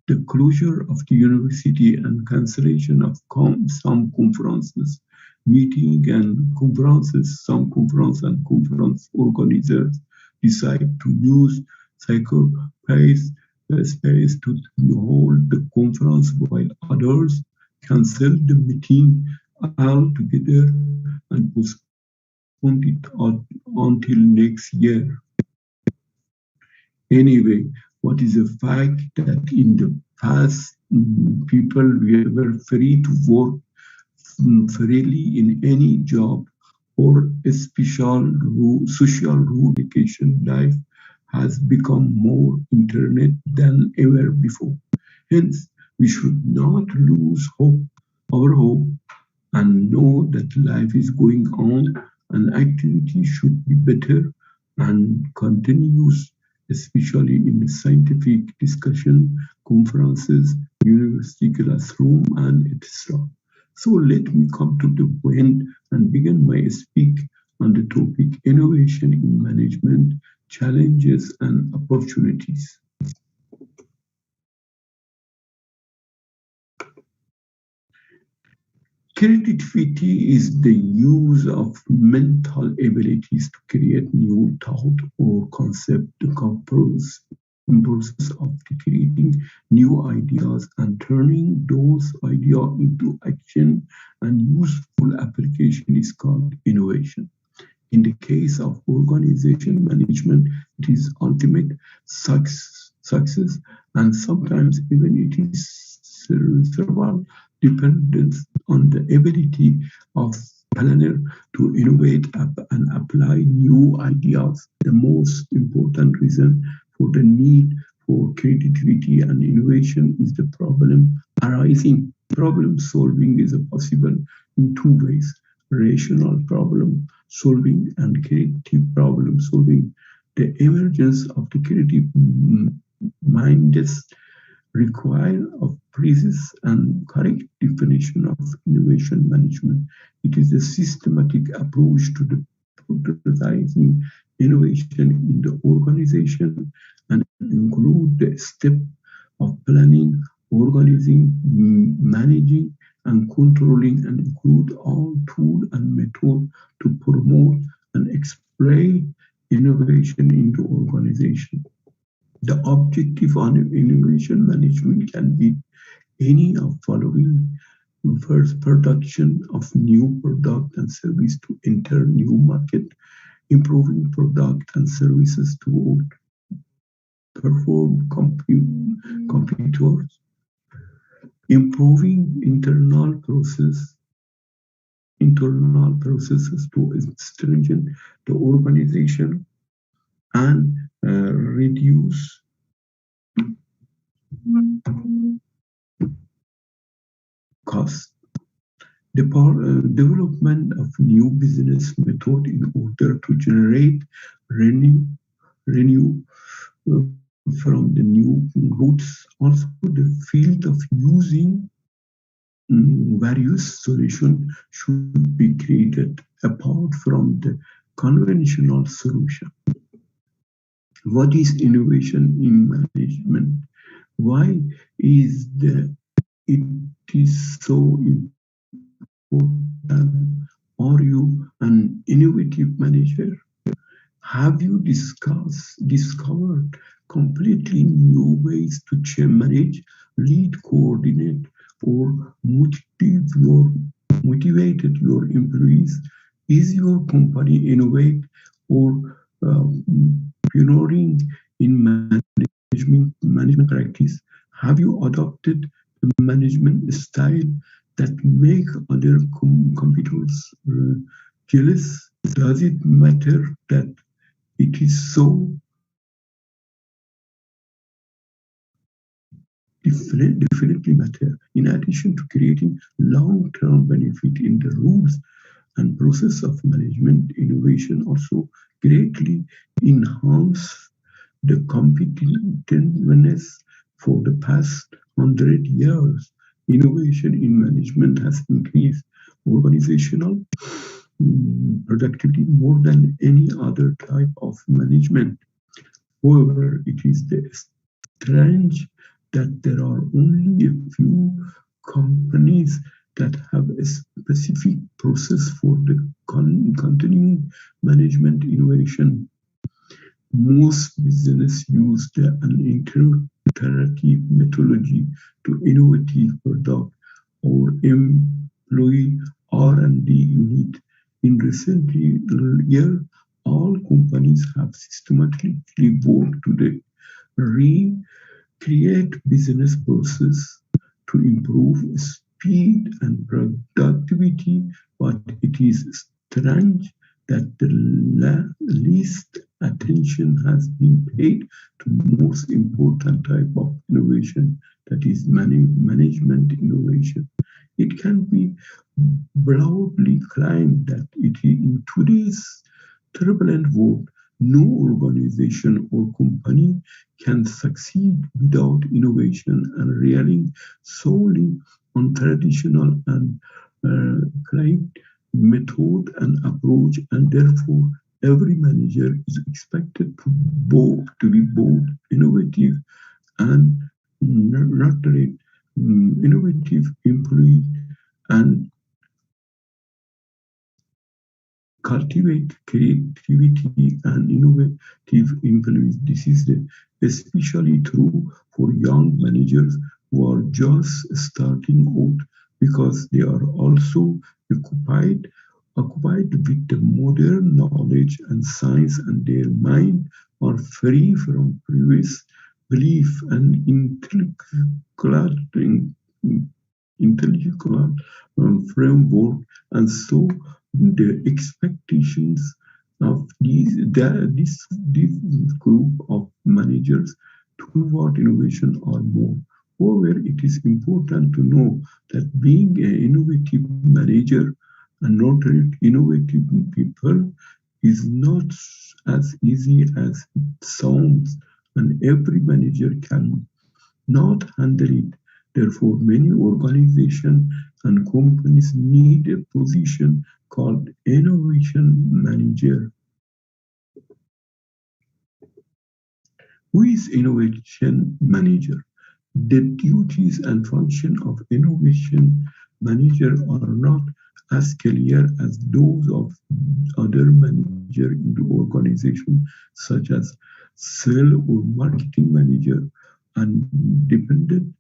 the closure of the university and cancellation of some conferences, meeting and conferences. Some conference and conference organizers decide to use space to hold the conference, while others cancel the meeting altogether and postpone it until next year. Anyway, what is a fact that in the past, people were free to work freely in any job or a social rule. Education life has become more internet than ever before. Hence, we should not lose our hope and know that life is going on and activity should be better and continuous, especially in the scientific discussion, conferences, university classroom, and etc. So let me come to the point and begin my speak on the topic innovation in management, challenges and opportunities. Creativity is the use of mental abilities to create new thought or concept, the process of creating new ideas and turning those ideas into action and useful application is called innovation. In the case of organization management, it is ultimate success, and sometimes even it is several dependence on the ability of planner to innovate and apply new ideas. The most important reason for the need for creativity and innovation is the problem arising. Problem solving is possible in two ways: rational problem solving and creative problem solving. The emergence of the creative minds require of precise and correct definition of innovation management. It is a systematic approach to the prioritizing innovation in the organization and include the step of planning, organizing, managing, and controlling, and include all tools and methods to promote and exploit innovation in the organization. The objective on innovation management can be any of following. First, production of new product and service to enter new market, improving product and services to perform competitors, improving internal processes to strengthen the organization and reduce cost. The development of new business method in order to generate revenue from the new goods. Also, the field of using various solutions should be created apart from the conventional solution. What is innovation in management? Why is it is so important? Are you an innovative manager? Have you discovered completely new ways to manage, lead, coordinate, or motivated your employees? Is your company innovative or pioneering in management practice? Have you adopted a management style that make other competitors jealous? Does it matter that it is so definitely matter. In addition to creating long-term benefit in the rules and process of management, innovation also greatly enhance the competitiveness. For the past 100 years, innovation in management has increased organizational productivity more than any other type of management. However, it is strange that there are only a few companies that have a specific process for the continuing management innovation. Most businesses use an iterative methodology to innovative product or employee R&D unit. In recent years, all companies have systematically worked to recreate business process to improve speed and productivity, but it is strange that the least attention has been paid to the most important type of innovation, that is management innovation. It can be broadly claimed that in today's turbulent world, no organization or company can succeed without innovation and relying solely on traditional and client method and approach, and therefore every manager is expected to be both innovative and nurturing innovative employee and cultivate creativity and innovative employees. This is especially true for young managers who are just starting out, because they are also occupied with the modern knowledge and science, and their mind are free from previous belief and intellectual framework, and so the expectations of this group of managers toward innovation are more. However, it is important to know that being an innovative manager and nurturing innovative people is not as easy as it sounds, and every manager can not handle it. Therefore, many organizations and companies need a position called innovation manager. Who is innovation manager? The duties and function of innovation manager are not as clear as those of other managers in the organization, such as sales or marketing manager, and dependent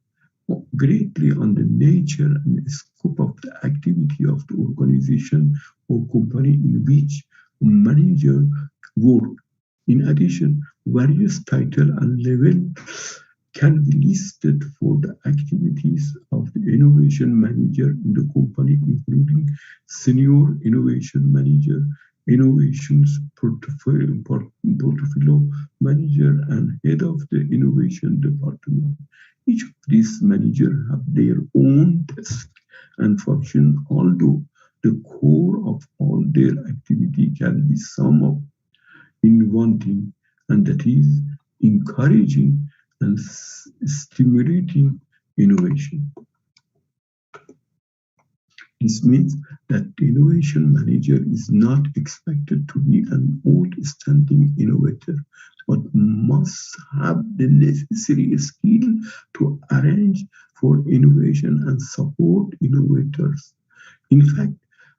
greatly on the nature and scope of the activity of the organization or company in which manager work. In addition, various titles and levels can be listed for the activities of the innovation manager in the company, including senior innovation manager, innovations portfolio manager, and head of the innovation department. Each of these managers have their own task and function, although the core of all their activity can be summed up in one thing, and that is encouraging and stimulating innovation. This means that the innovation manager is not expected to be an outstanding innovator, but must have the necessary skill to arrange for innovation and support innovators. In fact,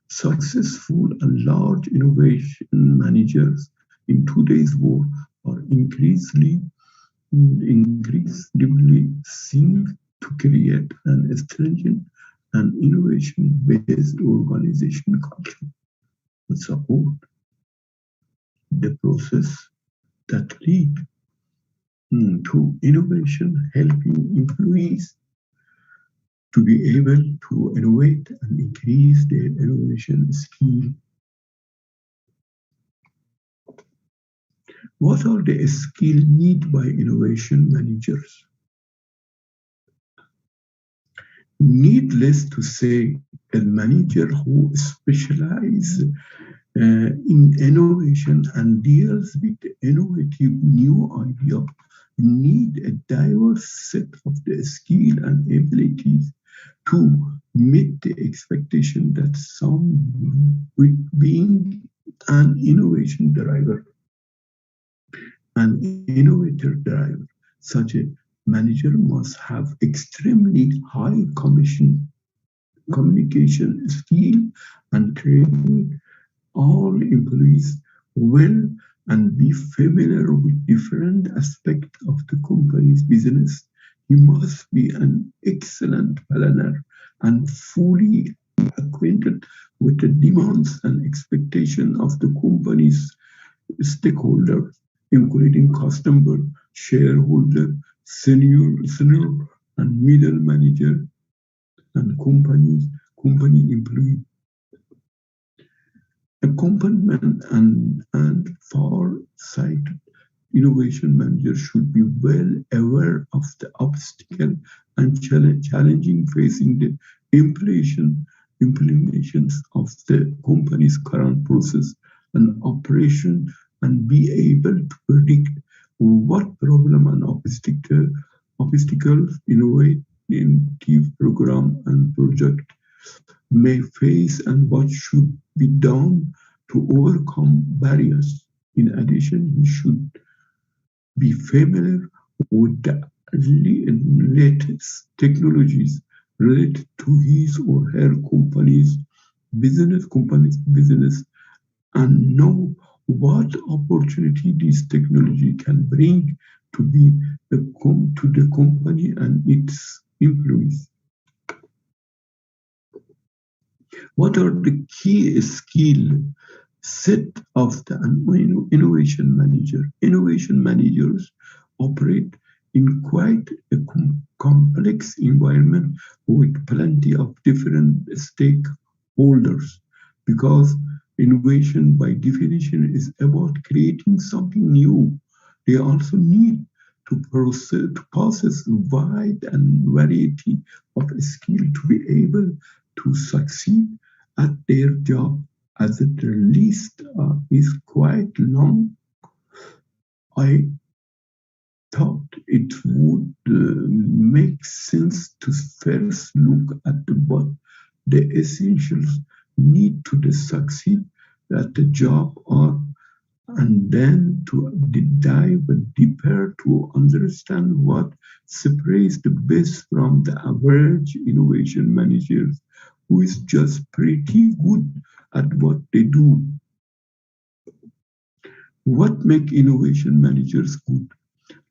successful and large innovation managers in today's world are increasingly seen to create an stringent and innovation-based organization culture and support the process that lead to innovation, helping employees to be able to innovate and increase their innovation skill. What are the skills needed by innovation managers? Needless to say, a manager who specializes in innovation and deals with innovative new ideas need a diverse set of the skill and abilities to meet the expectation that some with being an innovation driver, an innovator driver, such a manager must have extremely high communication skill and train all employees well and be familiar with different aspects of the company's business. He must be an excellent planner and fully acquainted with the demands and expectations of the company's stakeholders, including customer, shareholder, senior and middle manager, and company employee. Accompaniment and far-sighted innovation manager should be well aware of the obstacle and challenging facing the implementations of the company's current process and operation, and be able to predict what problem and obstacles innovative program and project may face and what should be done to overcome barriers. In addition, he should be familiar with the latest technologies related to his or her company's business, and know what opportunity this technology can bring to the company and its employees. What are the key skill set of the innovation manager? Innovation managers operate in quite a complex environment with plenty of different stakeholders, because innovation by definition is about creating something new. They also need to possess wide and variety of skill to be able to succeed at their job, as the list is quite long. I thought it would make sense to first look at what the essentials need to succeed at the job are, and then to dive deeper to understand what separates the best from the average innovation managers who is just pretty good at what they do. What makes innovation managers good?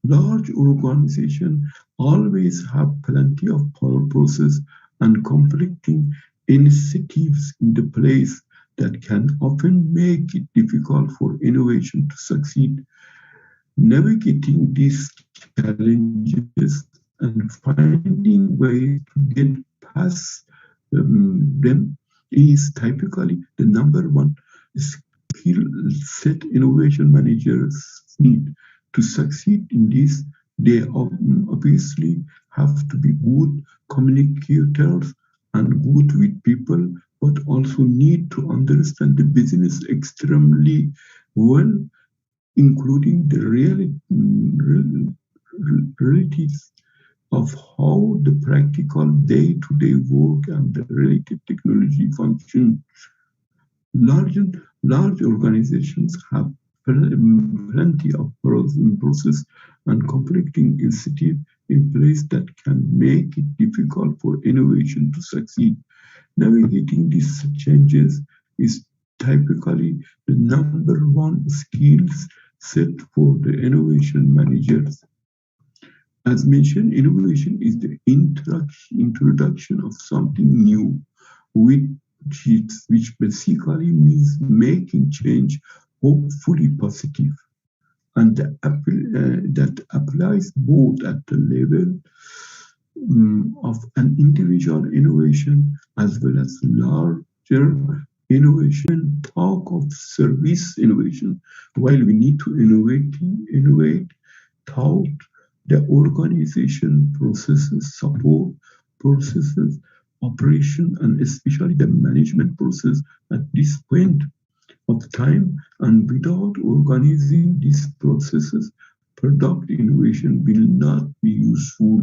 Large organizations always have plenty of process and conflicting initiatives in the place that can often make it difficult for innovation to succeed. Navigating these challenges and finding ways to get past them is typically the number one skill set innovation managers need. To succeed in this, they obviously have to be good communicators and good with people, but also need to understand the business extremely well, including the realities of how the practical day-to-day work and the related technology function. Large organizations have plenty of process and conflicting initiatives in place that can make it difficult for innovation to succeed. Navigating these changes is typically the number one skills set for the innovation managers. As mentioned, innovation is the introduction of something new, which basically means making change hopefully positive, and that applies both at the level of an individual innovation as well as larger innovation. Talk of service innovation. While we need to innovate throughout the organization processes, support processes, operation, and especially the management process at this point of time, and without organizing these processes, product innovation will not be useful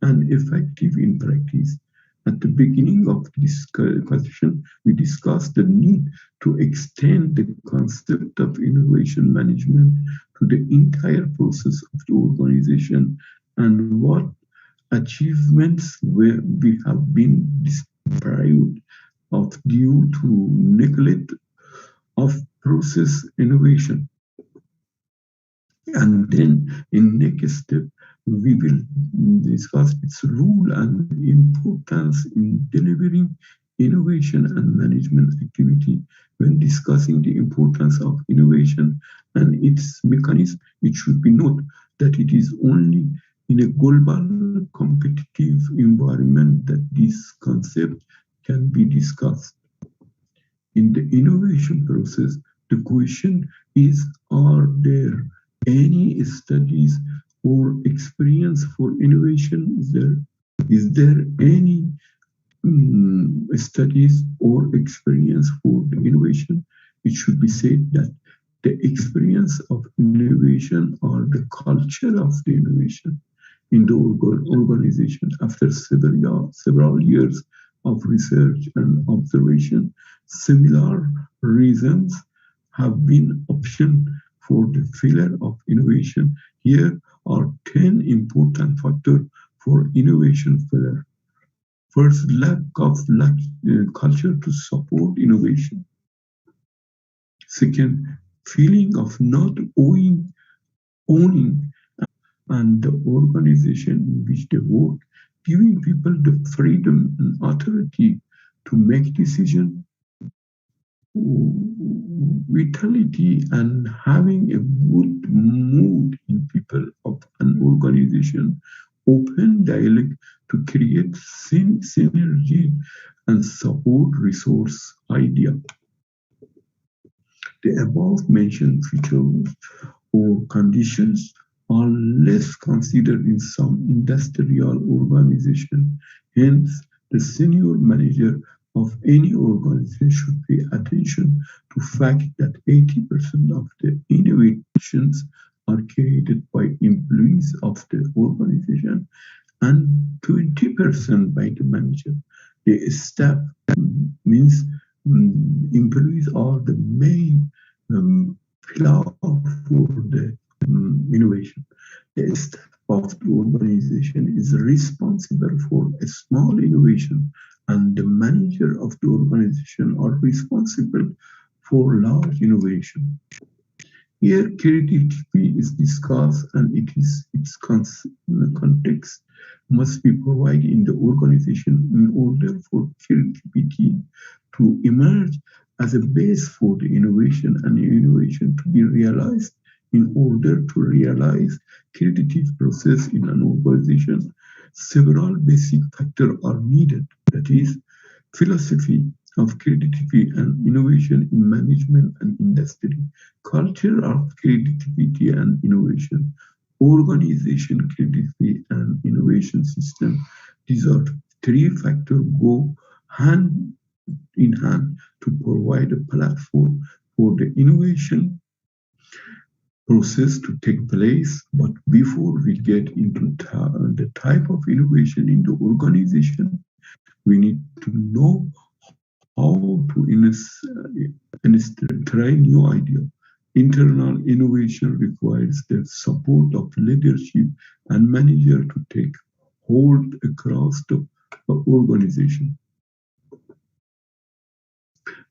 and effective in practice. At the beginning of this discussion, we discussed the need to extend the concept of innovation management to the entire process of the organization, and what achievements we have been deprived of due to neglect of process innovation. And then in next step, we will discuss its role and importance in delivering innovation and management activity. When discussing the importance of innovation and its mechanism, it should be noted that it is only in a global competitive environment that this concept can be discussed. In the innovation process, the question is, are there any studies or experience for innovation? Is there any studies or experience for the innovation, it should be said that the experience of innovation or the culture of the innovation in the organization after several years of research and observation, similar reasons have been optioned for the failure of innovation. Here are 10 important factors for innovation failure. First, lack of culture to support innovation. Second, feeling of not owning and the organization in which they work, giving people the freedom and authority to make decisions, vitality, and having a good mood in people of an organization, open dialogue to create synergy and support resource idea. The above mentioned features or conditions are less considered in some industrial organizations. Hence, the senior manager of any organization should pay attention to the fact that 80% of the innovations are created by employees of the organization and 20% by the manager. The staff means employees are the main pillar for the innovation. The staff of the organization is responsible for a small innovation, and the manager of the organization are responsible for large innovation. Here, creativity is discussed, and its context must be provided in the organization in order for creativity to emerge as a base for the innovation, and innovation to be realized. In order to realize creative process in an organization, several basic factors are needed. That is, philosophy of creativity and innovation in management and industry, culture of creativity and innovation, organization creativity and innovation system. These are three factors go hand in hand to provide a platform for the innovation process to take place. But before we get into the type of innovation in the organization, we need to know how to try new idea. Internal innovation requires the support of leadership and manager to take hold across the organization.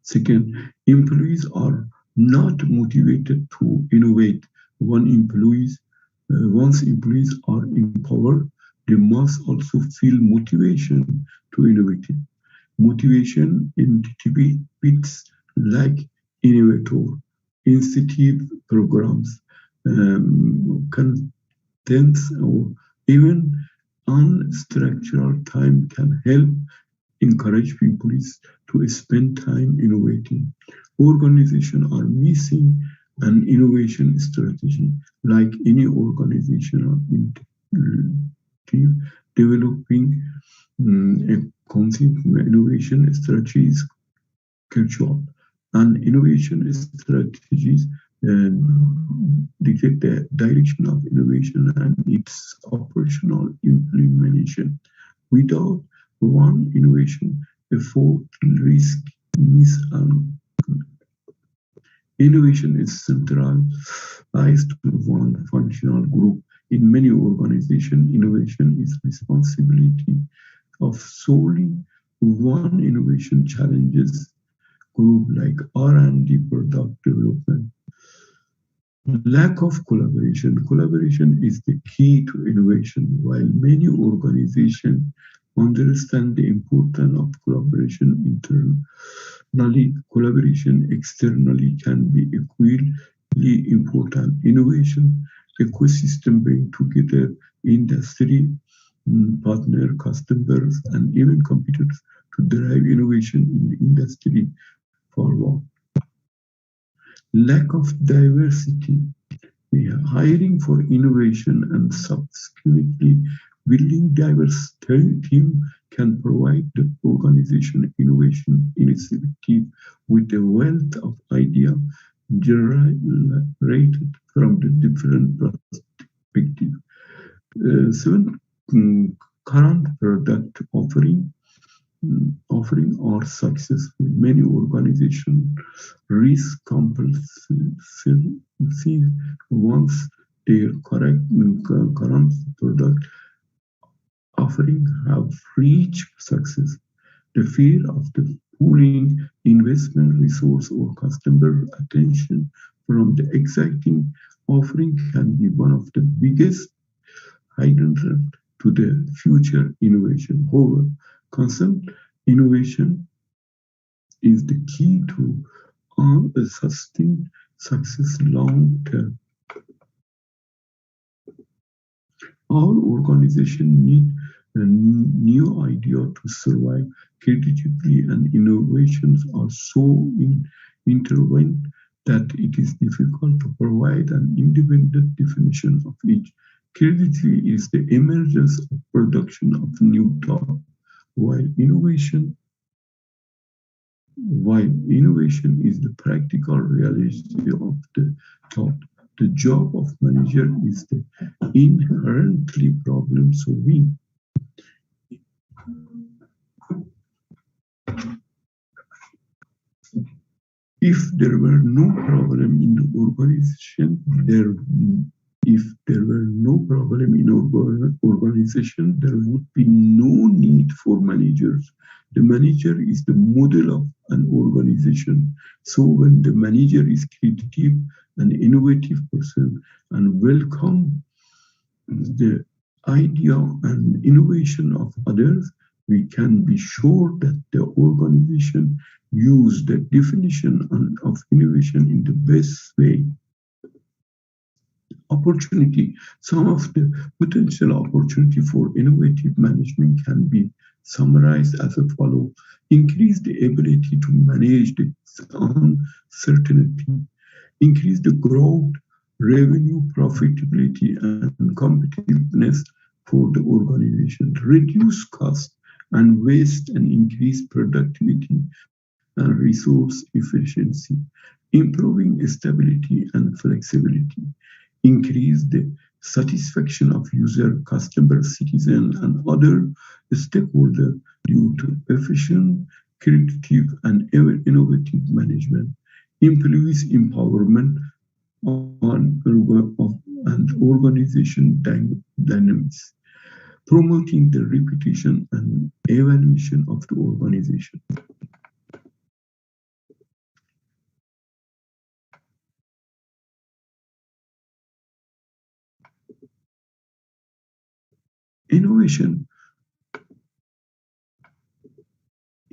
Second, employees are not motivated to innovate. Once employees are empowered, they must also feel motivation to innovate. Motivation activities like innovator, incentive programs, contents, or even unstructured time can help encourage people to spend time innovating. Organizations are missing an innovation strategy. Like any organization developing a concept innovation strategy is crucial, and innovation strategies dictate the direction of innovation and its operational implementation. Without one innovation effort, risk miss and innovation is centralized to one functional group. In many organizations, innovation is responsibility of solely one innovation challenges group like R&D, product development. Lack of collaboration. Collaboration is the key to innovation. While many organizations understand the importance of collaboration internally, collaboration externally can be equally important. Innovation ecosystem bring together industry, partner, customers, and even competitors to drive innovation in the industry forward. Lack of diversity. Hiring for innovation and subsequently building diverse team can provide the organization innovation initiative with a wealth of ideas generated from the different perspectives. Seven current product offering are successful. Many organizations risk compulsively once their current product offering have reached success. The fear of the pulling investment resource or customer attention from the exciting offering can be one of the biggest hindrances to the future innovation. However, constant innovation is the key to a sustained success long term. All organizations need a new idea to survive. Creativity and innovations are so intertwined that it is difficult to provide an independent definition of each. Creativity is the emergence of production of new thought, while innovation is the practical reality of the thought. The job of manager is the inherently problem solving. If there were no problem in the organization, there would be no need for managers. The manager is the model of an organization. So when the manager is creative and innovative person and welcome the idea and innovation of others, we can be sure that the organization use the definition of innovation in the best way. Opportunity. Some of the potential opportunity for innovative management can be summarized as follows. Increase the ability to manage the uncertainty. Increase the growth, revenue, profitability, and competitiveness for the organization. Reduce cost and waste and increase productivity and resource efficiency. Improving stability and flexibility. Increase the satisfaction of user, customer, citizen, and other stakeholders due to efficient, creative, and innovative management. Employees empowerment and organization dynamics. Promoting the reputation and evaluation of the organization.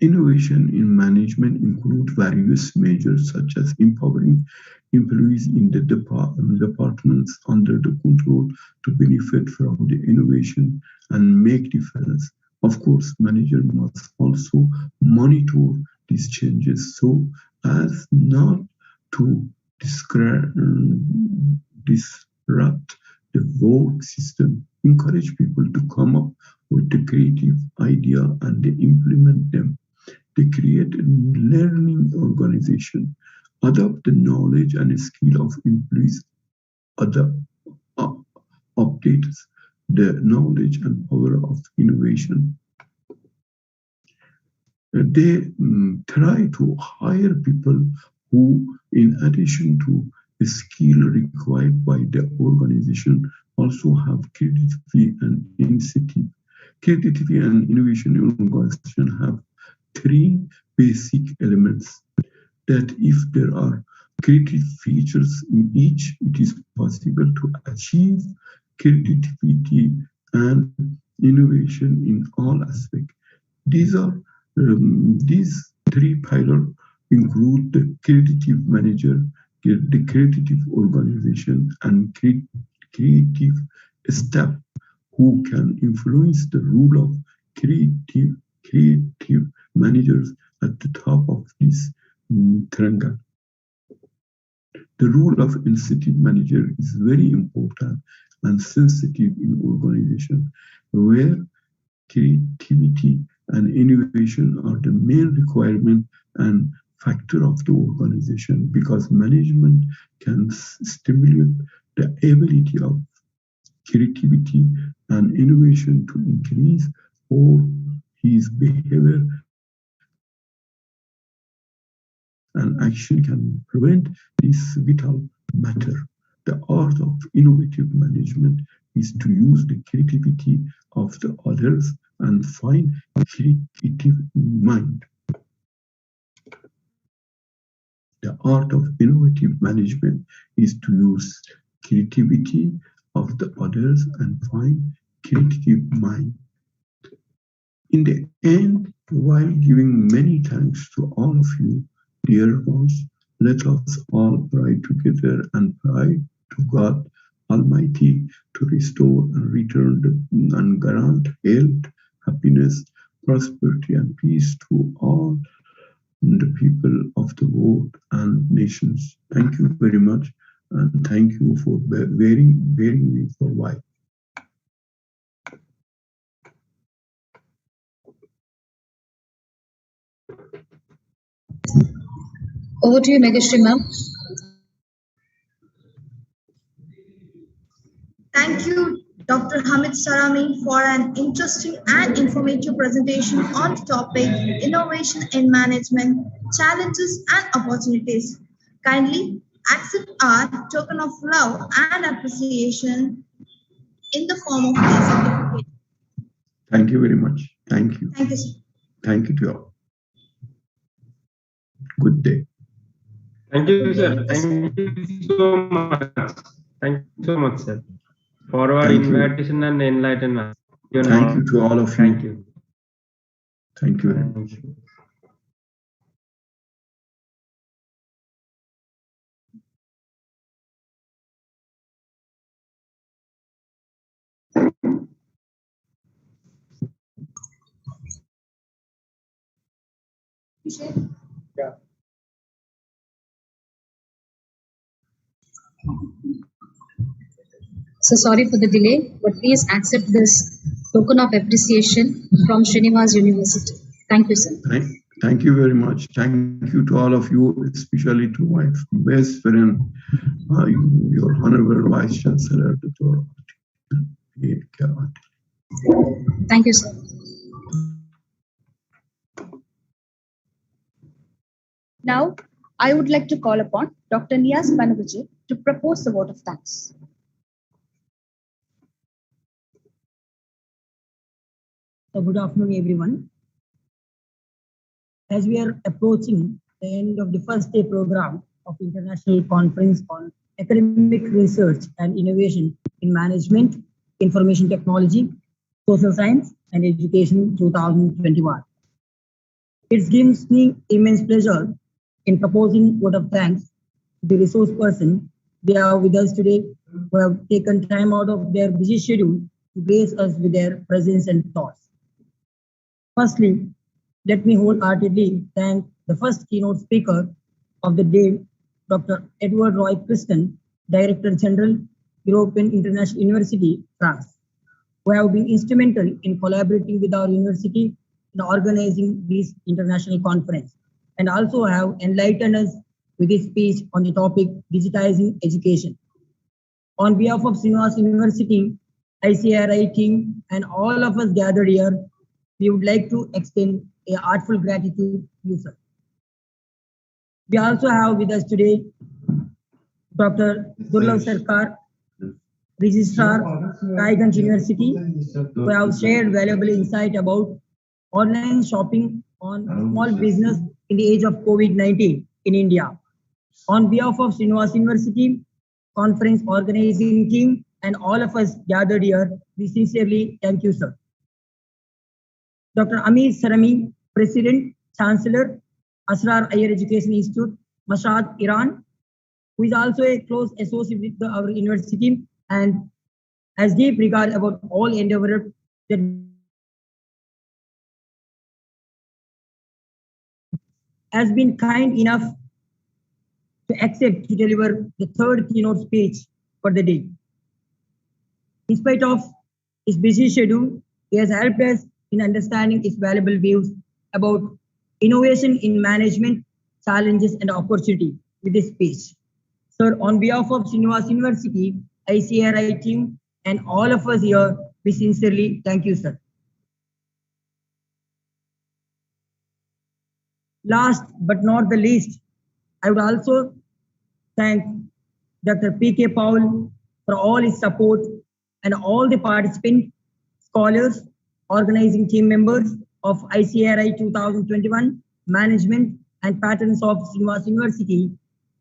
Innovation in management include various measures such as empowering employees in the departments under the control to benefit from the innovation and make difference. Of course, managers must also monitor these changes so as not to disrupt the work system. Encourage people to come up with the creative idea and they implement them. They create a learning organization, adopt the knowledge and skill of employees, updates the knowledge and power of innovation. They try to hire people who, in addition to the skill required by the organization, also have creativity and initiative. Creativity and innovation in organization have three basic elements that if there are creative features in each, it is possible to achieve creativity and innovation in all aspects. These three pillars include the creative manager, the creative organization, and creative staff who can influence the role of creative managers at the top of this triangle. The role of initiative manager is very important and sensitive in organization where creativity and innovation are the main requirement and factor of the organization, because management can stimulate the ability of creativity and innovation to increase, or his behavior and action can prevent this vital matter. The art of innovative management is to use the creativity of the others and find creative mind. The art of innovative management is to use creativity of the others and find creative mind. In the end, while giving many thanks to all of you, dear ones, let us all pray together and pray to God Almighty to restore and return and grant health, happiness, prosperity, and peace to all the people of the world and nations. Thank you very much, and thank you for bearing me for a while. Over to you, Megashri ma'am. Thank you, Dr. Hamid Sarami, for an interesting and informative presentation on the topic Innovation in Management, Challenges and Opportunities. Kindly accept our token of love and appreciation in the form of a certificate. Thank you very much. Thank you. Thank you, sir. Thank you to you all. Good day. Thank you, sir. Thank you so much. Thank you so much, sir, for our invitation and enlightenment. Thank you to all of you. Thank you. Thank you very much. Yeah. So sorry for the delay, but please accept this token of appreciation from Srinivas University. Thank you, sir. Thank you very much. Thank you to all of you, especially to my best friend, your Honorable Vice Chancellor, Dr. Icar. Thank you, sir. Now, I would like to call upon Dr. Niaz Banerjee to propose the vote of thanks. So good afternoon, everyone. As we are approaching the end of the first day program of International Conference on Academic Research and Innovation in Management, Information Technology, Social Science and Education 2021. It gives me immense pleasure in proposing vote of thanks to the resource person they are with us today, who have taken time out of their busy schedule to grace us with their presence and thoughts. Firstly, let me wholeheartedly thank the first keynote speaker of the day, Dr. Edward Roy Christen, Director General, European International University, France, who have been instrumental in collaborating with our university in organizing this international conference, and also have enlightened us with his speech on the topic Digitizing Education. On behalf of Srinivas University, ICARI team, and all of us gathered here, we would like to extend a heartful gratitude to you, sir. We also have with us today Dr. Dhula Sarkar, Registrar, Raigan University, who have shared valuable insight about online shopping on small business in the age of COVID-19 in India. On behalf of Srinivas University, conference organizing team, and all of us gathered here, we sincerely thank you, sir. Dr. Hamid Sarami, President, Chancellor, Asrar Higher Education Institute, Mashhad, Iran, who is also a close associate with our university and has deep regard about all endeavor that has been kind enough to accept to deliver the third keynote speech for the day. In spite of his busy schedule, he has helped us in understanding his valuable views about innovation in management, challenges and opportunity with this speech. Sir, on behalf of Srinivas University, ICARI team and all of us here, we sincerely thank you, sir. Last but not the least, I would also thank Dr. P.K. Paul for all his support and all the participants, scholars, organizing team members of ICARI 2021, management and patrons of Srinivas University,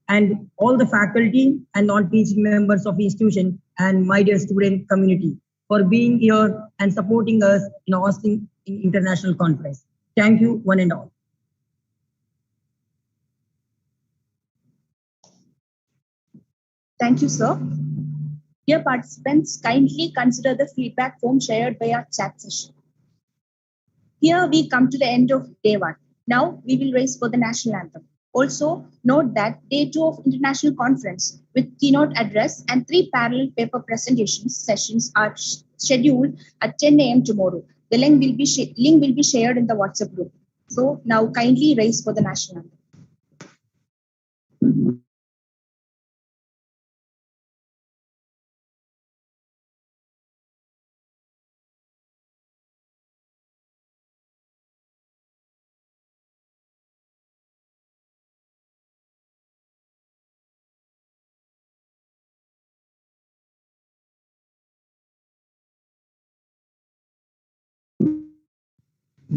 and all the faculty and non-teaching members of the institution and my dear student community for being here and supporting us in hosting an international conference. Thank you, one and all. Thank you, sir. Dear participants, kindly consider the feedback form shared by our chat session. Here we come to the end of day 1. Now we will raise for the national anthem. Also note that day 2 of international conference with keynote address and 3 parallel paper presentation sessions are scheduled at 10 a.m. tomorrow. The link will be shared in the WhatsApp group. So now kindly raise for the national anthem.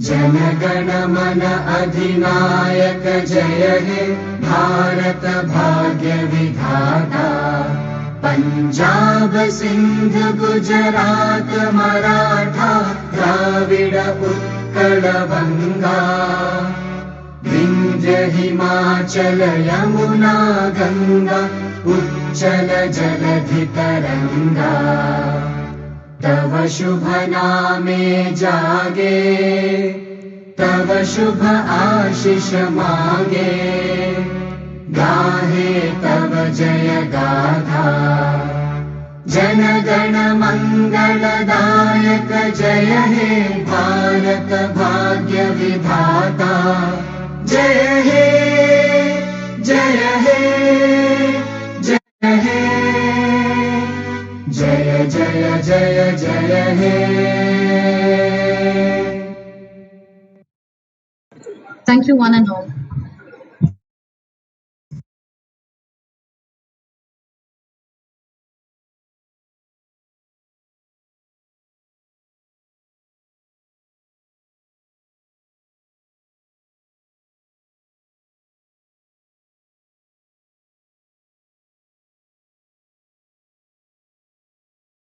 जनगण मन अधिनायक जय हे भारत भाग्य विधाता पंजाब सिंध गुजरात मराठा द्राविड उत्कल बंगा विंध्य हिमाचल यमुना गंगा उच्चल जलधि तरंगा तव शुभ नामे जागे तव शुभ आशीष मांगे गाहे तव जय गाथा जन गण मंगलदायक जय हे भारत भाग्य विधाता जय हे जय हे जय हे जय जय जय जय हे. Thank you, one and all.